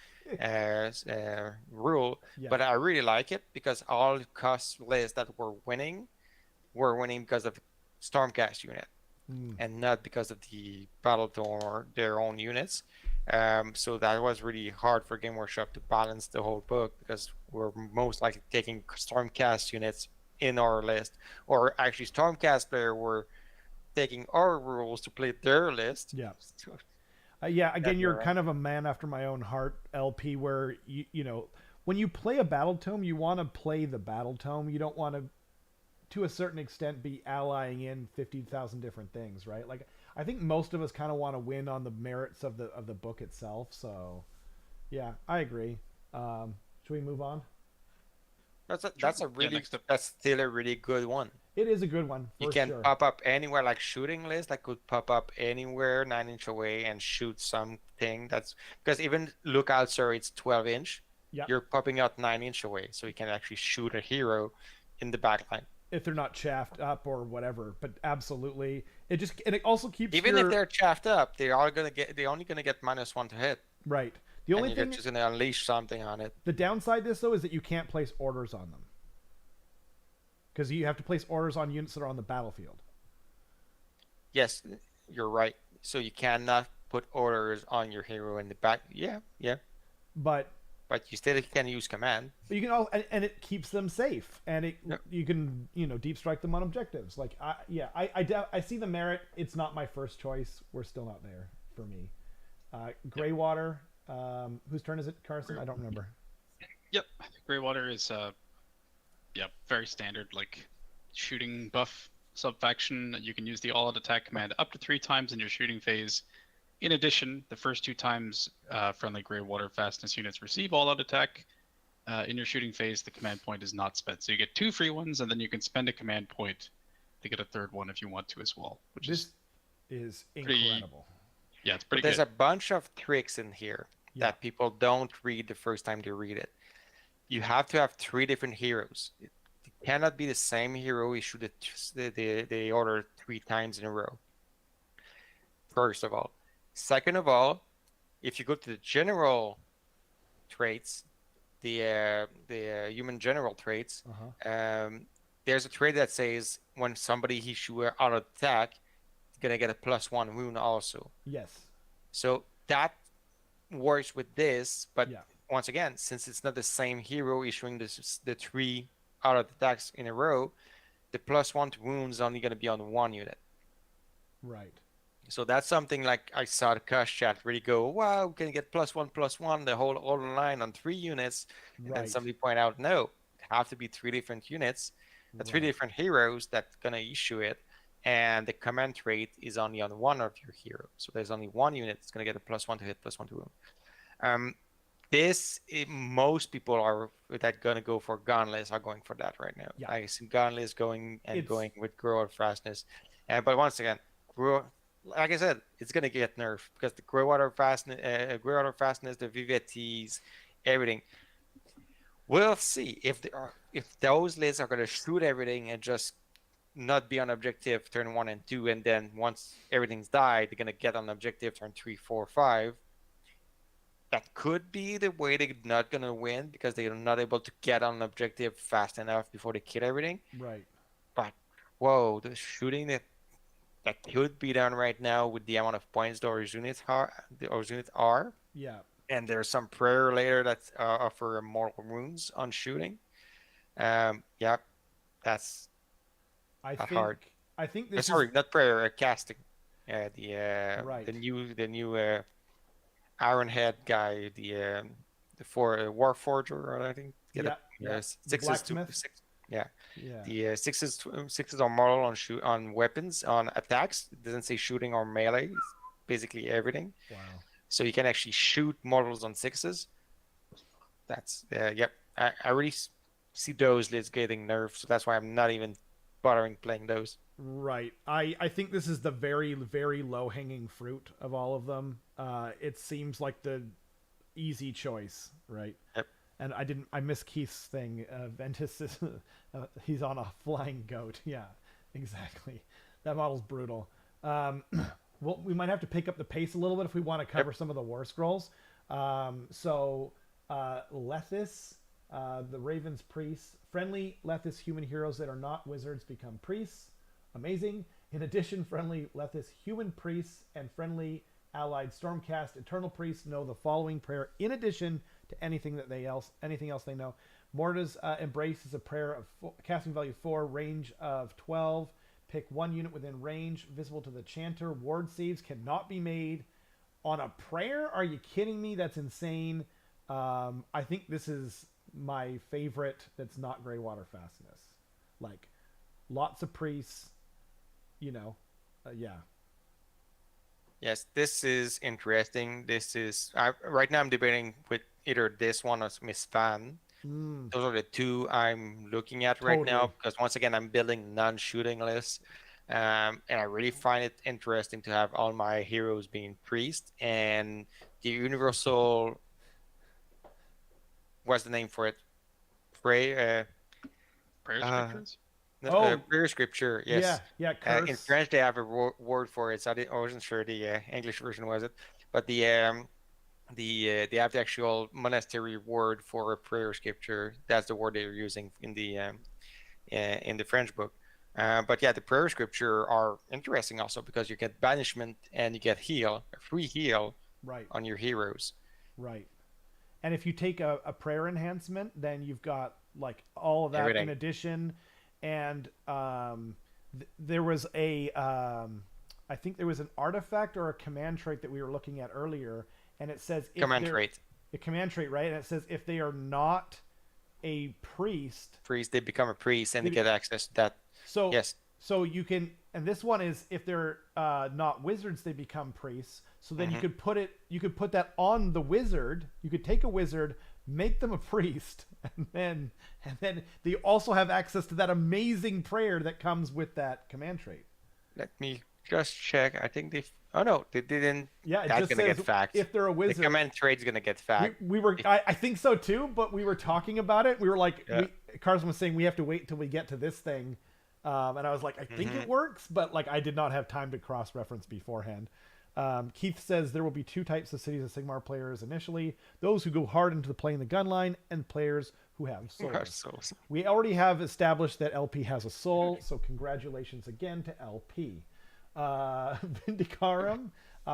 rule, Yeah. but I really like it because all cost lists that were winning because of the Stormcast unit Mm. and not because of the Battletome or their own units. So that was really hard for Game Workshop to balance the whole book because we're most likely taking Stormcast units in our list, or actually Stormcast player were taking our rules to play their list. Yeah. Yeah. Again, That'd be you're alright. kind of a man after my own heart, LP. Where you know when you play a battle tome, you want to play the battle tome. You don't want to a certain extent be allying in 50,000 different things, right? Like I think most of us kind of want to win on the merits of the book itself. So yeah, I agree. Should we move on? Sure. That's a Yeah, really next up. that's still a really good one. It is a good one You for can sure. pop up anywhere like shooting list that could pop up anywhere 9 inch away and shoot something that's because even lookout sir it's 12 inch. Yeah, You're popping out 9 inch away, so you can actually shoot a hero in the backline. if they're not chaffed up or whatever, but absolutely, it also keeps Even if your they're chaffed up, they're only gonna get -1 to hit. right. The And only you're thing, just gonna unleash something on it. the downside to this though is that you can't place orders on them because you have to place orders on units that are on the battlefield. Yes, you're right. So you cannot put orders on your hero in the back. Yeah, yeah. But But you still can use command. you can all and it keeps them safe and Yep. you can deep strike them on objectives like I see the merit. It's not my first choice. We're still not there for me. Greywater, whose turn is it? Carson, I don't remember. Yep, Greywater is yeah, very standard like shooting buff sub faction. You can use the all out attack command up to 3 times in your shooting phase. In addition, the first 2 times friendly Greywater fastness units receive all out attack in your shooting phase, the command point is not spent. So you get 2 free ones, and then you can spend a command point to get a third one if you want to as well, which This is incredible. yeah, it's But pretty there's good. a bunch of tricks in here Yeah. that people don't read the first time they read it. You have to have 3 different heroes. It cannot be the same hero you shoot the order 3 times in a row. First of all. Second of all, if you go to the general traits, the human general traits, Uh-huh. there's a trait that says when somebody he shoot out of attack, it's gonna get a +1 wound also. Yes. So that works with this, but Yeah. once again, since it's not the same hero issuing the 3 out of attacks in a row, the +1 to wounds is only gonna be on 1 unit. Right. So that's something like I saw the Cush chat really go, wow, we can get +1/+1 the whole line on 3 units. And then Right. somebody point out, no, it have to be 3 different units, three Right. different heroes that's gonna issue it. And the command trait is only on one of your heroes. So there's only 1 unit that's gonna get a +1 to hit, +1 to wound. Most people are that gonna go for gunless are going for that right now. Yeah. I see gunless going It's with grow out fastness. But once again, like I said, it's gonna get nerfed because the grow fastness, the VVTs, everything. We'll see if those lists are gonna shoot everything and just not be on objective turn 1 and 2, and then once everything's died, they're gonna get on objective turn 3, 4, 5. That could be the way they're not gonna win because they're not able to get on objective fast enough before they kill everything. Right. But whoa, the shooting that could be done right now with the amount of points those units are. Yeah. And there's some prayer later that offer mortal wounds on shooting. Yeah, that's I not think hard. I think this Sorry, is not prayer, casting. right. The new Ironhead guy, the Warforger, or I think. Yeah. Yeah. Sixes to Blacksmith. six. Yeah, Yeah. the sixes are mortal on weapons, on attacks. It doesn't say shooting or melee. It's basically everything. Wow. So you can actually shoot mortals on sixes. That's yep. I really see those lists getting nerfed, so that's why I'm not even bothering playing those. Right. I think this is the very, very low hanging fruit of all of them. It seems like the easy choice, right? Yep. And I missed Keith's thing. Ventus is he's on a flying goat. Yeah, exactly. That model's brutal. Well, we might have to pick up the pace a little bit if we want to cover some of the war scrolls. Lethis, the Raven's priest, friendly Lethis human heroes that are not wizards become priests. Amazing. In addition, friendly Lethis human priests and friendly allied Stormcast eternal priests know the following prayer in addition to anything else they know. Morta's embrace is a prayer of casting value 4, range of 12. Pick one unit within range, visible to the chanter. Ward saves cannot be made on a prayer. Are you kidding me? That's insane. I think this is my favorite. That's not Greywater Fastness. Like lots of priests. Yeah. Yes, this is interesting. This is right now I'm debating with either this one or Miss Fan. Those are the two I'm looking at right now because once again I'm building non-shooting lists, and I really find it interesting to have all my heroes being priest and the universal. What's the name for it? Prayer scriptures. Prayer scripture. Yes. Yeah. Curse. In French they have a word for it, so I wasn't sure the English version was it, but they have the actual monastery word for a prayer scripture. That's the word they're using in the French book. But yeah, the prayer scripture are interesting also because you get banishment and you get a free heal right on your heroes. Right. And if you take a prayer enhancement, then you've got like all of that Everything. in addition. And there was I think there was an artifact or a command trait that we were looking at earlier, and it says command trait. The command trait, right? And it says if they are not a priest, they become a priest and they get access to that. So yes. So you can, and this one is if they're not wizards, they become priests. So then you could put that on the wizard. You could take a wizard, make them a priest, and then they also have access to that amazing prayer that comes with that command trait. Let me just check. I think they didn't. Yeah, that's gonna get fact. If they're a wizard, the command trait's gonna get fact. I think so too. But we were talking about it. We were like, Carson was saying we have to wait until we get to this thing, and I was like, I think it works, but like I did not have time to cross-reference beforehand. Keith says there will be two types of Cities of Sigmar players initially: those who go hard into the playing the gun line, and players who have souls. We already have established that LP has a soul, so congratulations again to LP. Vindicarum.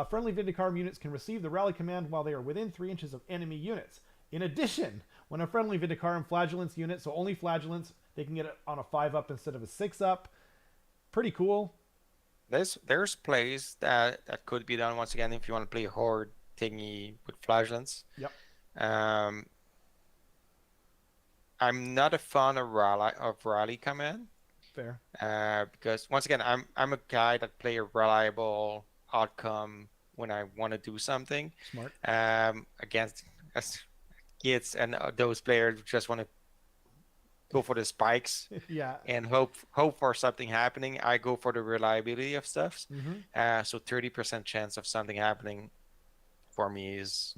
Friendly Vindicarum units can receive the rally command while they are within 3 inches of enemy units. In addition, when a friendly Vindicarum flagellants unit, so only flagellants, they can get it on a 5-up instead of a 6-up. Pretty cool. There's plays that could be done once again if you want to play a horde thingy with flagellants. Yep. I'm not a fan of rally command. Fair. Because once again, I'm a guy that play a reliable outcome when I want to do something. Smart. Against kids and those players who just want to go for the spikes. Yeah. And hope for something happening. I go for the reliability of stuff. So 30% chance of something happening for me is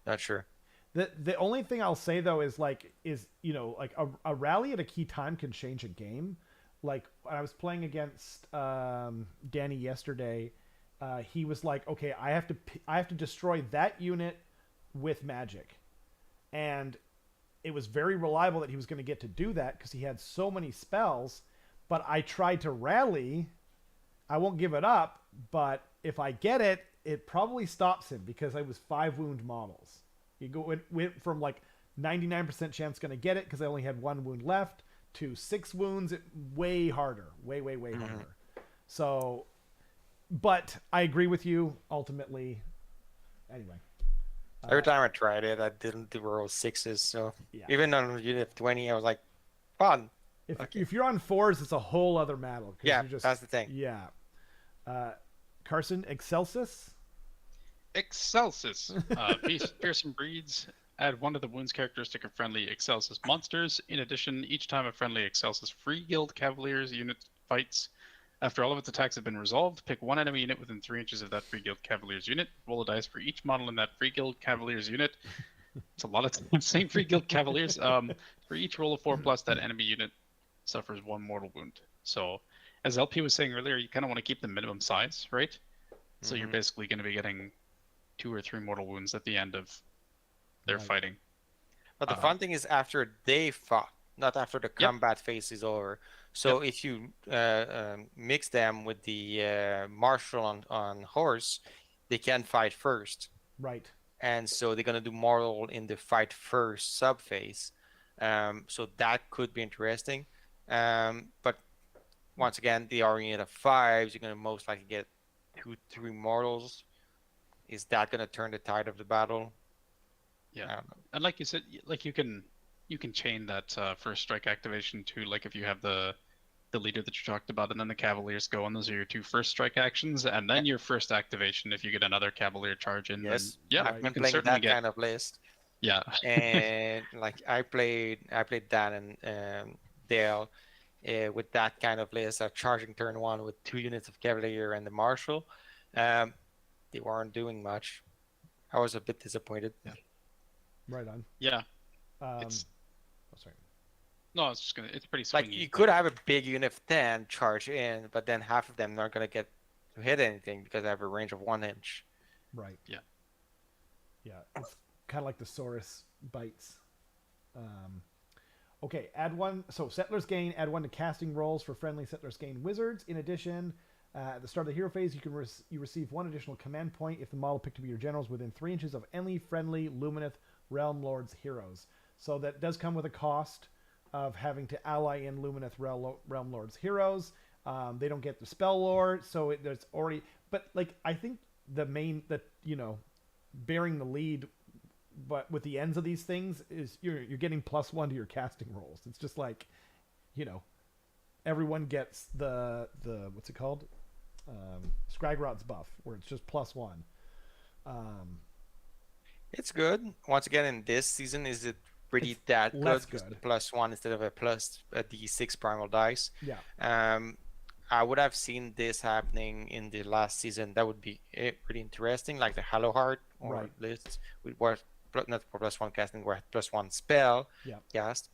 not sure. The only thing I'll say though is a rally at a key time can change a game. like when I was playing against Danny yesterday, he was like, "Okay, I have to destroy that unit with magic," and it was very reliable that he was going to get to do that because he had so many spells. But I tried to rally. I won't give it up, but if I get it, it probably stops him because I was 5 wound models. Went from like 99% chance going to get it because I only had 1 wound left to 6 wounds. Way harder, way harder. So, but I agree with you ultimately. Anyway, Every time I tried it, I didn't roll 6s. So yeah. even on unit 20, I was like, fun. If you're on 4s, it's a whole other battle. Yeah, you're just, that's the thing. Yeah. Carson, Excelsis? Excelsis. Fearsome breeds. Add 1 to the wounds characteristic of friendly Excelsis monsters. In addition, each time a friendly Excelsis Free Guild Cavaliers unit fights, after all of its attacks have been resolved, pick 1 enemy unit within 3 inches of that Free Guild Cavaliers unit. Roll a dice for each model in that Free Guild Cavaliers unit. It's a lot of times saying Free Guild Cavaliers. For each roll of 4+, that enemy unit suffers 1 mortal wound. So, as LP was saying earlier, you kind of want to keep the minimum size, right? So you're basically going to be getting 2 or 3 mortal wounds at the end of their fighting. But the fun thing is after they fought, not after the combat phase is over. So if you mix them with the marshal on horse, they can fight first. Right. And so they're going to do mortal in the fight first sub phase. So that could be interesting. But once again, the unit of 5s, you're going to most likely get 2-3 mortals. Is that going to turn the tide of the battle? Yeah, and like you said, like you can chain that first strike activation to, like, if you have the leader that you talked about, and then the Cavaliers go, and those are your 2 first strike actions, and then your first activation if you get another Cavalier charge in. Yes, then, I've been playing that kind of list. Yeah, and like I played Dan and Dale with that kind of list, charging turn 1 with 2 units of Cavalier and the Marshal. They weren't doing much. I was a bit disappointed. Yeah. Right on. Yeah. It's. Oh, sorry. No, it's just it's pretty swingy. Like you could have a big unit of 10 charge in, but then half of them aren't gonna get to hit anything because they have a range of 1 inch. Right. Yeah. Yeah. It's kind of like the Saurus bites. Okay, add 1. So Settlers gain, add 1 to casting rolls for friendly Settlers gain wizards. In addition, at the start of the hero phase, you receive 1 additional command point if the model picked to be your generals within 3 inches of any friendly Lumineth Realm Lords heroes. So that does come with a cost of having to ally in Lumineth Realm Lords heroes. They don't get the spell lore, so there's already. But like I think bearing the lead, but with the ends of these things is you're getting +1 to your casting rolls. It's just like, everyone gets the what's it called, Scragrot's buff, where it's just +1. It's good. Once again, in this season, is it really that good? Good. The +1 instead of a D6 primal dice. Yeah. I would have seen this happening in the last season. That would be pretty interesting, like the Hollow Heart or lists with what not +1 casting, where +1 spell cast.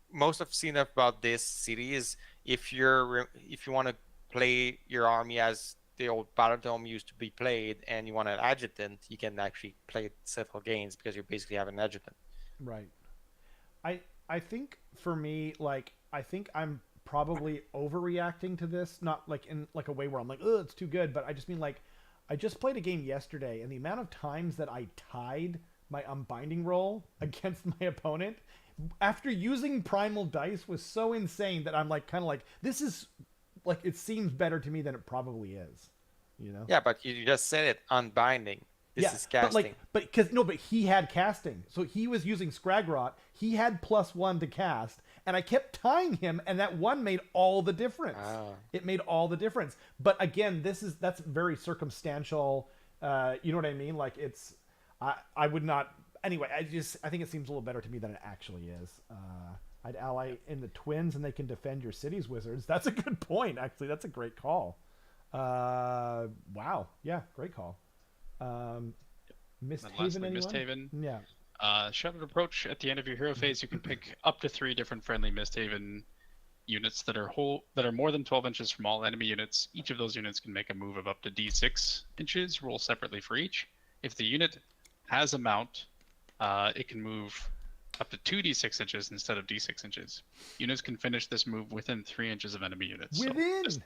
Most I've seen about this series, if you want to play your army as the old Battledome used to be played, and you want an adjutant, you can actually play Settle Gains because you basically have an adjutant. Right. I think for me, like, I think I'm probably overreacting to this, not like in like a way where I'm like, oh, it's too good, but I just mean like, I just played a game yesterday, and the amount of times that I tied my unbinding roll against my opponent after using primal dice was so insane that I'm like, kind of like, this is like, it seems better to me than it probably is, Yeah, but you just said it, unbinding. This is casting. But he had casting, so he was using Scragrot. He had +1 to cast, and I kept tying him, and that 1 made all the difference. It made all the difference. But again, that's very circumstantial. You know what I mean? Like, it's I would not. Anyway, I think it seems a little better to me than it actually is. I'd ally in the twins, and they can defend your city's wizards. That's a good point, actually. That's a great call. Wow. Yeah, great call. Misthaven, anyone? Misthaven. Yeah. Shadowed Approach. At the end of your hero phase, you can pick up to 3 different friendly Misthaven units that are more than 12 inches from all enemy units. Each of those units can make a move of up to d6 inches. Roll separately for each. If the unit has a mount, it can move up to 2d6 inches instead of d6 inches. Units can finish this move within 3 inches of enemy units. Within. So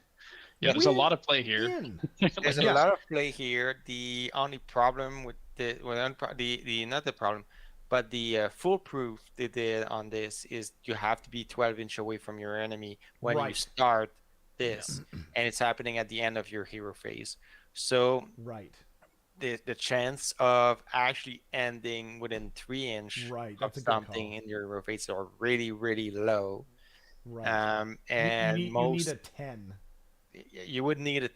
there's a lot of play here. There's a lot of play here. The only problem with the not the problem, but the foolproof they did on this is you have to be 12 inch away from your enemy when you start this, and it's happening at the end of your hero phase. So the chance of actually ending within 3 inch of something in your hero phase are really, really low. And you need a 10. You would need a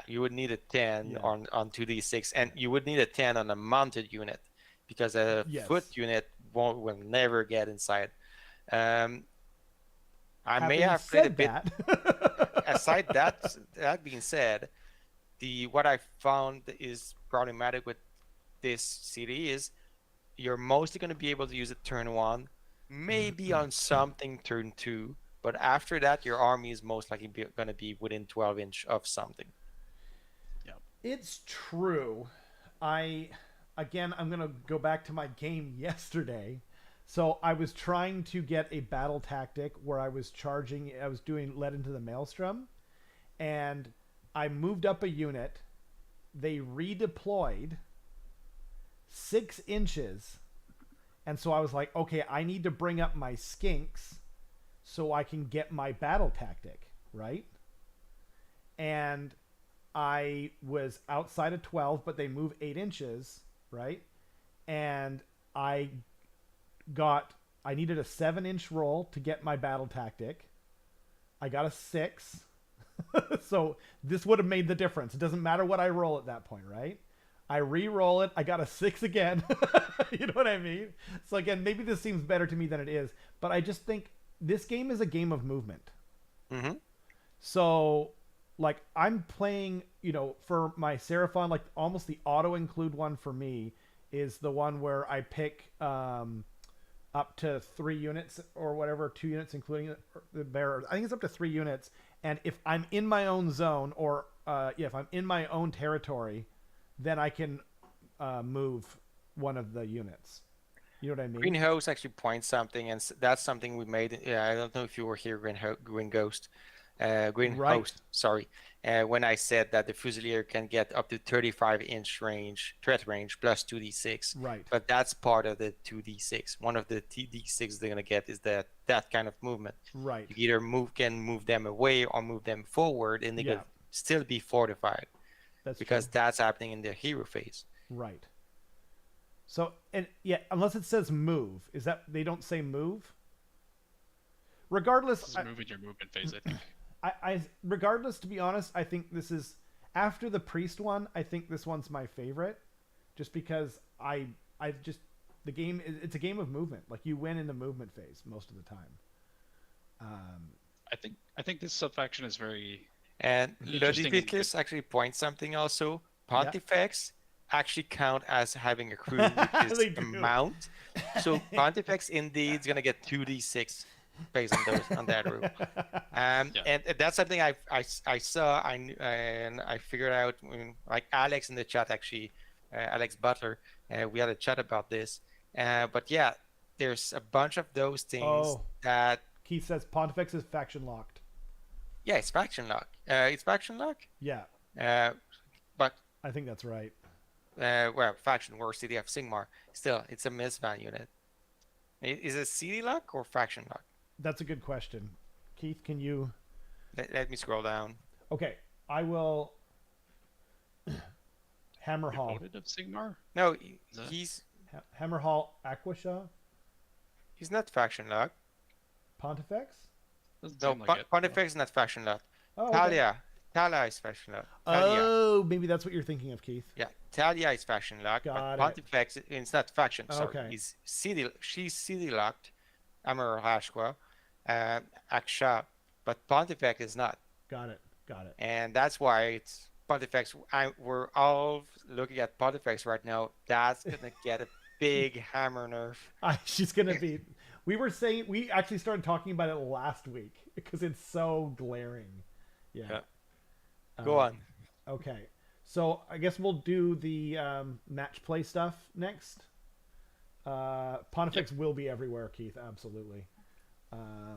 you would need a 10 on 2d6, and you would need a 10 on a mounted unit, because a foot unit will never get inside. I may have played a bit. Aside that being said, what I found is problematic with this CD is you're mostly going to be able to use it turn 1, maybe on something turn 2. But after that, your army is most likely going to be within 12 inch of something. Yeah, it's true. I'm going to go back to my game yesterday. So I was trying to get a battle tactic where I was doing led into the maelstrom, and I moved up a unit. They redeployed 6 inches. And so I was like, okay, I need to bring up my skinks so I can get my battle tactic, right? And I was outside of 12, but they move 8 inches, right? And I needed a 7-inch roll to get my battle tactic. I got a 6. So this would have made the difference. It doesn't matter what I roll at that point, right? I re-roll it. I got a 6 again. You know what I mean? So again, maybe this seems better to me than it is, but I just think this game is a game of movement. So, like, I'm playing, for my Seraphon, like, almost the auto-include one for me is the one where I pick up to 3 units or whatever, 2 units including the bearer. I think it's up to 3 units. And if I'm in my own zone, or, if I'm in my own territory, then I can move one of the units. You know what I mean? Green Host actually points something, and that's something we made. Yeah, I don't know if you were here, Green Ghost. Host, sorry. When I said that the Fusilier can get up to 35-inch threat range plus 2d6. Right. But that's part of the 2d6. One of the d6 they're going to get is that kind of movement. Right. You either can move them away or move them forward, and they can still be fortified. Because that's happening in their hero phase. Right. So, and unless it says move, is that they don't say move? Regardless, move in your movement phase, I think. Regardless, to be honest, I think this is after the priest one. I think this one's my favorite, just because the game. It's a game of movement. Like, you win in the movement phase most of the time. I think this sub-faction is very. And Ludivicus actually points something also. Pontifex actually count as having a crew, which is a mount. So Pontifex indeed is going to get 2d6 based on that rule. And that's something I saw and I figured out, like Alex in the chat actually, Alex Butler, we had a chat about this. But yeah, there's a bunch of those things that... Keith says Pontifex is faction locked. Yeah, it's faction lock. It's faction lock? Yeah. But I think that's right. Faction War City of Sigmar. Still, it's a Mistvan unit. Is it CD lock or faction lock? That's a good question. Keith, can you... Let me scroll down. Okay, I will... Hammerhall. Devoted of Sigmar? No, he's... Hammerhall Aquasha? He's not faction lock. Pontifex? No, Pontifex is not faction lock. Oh, Talia. Talia is faction lock. Oh, maybe that's what you're thinking of, Keith. Yeah, Talia is faction lock. Got but Pontifex, it's not faction, sorry. Okay. She's CD locked. Amar Hashqua. Aksha. But Pontifex is not. Got it. And that's why it's Pontifex. We're all looking at Pontifex right now. That's going to get a big hammer nerf. She's gonna be. We actually started talking about it last week because it's so glaring. Yeah. Yeah. Go on. Okay. So I guess we'll do the match play stuff next. Pontifex will be everywhere, Keith. Absolutely.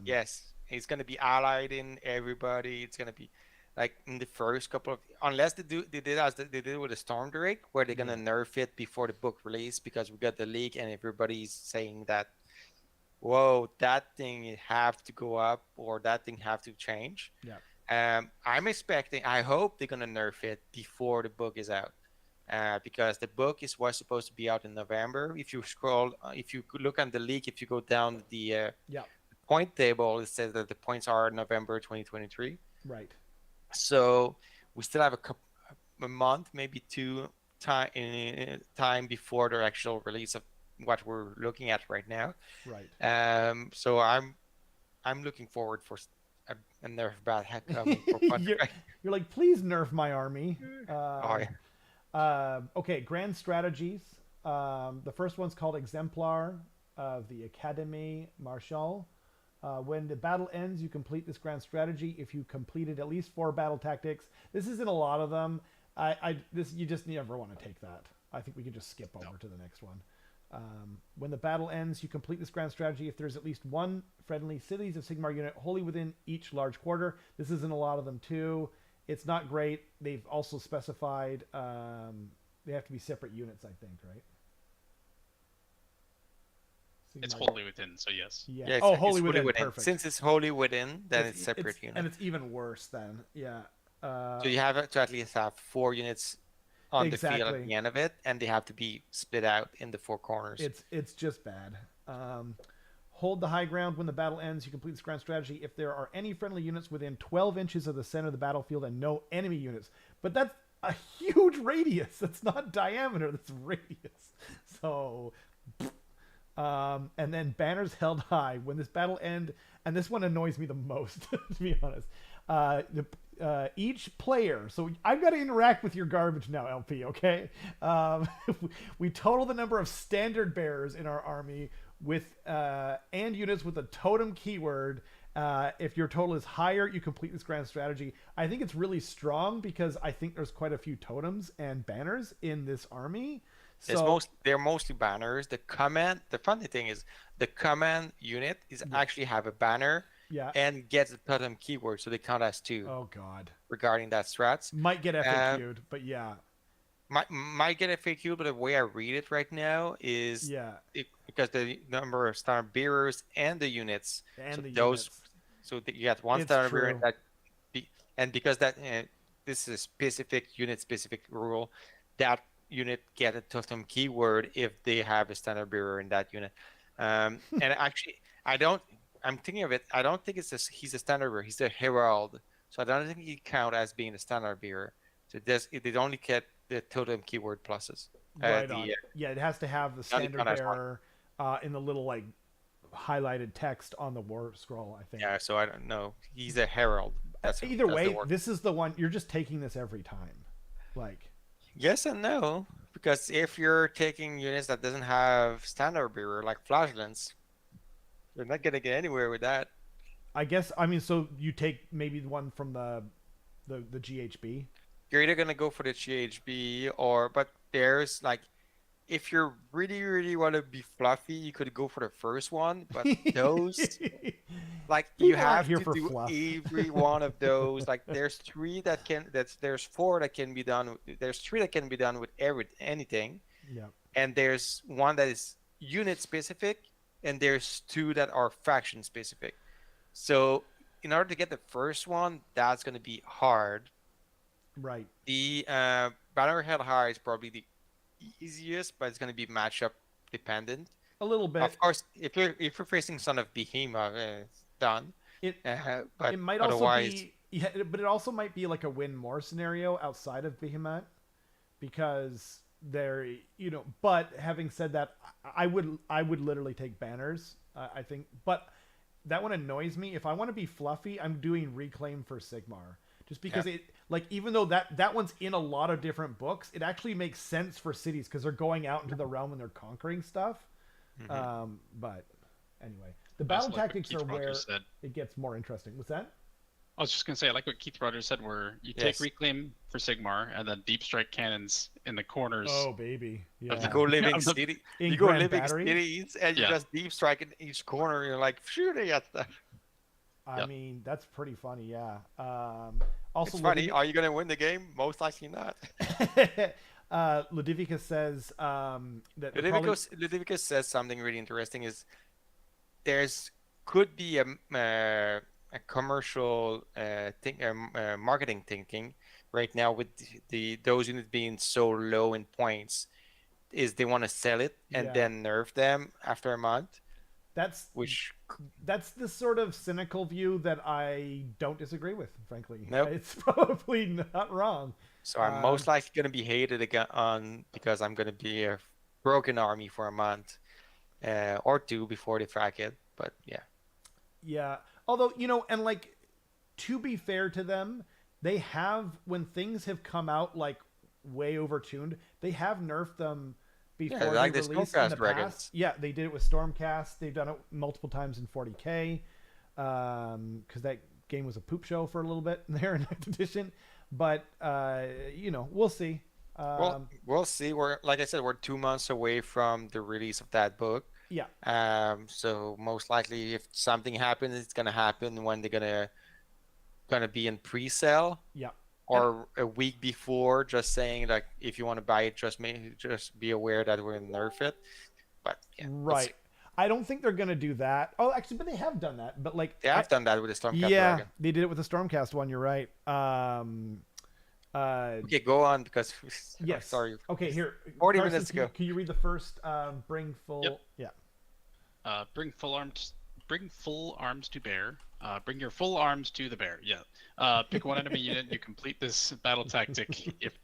Yes, it's gonna be allied in everybody. It's gonna be like in the first couple of, unless they did as they did with the Storm Drake, where they're gonna nerf it before the book release because we got the leak and everybody's saying that, whoa, that thing have to go up or that thing have to change. Yeah. I hope they're gonna nerf it before the book is out. Because the book was supposed to be out in November. If you scroll, if you look on the leak, if you go down the point table, it says that the points are November 2023. Right. So we still have a month, maybe two time before the actual release of what we're looking at right now. Right. So I'm looking forward for a nerf bad head coming for you're like, please nerf my army. Oh, yeah. Okay, grand strategies. The first one's called Exemplar of the Academy Martial. When the battle ends, you complete this grand strategy. If you completed at least 4 battle tactics, this isn't a lot of them. You just never want to take that. I think we can just skip over to the next one. When the battle ends, you complete this grand strategy if there's at least 1 friendly Cities of Sigmar unit wholly within each large quarter. This isn't a lot of them too. It's not great. They've also specified they have to be separate units, I think, right? Sigmar. It's wholly within, so yes. Yeah. Oh, wholly within. Perfect. Since it's wholly within, then it's separate unit. And it's even worse then. Yeah. So you have to at least have 4 units on the field at the end of it, and they have to be split out in the 4 corners. It's just bad. Hold the high ground. When the battle ends, you complete this grand strategy if there are any friendly units within 12 inches of the center of the battlefield and no enemy units. But that's a huge radius. That's not diameter, that's radius. So, and then banners held high. When this battle ends, and this one annoys me the most, to be honest. Each player, so I've got to interact with your garbage now, LP, okay? We total the number of standard bearers in our army with and units with a totem keyword. If your total is higher, you complete this grand strategy. I think it's really strong because I think there's quite a few totems and banners in this army. So they're mostly banners. The funny thing is the command unit is actually have a banner and gets a totem keyword, so they count as 2. Oh god. Regarding that strats. Might get FAQ'd, but yeah. Might get FAQ, but the way I read it right now is because the number of standard bearers and the units, so you got 1 standard bearer in that, and because that this is a specific unit specific rule, that unit get a totem keyword if they have a standard bearer in that unit. And actually, I'm thinking of it. I don't think he's a standard bearer. He's a herald, so I don't think he count as being a standard bearer. So they only get the totem keyword pluses. Right on. Yeah, it has to have the standard bearer in the little like highlighted text on the war scroll, I think. Yeah, so I don't know. He's a herald. Either way, this is the one you're just taking this every time. Like, yes and no, because if you're taking units that doesn't have standard bearer like flagellants, you're not gonna get anywhere with that. I guess. I mean, so you take maybe the one from the GHB. You're either gonna go for the GHB but there's like, if you really want to be fluffy, you could go for the first one. But those, like, you have to do every one of those. Like, there's 4 that can be done. There's 3 that can be done with anything. Yeah. And there's 1 that is unit specific, and there's 2 that are faction specific. So in order to get the first one, that's going to be hard. Right. The banner held high is probably the easiest, but it's going to be matchup dependent. A little bit. Of course, if you're facing Son of Behemoth, it's done. But it might also be, but it also might be like a win more scenario outside of Behemoth, because But having said that, I would literally take banners. I think, but that one annoys me. If I want to be fluffy, I'm doing Reclaim for Sigmar. just because it like even though that one's in a lot of different books, it actually makes sense for cities because they're going out into the realm and they're conquering stuff. But anyway, the battle tactics are where it gets more interesting. What's that? I was just gonna say, I like what Keith Rogers said, where you take reclaim for Sigmar and then deep strike cannons in the corners. Oh baby, yeah. You go living city, you go living cities, and you just deep strike in each corner. You're like shooting at them. I mean, that's pretty funny, yeah. Also, it's funny. Are you gonna win the game? Most likely not. Ludivicus says that Ludivicus says something really interesting. Is there's could be a commercial marketing thinking right now with those units being so low in points, is they want to sell it and then nerf them after a month. That's the sort of cynical view that I don't disagree with, frankly. Nope. It's probably not wrong. So I'm most likely going to be hated again because I'm going to be a broken army for a month or two before they track it. But yeah. Yeah. Although, and like, to be fair to them, they have, when things have come out like way overtuned, they have nerfed them before they released in the past. Yeah, they did it with Stormcast. They've done it multiple times in 40K because that game was a poop show for a little bit there in 9th edition. But, we'll see. We'll see. Like I said, we're 2 months away from the release of that book. Yeah. So most likely, if something happens, it's gonna happen when they're gonna be in pre-sale. Yeah. Or a week before, just saying like if you want to buy it, just be aware that we're gonna nerf it. But yeah, right. I don't think they're gonna do that. Oh, actually, but they have done that. But like they have done that with the Stormcast. Yeah, Dragon. They did it with the Stormcast one. You're right. Okay, go on because yes. Sorry. Okay, here. 40 minutes ago. Can you read the first? Bring full. Yep. Yeah. Bring full arms to bear. Bring your full arms to the bear. Yeah. Pick one enemy unit. You complete this battle tactic if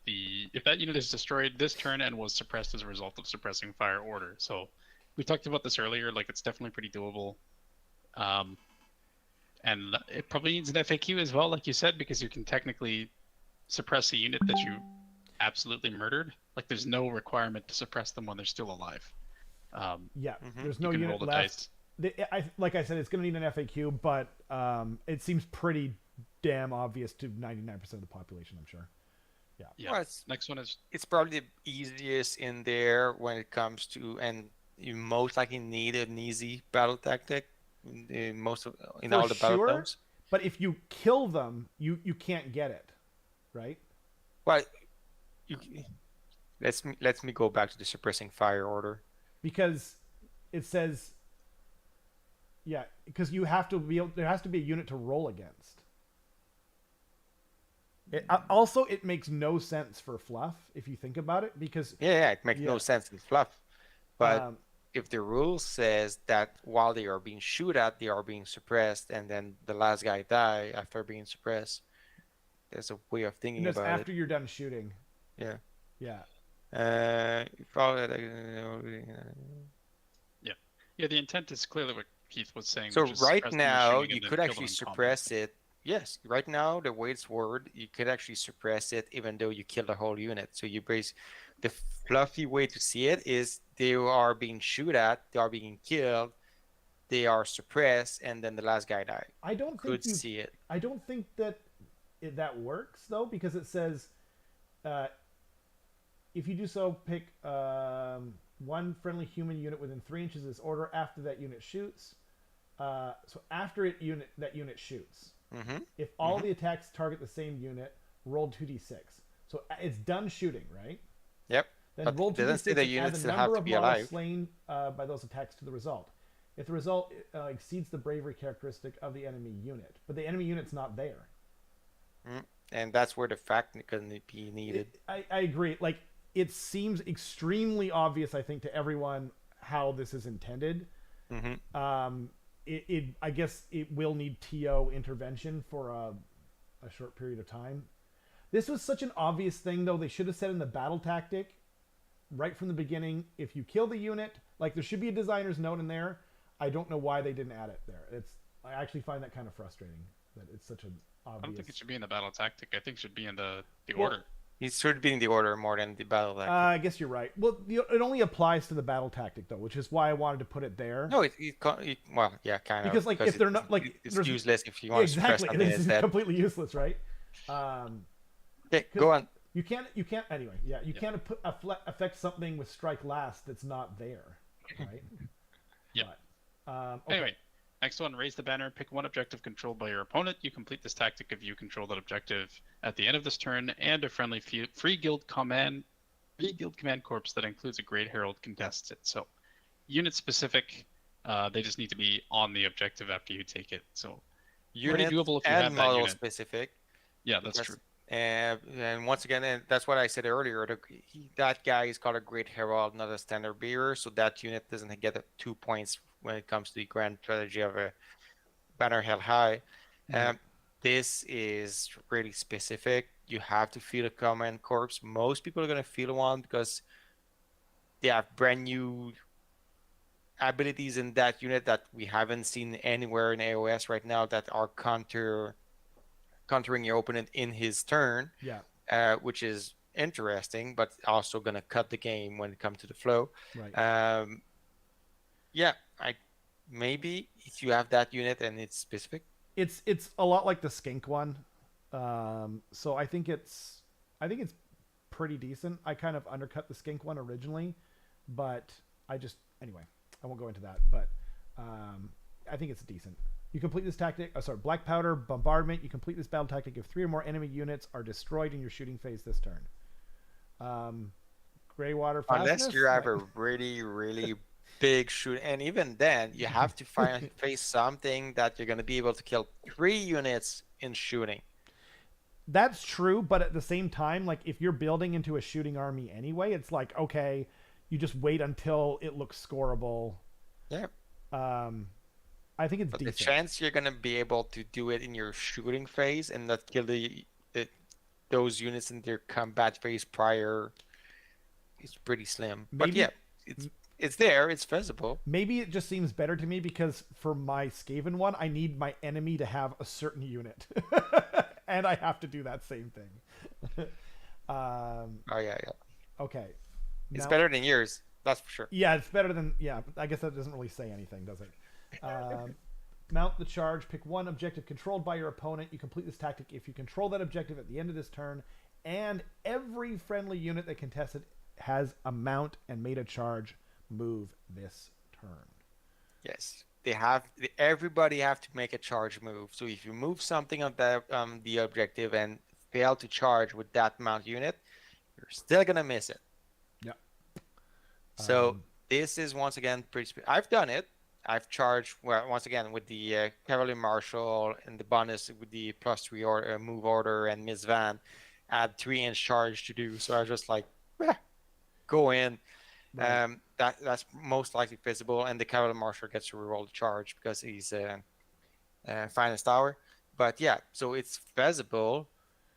that unit is destroyed this turn and was suppressed as a result of suppressing fire order. So we talked about this earlier. Like it's definitely pretty doable. And it probably needs an FAQ as well, like you said, because you can technically suppress a unit that you absolutely murdered. Like there's no requirement to suppress them when they're still alive. There's no unit left. Like I said, it's going to need an FAQ, but it seems pretty damn obvious to 99% of the population, I'm sure. Yeah. Well, next one is... It's probably the easiest in there when it comes to, and you most likely need an easy battle tactic in all the battle zones. But if you kill them, you can't get it, right? Well, let me go back to the suppressing fire order. Because it says, because you have to be able, there has to be a unit to roll against. Also, it makes no sense for fluff if you think about it, because it makes no sense in fluff. But if the rule says that while they are being shot at, they are being suppressed, and then the last guy die after being suppressed, there's a way of thinking about it. After you're done shooting. Yeah. Yeah. The intent is clearly what Keith was saying. So right now, you could actually suppress it. Yes, right now, the way it's worded, you could actually suppress it even though you kill the whole unit. So the fluffy way to see it is they are being shot at, they are being killed, they are suppressed, and then the last guy died. I don't see it. I don't think that that works though, because it says if you do so, pick one friendly human unit within 3 inches of this order after that unit shoots. So after that unit shoots. Mm-hmm. If all the attacks target the same unit, roll 2d6. So it's done shooting, right? Yep. Then roll 2d6 and add the number of models slain by those attacks to the result. If the result exceeds the bravery characteristic of the enemy unit, but the enemy unit's not there. And that's where the fact can be needed. I agree. Like, it seems extremely obvious, I think, to everyone how this is intended. Mm-hmm. I guess it will need TO intervention for a short period of time. This was such an obvious thing, though. They should have said in the battle tactic right from the beginning, if you kill the unit, like there should be a designer's note in there. I don't know why they didn't add it there. I actually find that kind of frustrating. that it's such an I don't think it obvious. should be in the battle tactic. I think it should be in the Well, order. He should be in the order more than the battle tactic. I guess you're right. Well, it only applies to the battle tactic though, which is why I wanted to put it there. No, well, yeah, kind of, Because like because if they're not like it's there's useless if you yeah, want to suppress exactly, it something is instead. completely useless, right? Okay, Because go on. you can't anyway. Yeah, you can't affect something with strike last that's not there, right? Yep. But, okay. Anyway, next one, raise the banner. Pick one objective controlled by your opponent. You complete this tactic if you control that objective at the end of this turn, and a friendly free guild command corps that includes a Great Herald contests it. So, unit specific. They just need to be on the objective after you take it. So, pretty Unit doable if you have and that model unit. specific. Yeah, that's true. And once again, and that's what I said earlier. That guy is called a Great Herald, not a standard bearer. So that unit doesn't get 2 points when it comes to the grand strategy of a banner held high. This is really specific. You have to feel a command corps. Most people are going to feel one because they have brand new abilities in that unit that we haven't seen anywhere in AOS right now that are countering your opponent in his turn. Yeah. Which is interesting, but also going to cut the game when it comes to the flow. Right. Yeah, maybe if you have that unit and it's specific. It's a lot like the skink one. So I think it's pretty decent. I kind of undercut the skink one originally, but anyway, I won't go into that, but I think it's decent. You complete this tactic, black powder bombardment. You complete this battle tactic if 3 or more enemy units are destroyed in your shooting phase this turn. Gray water fastness. Unless you have a really, really big shoot, and even then, you have to face something that you're going to be able to kill 3 units in shooting. That's true, but at the same time, like if you're building into a shooting army anyway, it's like okay, you just wait until it looks scoreable. Yeah. I think it's decent. The chance you're gonna be able to do it in your shooting phase and not kill those units in their combat phase prior is pretty slim. But yeah, it's there. It's feasible. Maybe it just seems better to me because for my Skaven one, I need my enemy to have a certain unit, and I have to do that same thing. Oh yeah. Okay. It's better than yours. That's for sure. Yeah, it's better than I guess that doesn't really say anything, does it? Mount the charge. Pick one objective controlled by your opponent. You complete this tactic if you control that objective at the end of this turn, and every friendly unit that contested has a mount and made a charge move this turn. Yes, everybody have to make a charge move. So if you move something on the objective and fail to charge with that mount unit, you're still gonna miss it. Yeah. So this is once again pretty. I've done it. I've charged once again with the Cavalry Marshal and the bonus with the +3 move order and Miss Van. Add 3-inch charge to do. So I was just like, go in. Right. That's most likely feasible, and the Cavalry Marshal gets to reroll the charge because he's finest hour. But yeah, so it's feasible.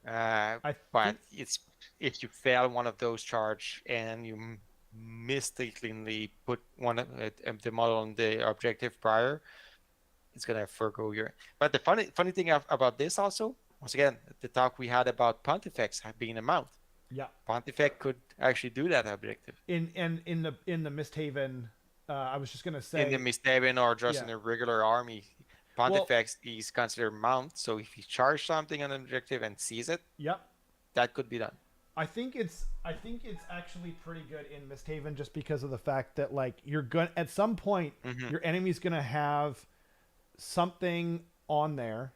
But it's if you fail one of those charge and you mistakenly put one of the model on the objective prior, it's gonna forgo your. But the funny thing about this also, once again, the talk we had about Pontifex being a mount. Yeah, Pontifex could actually do that objective. In the Misthaven, I was just gonna say in the Misthaven or just in a regular army, Pontifex is considered mount. So if you charge something on an objective and sees it, that could be done. I think it's actually pretty good in Misthaven just because of the fact that like you're gonna at some point your enemy's gonna have something on there.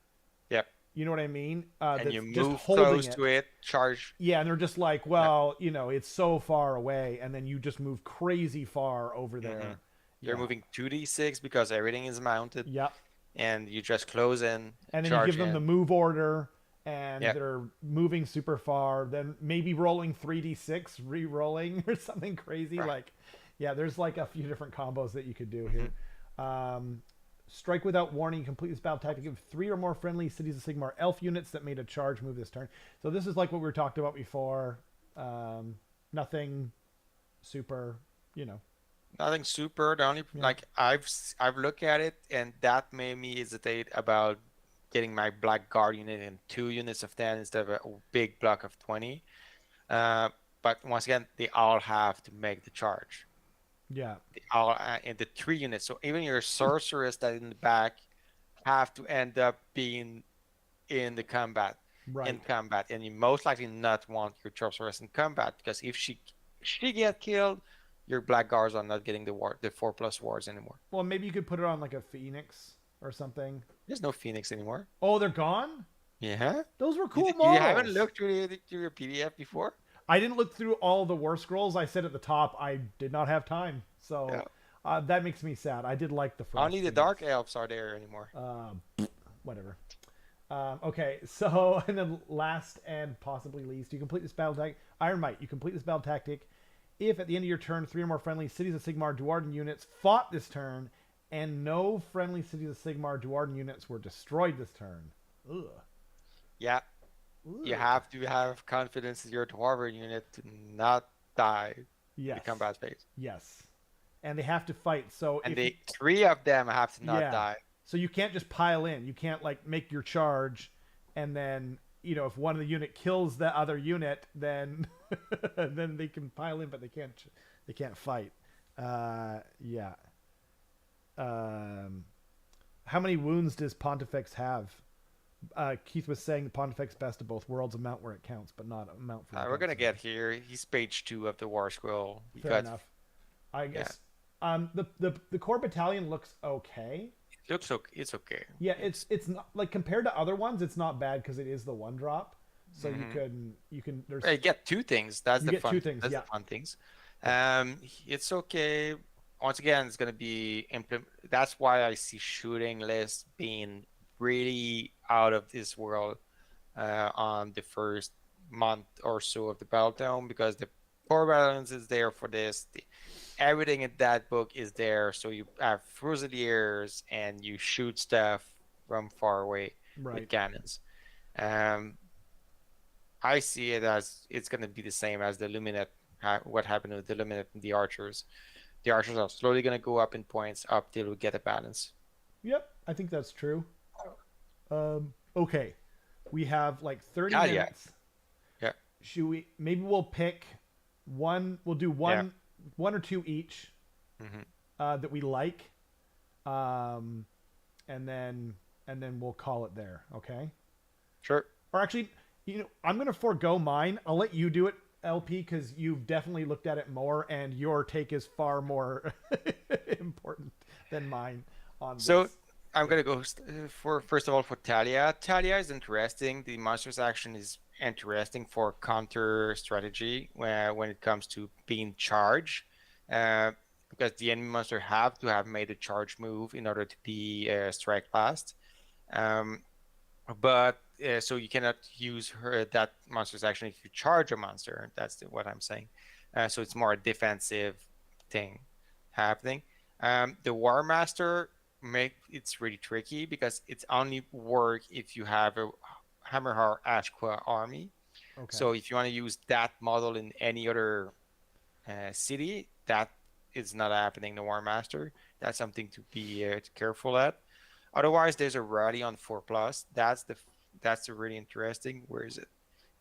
Yep. You know what I mean? And you move close to it, charge. Yeah, and they're just like, well, it's so far away, and then you just move crazy far over there. You're moving 2d6 because everything is mounted. Yep. And you just close in. And then you give them the move order. And they're moving super far, then maybe rolling 3d6, re-rolling or something crazy. Right. Like, there's like a few different combos that you could do here. Strike without warning. Complete this battle tactic of 3 or more friendly Cities of Sigmar elf units that made a charge move this turn. So this is like what we were talked about before. Nothing super, Nothing super. The only like I've looked at it, and that made me hesitate about getting my Black Guard unit in 2 units of 10 instead of a big block of 20. But once again, they all have to make the charge. Yeah. They all in the 3 units. So even your sorcerers that in the back have to end up being in the combat. Right. And you most likely not want your sorceress in combat, because if she get killed, your Black Guards are not getting the 4+ wards anymore. Well, maybe you could put it on like a Phoenix or something. There's no Phoenix anymore. Oh, they're gone? Yeah. Those were cool models. You haven't looked through your PDF before? I didn't look through all the War Scrolls. I said at the top I did not have time. So that makes me sad. I did like the first. Only the Dark Elves are there anymore. Whatever. Okay, so, and then last and possibly least, you complete this battle tactic. Iron Might, you complete this battle tactic if at the end of your turn 3 or more friendly Cities of Sigmar Duarden units fought this turn, and no friendly Cities of Sigmar Duarden units were destroyed this turn. Ugh. Yeah. Ugh. You have to have confidence in your Dwarven unit to not die in the combat phase. Yes. And they have to fight, so... And 3 of them have to not die. So you can't just pile in. You can't, like, make your charge, and then, you know, if one of the unit kills the other unit, then then they can pile in, but they can't fight. Yeah. How many wounds does Pontifex have? Keith was saying the Pontifex best of both worlds, amount where it counts, but not amount for. We're gonna get here. He's page 2 of the War Scroll. Fair enough. I guess. The core battalion looks okay. It looks okay. It's okay. Yeah, it's not like compared to other ones, it's not bad because it is the 1-drop. So you can. There's. You get 2 things. That's the fun. 2 things. That's the fun things. It's okay. Once again, it's gonna be That's why I see shooting lists being really out of this world on the first month or so of the Battletome, because the core balance is there for this. Everything in that book is there, so you have Fusiliers and you shoot stuff from far away with cannons. I see it as it's going to be the same as the Lumineth. What happened with the Lumineth and the Archers? The Archers are slowly going to go up in points up till we get a balance. Yep, I think that's true. Okay, we have like 30 minutes. Yeah. Should we? Maybe we'll pick one. We'll do one or 2 each that we like, and then we'll call it there. Okay. Sure. Or actually, you know, I'm gonna forego mine. I'll let you do it, LP, because you've definitely looked at it more, and your take is far more important than mine on this. So I'm gonna go first of all for Talia. Talia is interesting. The monster's action is interesting for counter strategy when it comes to being charged, because the enemy monster have to have made a charge move in order to be strike last. So you cannot use that monster's action if you charge a monster. That's what I'm saying. So it's more a defensive thing happening. The War Master it's really tricky because it's only work if you have a Hammerhar Ashqua army. Okay. So if you want to use that model in any other city, that is not happening. The War Master. That's something to be careful at. Otherwise, there's a rally on 4+. That's really interesting. Where is it?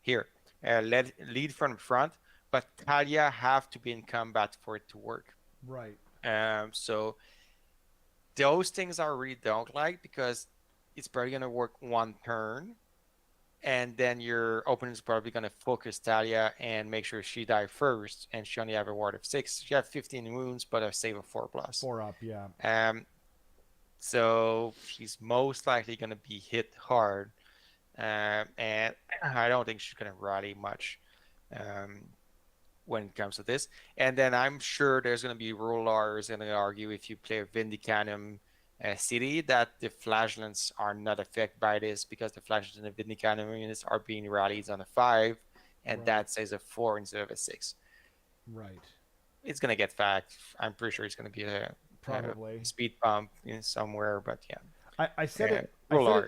Here. Lead from the front, but Talia have to be in combat for it to work. Right. So those things I really don't like, because it's probably going to work 1 turn, and then your opponent is probably going to focus Talia and make sure she die first, and she only have a ward of 6. She have 15 wounds, but a save of 4+. 4 up, yeah. So she's most likely going to be hit hard, and I don't think she's going to rally much when it comes to this. And then I'm sure there's going to be rulers going to argue, if you play a Vindicanum city, that the flagellants are not affected by this, because the flagellants and the Vindicanum units are being rallied on a 5, and that says a 4 instead of a 6. Right. It's going to get fact. I'm pretty sure it's going to be a speed bump in somewhere, but yeah. I said it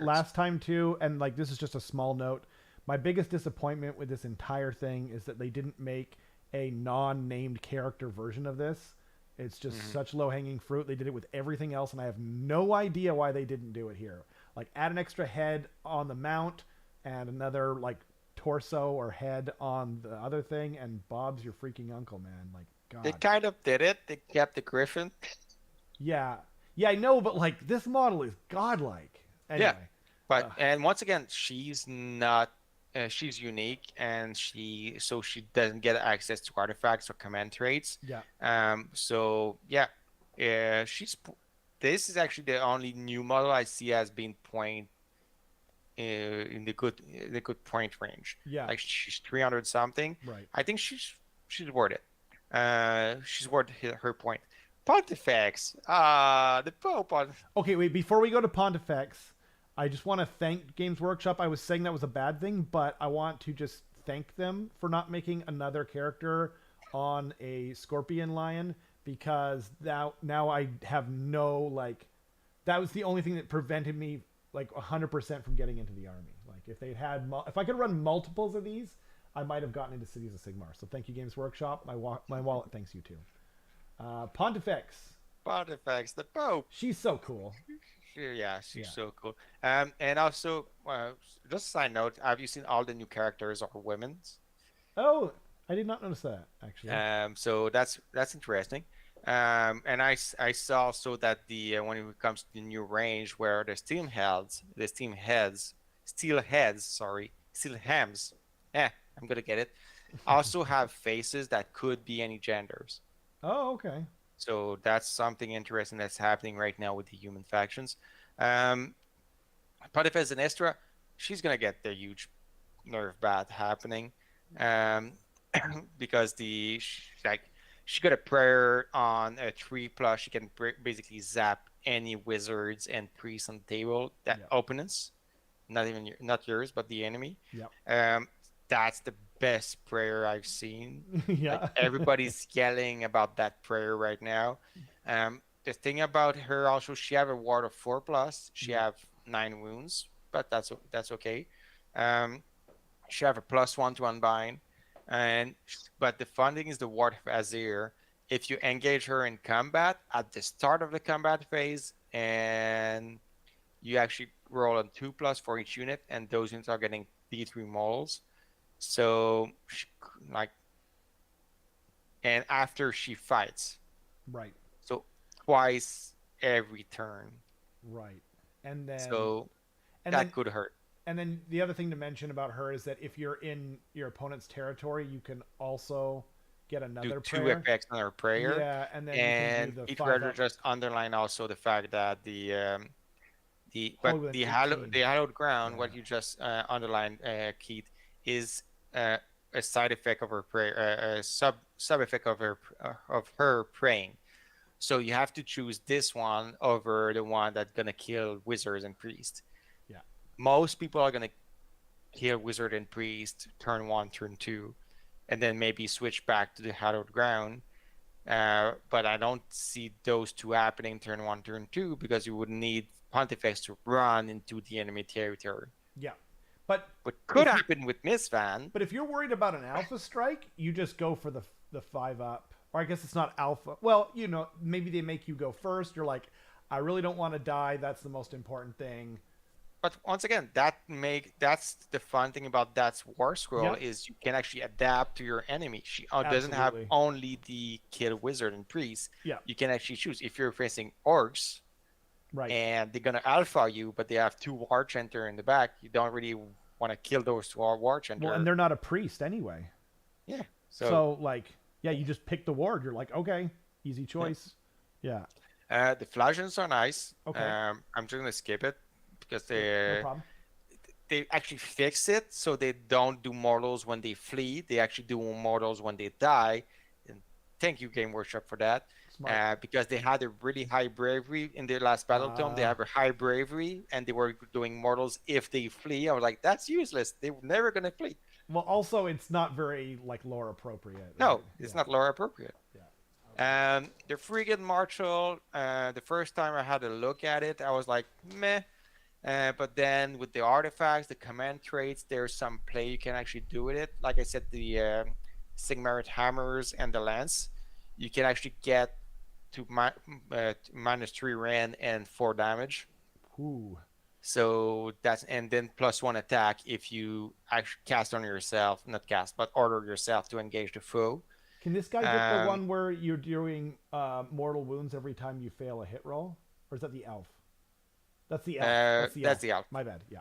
last time too, and like, this is just a small note. My biggest disappointment with this entire thing is that they didn't make a non-named character version of this. It's just such low-hanging fruit. They did it with everything else, and I have no idea why they didn't do it here. Like add an extra head on the mount and another like torso or head on the other thing, and Bob's your freaking uncle, man. Like They God. kind of did it. They kept the Griffin. Yeah. Yeah, I know, but like this model is godlike. Yeah, Anyway. but and once again, she's not. She's unique, and she doesn't get access to artifacts or command traits. Yeah. So yeah, she's. This is actually the only new model I see as being point in the good point range. Yeah. Like she's 300 something. Right. I think she's worth it. She's worth her point. Pontifex. The Pope on. Okay, wait, before we go to Pontifex, I just want to thank Games Workshop. I was saying that was a bad thing, but I want to just thank them for not making another character on a Scorpion Lion, because now I have no, like, that was the only thing that prevented me like 100% from getting into the army. Like if they had if I could run multiples of these, I might have gotten into Cities of Sigmar. So thank you, Games Workshop. My wallet thanks you too. Pontifex. Pontifex, the Pope. She's so cool. Yeah, she's so cool. And also, just a side note, have you seen all the new characters are women's? Oh, I did not notice that actually. So that's interesting. And I saw also that the when it comes to the new range where the steel hems. I'm gonna get it. Also have faces that could be any genders. Oh, okay. So that's something interesting that's happening right now with the human factions. Pontifex and Estra, she's gonna get the huge nerf bath happening, because she got a prayer on a 3+. She can basically zap any wizards and priests on the table that opponents, not yours, but the enemy. Yeah. That's the best prayer I've seen. Yeah. Like everybody's yelling about that prayer right now. The thing about her also, she have a ward of 4+. She have 9 wounds, but that's okay. She have a +1 to unbind, but the fun thing is the ward of Azir. If you engage her in combat at the start of the combat phase, and you actually roll on 2+ for each unit, and those units are getting D3 models. So, and after she fights, Right. so twice every turn. Right. And then that could hurt. And then the other thing to mention about her is that if you're in your opponent's territory, you can also get another do 2 prayer. effects on her prayer. Yeah, and then and you can do the each 5 rather just underline also the fact that the hallowed ground, what you just underlined, Keith, is a side effect of her prayer, a sub effect of her praying. So you have to choose this one over the one that's gonna kill wizards and priests. Yeah. Most people are gonna kill wizard and priest turn 1, turn 2, and then maybe switch back to the hallowed ground. But I don't see those two happening turn 1, turn 2, because you would need Pontifex to run into the enemy territory. Yeah. But what could happen with Miss Van. But if you're worried about an alpha strike, you just go for the 5-up. Or I guess it's not alpha. Well, maybe they make you go first. You're like, I really don't want to die. That's the most important thing. But once again, that's the fun thing about that war scroll, is you can actually adapt to your enemy. She doesn't have only the kill wizard and priest. Yeah. You can actually choose if you're facing orcs, right? And they're gonna alpha you, but they have 2 war chanter in the back. You don't really want to kill those 2 war chanter. Well, and they're not a priest anyway. Yeah. So you just pick the ward. You're like, okay, easy choice. Yeah. The Flageons are nice. Okay. I'm just gonna skip it because no problem. They actually fix it so they don't do mortals when they flee. They actually do mortals when they die. And thank you, Game Workshop, for that. Because they had a really high bravery in their last battle tome. They have a high bravery, and they were doing mortals if they flee. I was like, that's useless. They were never gonna flee. Well, also, it's not very lore appropriate. No, it's not lore appropriate. Yeah. The Frigate Marshal, the first time I had a look at it, I was like, meh. But then with the artifacts, the command traits, there's some play you can actually do with it. Like I said, the Sigmar hammers and the lance, you can actually get to -3 ren and 4 damage. Ooh. So that's and then +1 attack if you actually cast on yourself, not cast, but order yourself to engage the foe. Can this guy get the Um, one where you're doing mortal wounds every time you fail a hit roll, or is that the elf? That's the elf. That's the that's elf. the elf. My bad. Yeah.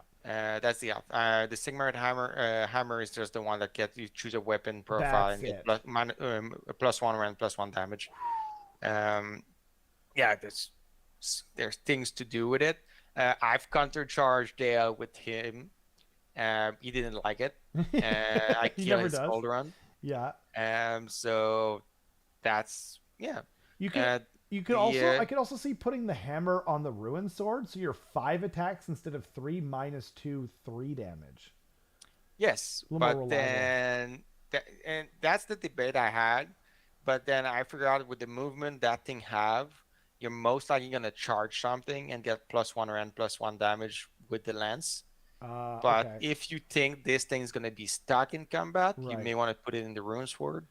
That's the elf. The Sigmar hammer is just the one that gets you choose a weapon profile That's and get it. +1 and +1 damage. Um, yeah, there's things to do with it. I've countercharged Dale with him. He didn't like it. I He kill never his does. Cauldron. Yeah. So that's yeah. You could Uh, you could the also I could also see putting the hammer on the ruin sword, so you're 5 attacks instead of 3 minus 2 3 damage. Yes, A little more but reliable. then and that's the debate I had. But then I figured out with the movement that thing have, you're most likely gonna charge something and get +1 and +1 damage with the lance. But Okay. if you think this thing's gonna be stuck in combat, you Right. may want to put it in the rune sword.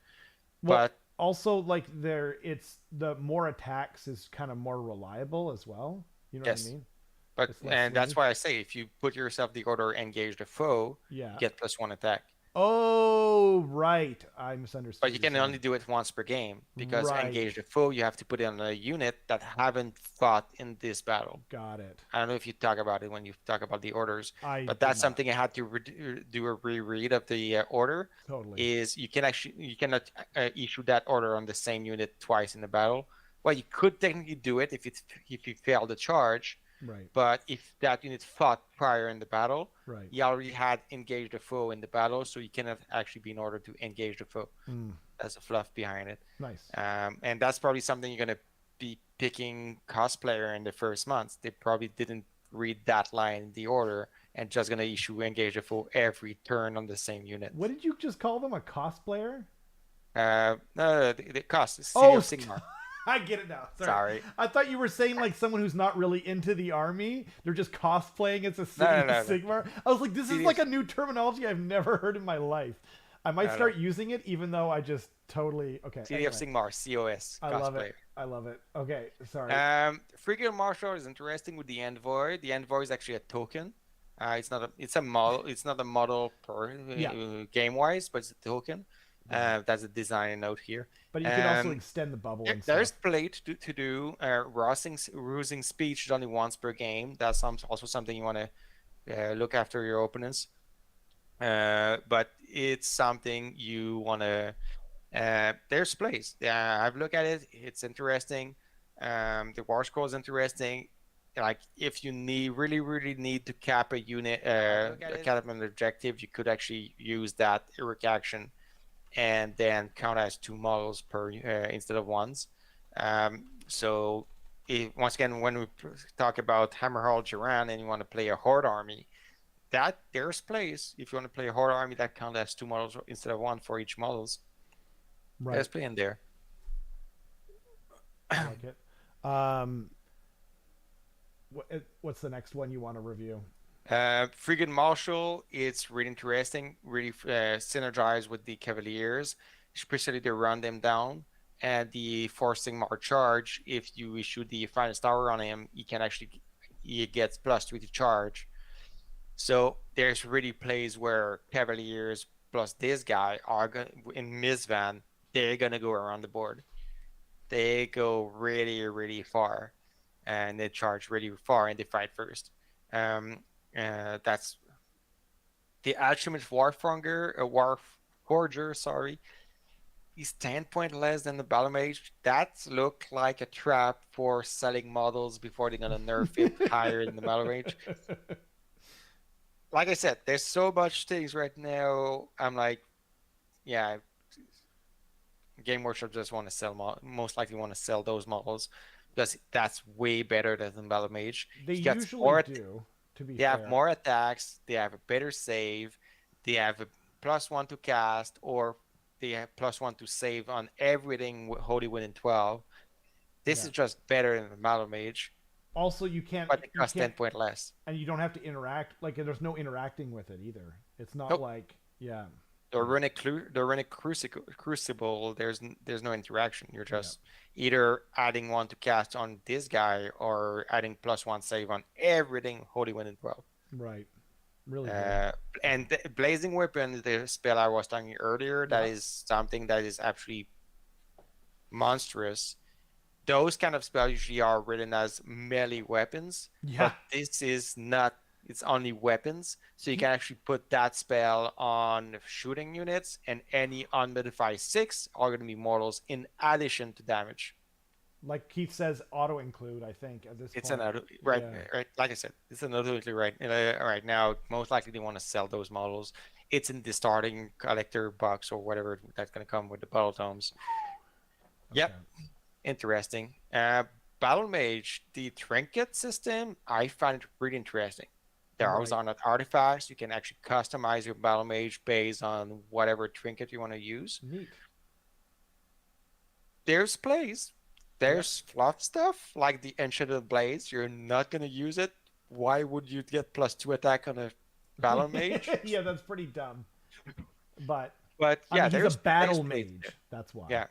Well, But also like there it's the more attacks is kind of more reliable as well. You know what I yes, mean? but It's less and that's swingy. why I say if you put yourself the order engage the foe, you Yeah. get +1 attack. Oh, right. I misunderstood But what you you're can only saying. do it once per game because Right. engage the foe, you have to put it on a unit that haven't fought in this battle. Got it. I don't know if you talk about it when you talk about the orders, I but did that's not. something I had to do a reread of the order. Totally. Is you cannot issue that order on the same unit twice in the battle. Well, you could technically do it if you fail the charge, Right. but if that unit fought prior in the battle, Right. you already had engaged the foe in the battle, so you cannot actually be in order to engage the foe. Mm, That's a fluff behind it. nice. And that's probably something you're going to be picking cosplayer in the first months. They probably didn't read that line in the order and just going to issue engage the foe every turn on the same unit. What did you just call them? A cosplayer? No, the cost is City Oh, of Sigmar. I get it now. Sorry. Sorry. I thought you were saying like someone who's not really into the army. They're just cosplaying as a No, city no, of no, no. Sigmar. I was like, this is City of, like a new terminology I've never heard in my life. I might no, no. start using it, even though I just totally okay. City of Anyway, Sigmar, COS I love it. cosplayer. I love it. Okay, sorry. Frigate Marshal is interesting with the Envoy. The Envoy is actually a token. It's a model. It's not a model per Yeah, game wise, but it's a token. got it. That's a design note here. But you can also Um, extend the bubble and there's stuff. play to do. Rousing speech is only once per game. That's also something you want to look after your opponents. But it's something you want to. There's plays. Yeah, I've looked at it. It's interesting. The war scroll is interesting. Like if you really need to cap a unit, cap an objective, you could actually use that heroic action and then count as 2 models per instead of ones. So once again, when we talk about Hammerhall Duran and you want to play a horde army, that there's plays. If you want to play a horde army that count as 2 models instead of one for each models, Right. there's play in there. I like it. What's the next one you want to review? Frigate Marshal, it's really interesting, really synergize with the Cavaliers, especially to run them down. And the forcing Sigmar charge, if you issue the finest hour on him, he gets +3 to charge. So there's really plays where Cavaliers plus this guy are in Mizvan, they're gonna go around the board. They go really far, and they charge really far, and they fight first. That's the Ultimate Warforger, sorry. He's 10 point less than the Battle Mage. That looked like a trap for selling models before they're gonna nerf it higher than the Battle Mage. Like I said, there's so much things right now. I'm like, yeah, Game Workshop just want to sell most likely want to sell those models because that's way better than Battle Mage. They He gets usually more. do, to be They have fair. more attacks. They have a better save. They have a +1 to cast, or they have +1 to save on everything Holy Within 12. This Yeah. is just better than the Battle Mage, Also, you can't but it you costs 10 can't point less. and you don't have to interact. Like there's no interacting with it either. It's not Nope. like yeah. The runic crucible. There's no interaction. You're just either adding one to cast on this guy or adding +1 save on everything Holy Wind and Well. Right. Really good. And Blazing Weapon, the spell I was talking earlier, that is something that is actually monstrous. Those kind of spells usually are written as melee weapons, but this is not. It's only weapons, so you can actually put that spell on shooting units, and any unmodified 6 are going to be mortals in addition to damage. Like Keith says, auto include. I think at this it's point. An auto right. Like I said, it's an auto include right. Right now, most likely they want to sell those models. It's in the starting collector box or whatever that's going to come with the battle tomes. Okay. Yep, interesting. Battle Mage, the trinket system, I find it really interesting. There are not artifacts. You can actually customize your Battle Mage based on whatever trinket you want to use. Neat. There's plays. There's fluff stuff like the Enchanted Blades. You're not going to use it. Why would you get +2 attack on a Battle Mage? Yeah, that's pretty dumb. But yeah, I mean, he's a battle mage. That's why. Yeah.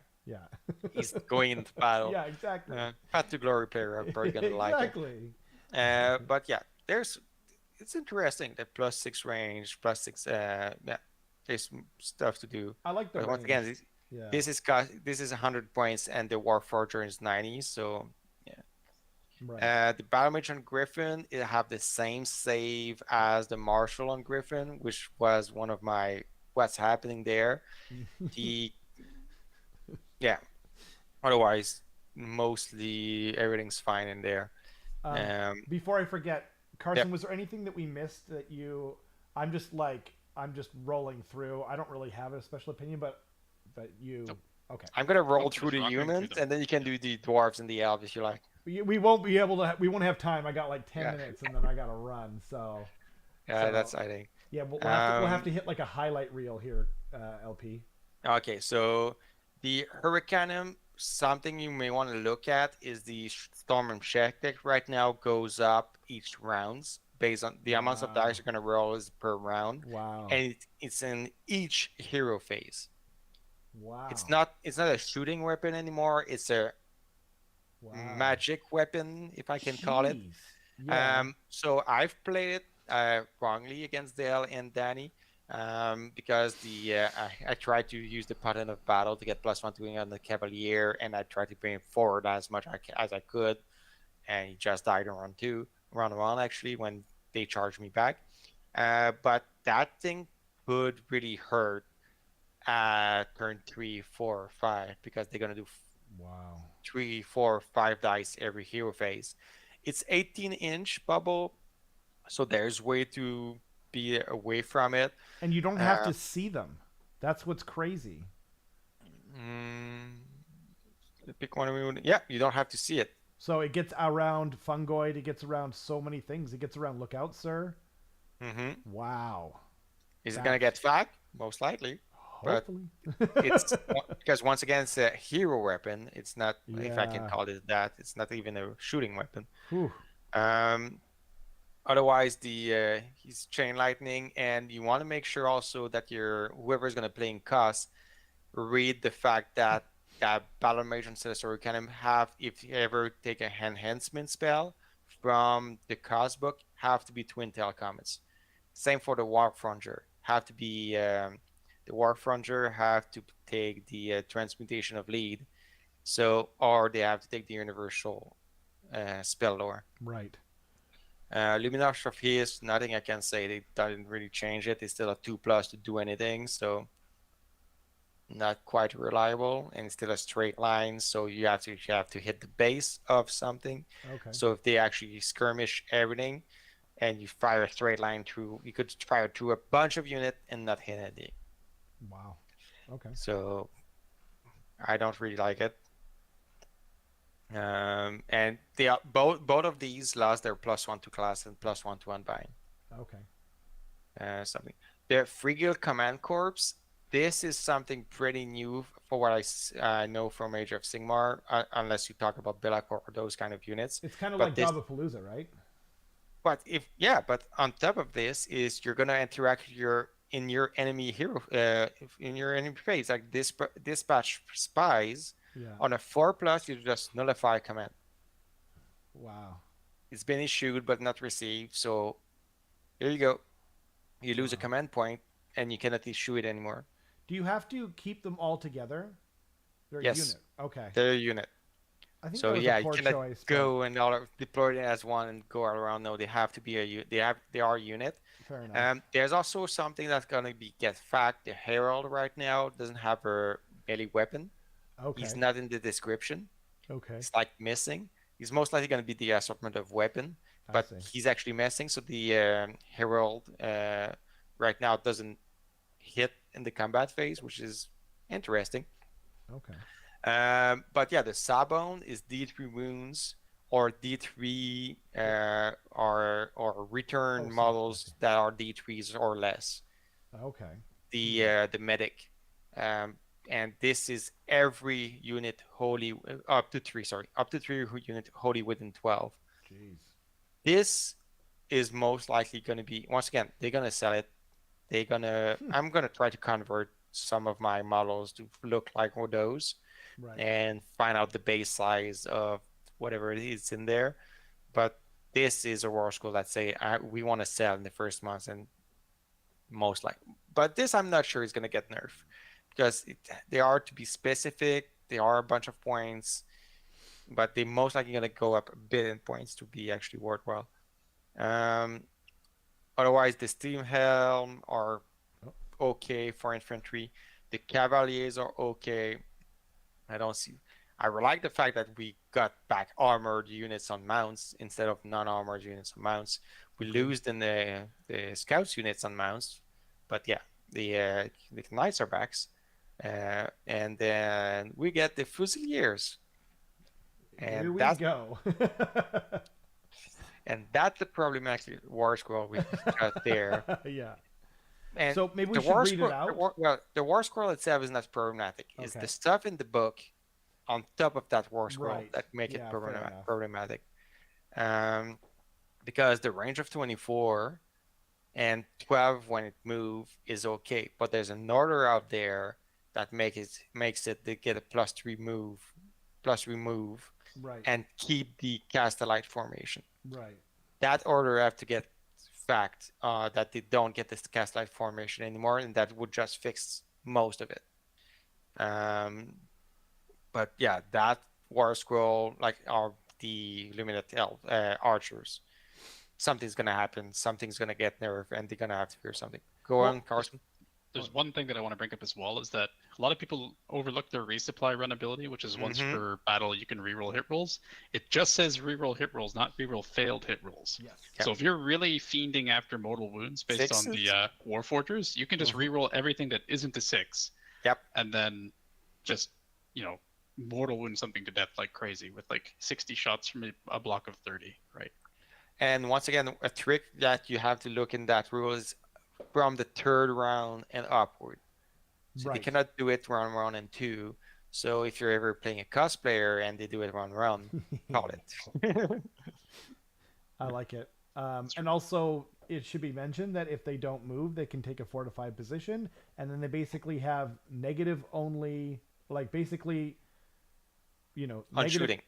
He's going into battle. Yeah, exactly. Path to Glory player are probably going to like it. Exactly. But yeah, it's interesting that +6 range, +6. There's stuff to do. I like the range. Once again, this is 100 points, and the Warforger is 90. So yeah. Right. The Battle Mage on Griffin, it have the same save as the Marshal on Griffin, which was one of my what's happening there. Otherwise, mostly everything's fine in there. Before I forget, Carson, was there anything that we missed that I'm just rolling through. I don't really have a special opinion, but you. Nope. Okay. I'm gonna roll through the humans, and then you can do the dwarves and the elves if you like. We won't be able to. We won't have time. I got like 10 minutes, and then I gotta run. So. That's I think. Yeah, we'll have to hit like a highlight reel here, LP. Okay, so the Hurricanum. Something you may want to look at is the Storm and Check deck right now goes up each rounds based on the amounts of dice you're going to roll is per round. Wow. And it's in each hero phase. Wow. It's not a shooting weapon anymore. It's a magic weapon, if I can call it. Yeah. So I've played it wrongly against Dale and Danny. Because I tried to use the pattern of battle to get +1 to wing on the Cavalier, and I tried to bring him forward as much as I could, and he just died in round 1 actually when they charged me back. But that thing could really hurt at turn 3, 4, 5 because they're gonna do 3, 4, 5 dice every hero phase. It's 18-inch bubble, so there's way to be away from it, and you don't have to see them. That's what's crazy. Pick one. Yeah, you don't have to see it. So it gets around Fungoid. It gets around so many things. It gets around Lookout, Sir. Wow. Is it gonna get flagged? Most likely. Hopefully. But it's because once again it's a hero weapon. It's not, if I can call it that. It's not even a shooting weapon. Whew. Otherwise, he's chain lightning, and you want to make sure also that whoever's going to play in COS read the fact that Battle Mage and Celestial Arcanum have, if you ever take a enhancement spell from the COS book, have to be Twin Tail Comets. Same for the Warfronger. Have to be the Warfronger have to take the Transmutation of Lead, or they have to take the Universal spell lore. Right. Luminous of His, nothing I can say. They didn't really change it. It's still a 2+ to do anything, so not quite reliable, and it's still a straight line. So you have to hit the base of something. Okay. So if they actually skirmish everything, and you fire a straight line through, you could fire through a bunch of units and not hit anything. Wow. Okay. So I don't really like it. And they are both of these lost their +1 to class and +1 to unbind. Okay. Something. The Frigil Command Corps. This is something pretty new for what I know from Age of Sigmar, unless you talk about Be'lakor or those kind of units. It's kind of like Gabapalooza, right? But on top of this is you're gonna interact with your in your enemy hero, in your enemy phase, like dispatch spies. Yeah. On a 4+, you just nullify a command. Wow. It's been issued but not received. So here you go. You lose a Wow. command point, and you cannot issue it anymore. Do you have to keep them all together? They're a Yes, unit. Okay. they're a unit. I think So that was a yeah, you poor cannot choice, but go and all deploy it as one and go all around. No, they have to be they are a unit. fair enough. There's also something that's gonna be get fact. The Herald right now doesn't have a melee weapon. He's Okay. not in the description. Okay. It's like missing. He's most likely gonna be the assortment of weapon, I but see. he's actually missing. So the Herald right now doesn't hit in the combat phase, which is interesting. Okay. But yeah, the Sawbone is D3 wounds or D3 or return Oh, models okay. that are D3s or less. Okay. The medic, and this is every unit wholly up to three. Sorry, up to 3 unit wholly within 12. Jeez. This is most likely going to be, once again, they're going to sell it. I'm going to try to convert some of my models to look like those Right. and find out the base size of whatever it is in there. But this is a war school that say we want to sell in the first months, and most likely. But this I'm not sure is going to get nerfed because they are, to be specific, they are a bunch of points, but they most likely going to go up a bit in points to be actually worthwhile. Otherwise, the Steam Helm are okay for infantry. The Cavaliers are okay. I like the fact that we got back armored units on mounts instead of non-armored units on mounts. We lose in the scouts units on mounts, but yeah, the knights are back, and then we get the fusiliers, and Here we that's go. and that's the problematic war scroll we got there. Yeah. And So maybe we the should war read scroll, it out. the war scroll itself is not problematic. It's Okay. the stuff in the book on top of that war scroll Right. that make Yeah, it fair enough. problematic. Because the range of 24 and 12 when it move is okay, but there's an order out there that makes it to get a +3 move, Right. and keep the Castellite formation. Right. That order have to get fact that they don't get this Castellite formation anymore, and that would just fix most of it. But yeah, that war scroll, like the Illuminate archers, something's gonna happen. Something's gonna get nerfed, and they're gonna have to fear something. Go on, Carson. There's one thing that I want to bring up as well is that a lot of people overlook their resupply run ability, which is once per battle you can reroll hit rolls. It just says reroll hit rolls, not reroll failed hit rolls. Yes. So if you're really fiending after mortal wounds based on the Warforgers, you can just reroll everything that isn't a 6. Yep. And then just, mortal wound something to death like crazy with like 60 shots from a block of 30, right? And once again, a trick that you have to look in that rule is from the 3rd round and upward. So they cannot do it round 1 and 2. So if you're ever playing a cosplayer and they do it round 1, call it. I like it. And also, it should be mentioned that if they don't move, they can take a fortified position, and then they basically have negative only, like basically, on negative, shooting.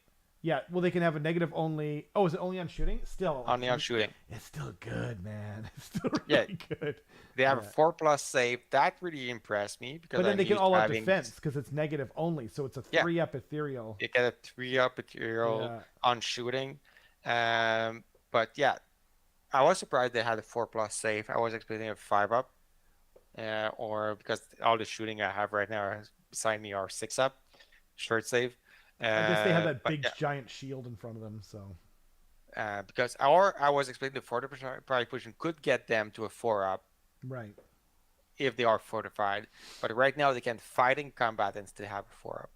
Yeah, well, they can have a negative only. Oh, is it only on shooting? Still only on shooting. It's still good, man. It's still really good. They have a 4+ save. That really impressed me because. But then they get all out defense because it's negative only, so it's a 3-up ethereal. You get a 3-up ethereal on shooting, but yeah, I was surprised they had a 4+ save. I was expecting a 5-up, or because all the shooting I have right now beside me are 6-up, short save. I guess they have that big giant shield in front of them, so. Because I was expecting the fortified position could get them to a 4-up, right? If they are fortified, but right now they can fight in combat and still have a 4-up.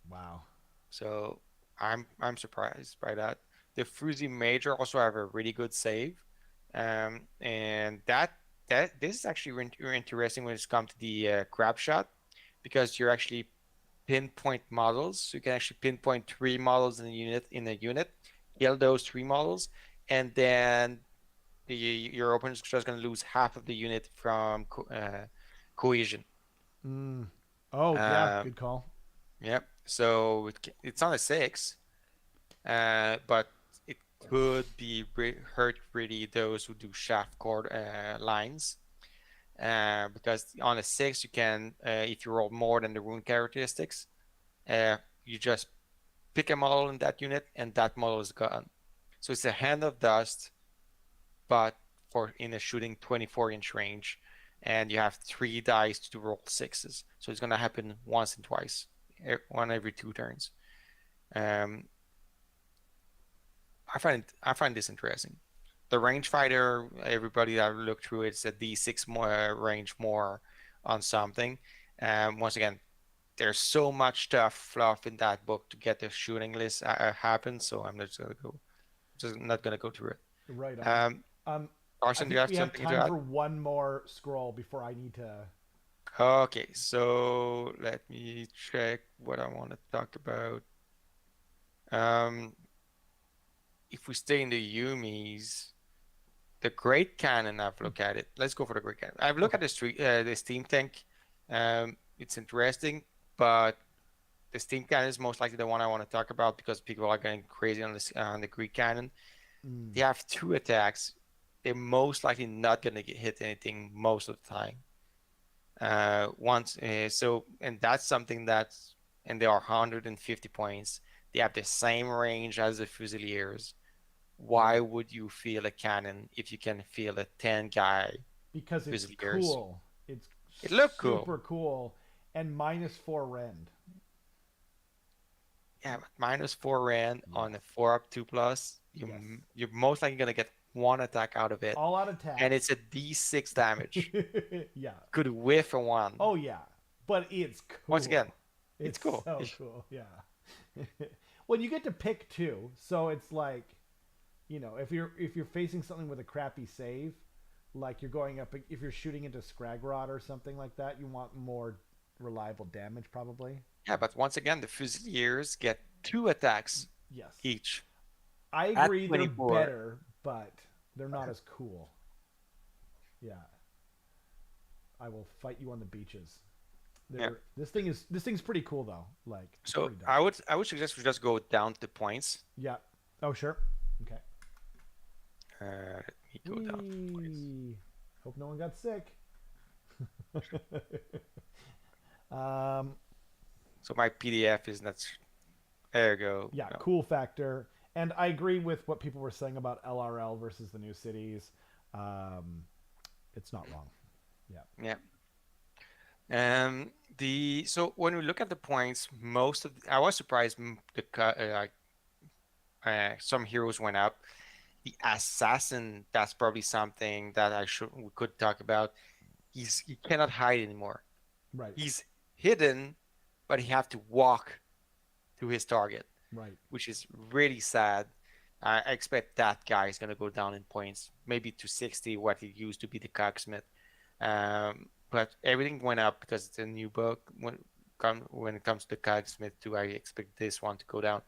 Wow. So I'm surprised by that. The Fruzy Major also have a really good save, and that this is actually interesting when it comes to the crab shot, because you're actually pinpoint models. So you can actually pinpoint 3 models in a unit, kill those 3 models, and then your opponent's just going to lose half of the unit from cohesion. Mm. Oh yeah, Um, good call. yep. So it's on a 6, but it could be hurt really those who do shaft cord lines. Because on a 6 you can, if you roll more than the rune characteristics, you just pick a model in that unit and that model is gone. So it's a hand of dust, but for in a shooting 24-inch range, and you have 3 dice to roll 6s. So it's gonna happen once and twice, one every 2 turns. Um, I find this interesting. The rangefighter, everybody that looked through it's a D6 more range more on something. Once again, there's so much stuff fluff in that book to get the shooting list happen, so I'm just not gonna go through it. Right on. Um, I Carson, do you think have we have something to time add? for one more scroll before I need to. Okay, so let me check what I want to talk about. Um, if we stay in the Yumis, the Great Cannon, I've looked at it. Let's go for the Great Cannon. I've looked Okay. at the Steam Tank. It's interesting, but the Steam Cannon is most likely the one I want to talk about because people are going crazy on this on the Greek Cannon. They Mm. have 2 attacks. They're most likely not going to hit anything most of the time. And that's something that's, and they are 150 points. They have the same range as the Fusiliers. Why Right. would you field a cannon if you can field a 10 guy Because it's Fusiliers? cool. It's It looked cool. super cool. And -4 rend. Yeah, but -4 rand Yeah. on a 4-up 2+, Yes. you're most likely gonna get 1 attack out of it, All out and attack. it's a D6 damage. Yeah. Could whiff a 1. Oh yeah. But it's Once cool. again, it's It's cool. so cool. Yeah. Well, you get to pick two, so it's like, if you're facing something with a crappy save, like you're going up if you're shooting into Scragrod or something like that, you want more reliable damage probably. Yeah, but once again, the Fusiliers get 2 attacks Yes. each I at agree they're 24. better, but they're not as cool. Yeah. I will fight you on the beaches. Yeah. This thing's pretty cool though. Like it's So pretty dope. I would suggest we just go down to points. Yeah. Oh sure. Okay. Let me go down to points. Whee! Hope no one got sick. um, So my PDF is not. There you go. yeah, No. cool factor. And I agree with what people were saying about LRL versus the new cities. It's not wrong. Yeah. Yeah. So when we look at the points, I was surprised some heroes went up. The assassin, that's probably something that we could talk about. He cannot hide anymore. Right. He's hidden, but he have to walk to his target, Right. which is really sad. I expect that guy is gonna go down in points, maybe to 60, what he used to be the cocksmith. But everything went up because it's a new book. When it comes to the cogsmith too, I expect this one to go down.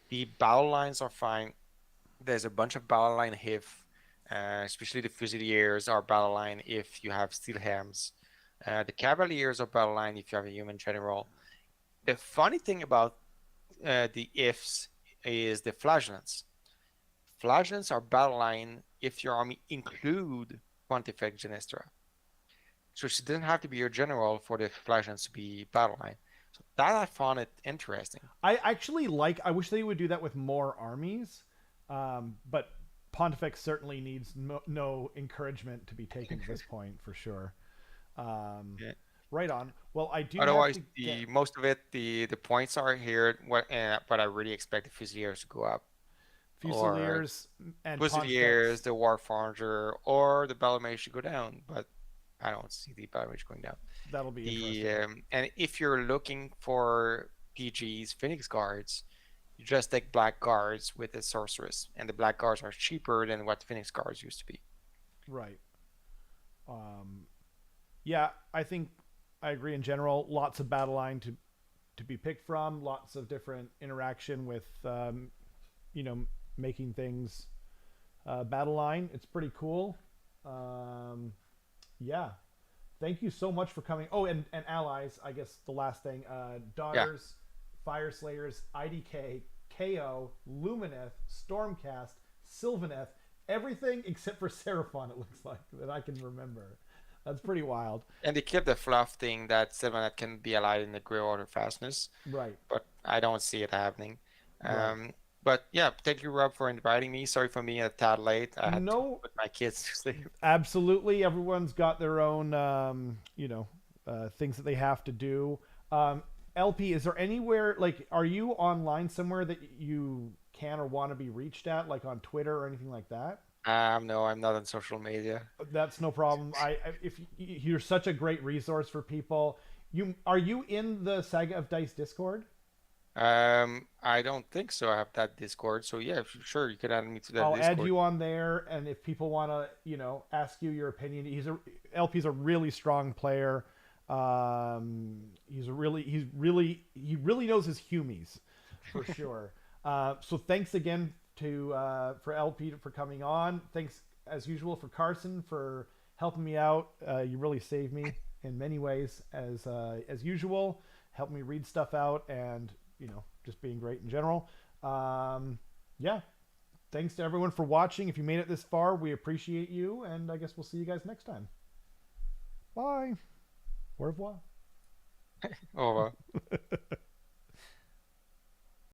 The battle lines are fine. There's a bunch of battle line if, especially the Fusiliers are battle line if you have steel hams. The Cavaliers are battle line if you have a human general. The funny thing about the ifs is the flagellants. Flagellants are battle line if your army include Pontifex Genestra. So she didn't have to be your general for the flagellants to be battle line. So that I found it interesting. I wish they would do that with more armies. But Pontifex certainly needs no encouragement to be taken at this point for sure. Yeah. Right on. Well, I do Otherwise, have to get most of it, the points are here. But I really expect the Fusiliers to go up, or Fusiliers and Fusiliers, Pontifex. the Warforger, or the Battle Mage should go down. But I don't see the Battle Mage going down. That'll be interesting. And if you're looking for PGs, Phoenix Guards, you just take Black Guards with the Sorceress, and the Black Guards are cheaper than what Phoenix Guards used to be. Right. Yeah, I think I agree in general. Lots of battle line to be picked from. Lots of different interaction with, you know, making things battle line. It's pretty cool. Yeah. Thank you so much for coming. Oh, and allies, I guess the last thing. Daughters, Fire Slayers, IDK, KO, Lumineth, Stormcast, Sylvaneth, everything except for Seraphon, it looks like, that I can remember. That's pretty wild. And they kept the fluff thing that Sylvanet can be allied in the Grey Order fastness. Right. But I don't see it happening. Right. But yeah, thank you, Rob, for inviting me. Sorry for being a tad late. I had to put my kids to sleep. Absolutely. Everyone's got their own, things that they have to do. LP, is there anywhere, like, are you online somewhere that you can or want to be reached at, like on Twitter or anything like that? No, I'm not on social media. That's no problem. If you're such a great resource for people, are you in the Saga of Dice Discord? I don't think so. I have that Discord, so yeah, sure, you could add me to that I'll Discord. add you on there, and if people want to, ask you your opinion, LP's a really strong player. He really knows his humies, for sure. So thanks again for LP for coming on. Thanks as usual for Carson for helping me out. You really saved me in many ways as usual. Helped me read stuff out and just being great in general. Yeah. Thanks to everyone for watching. If you made it this far, we appreciate you, and I guess we'll see you guys next time. Bye. Au revoir. Au revoir.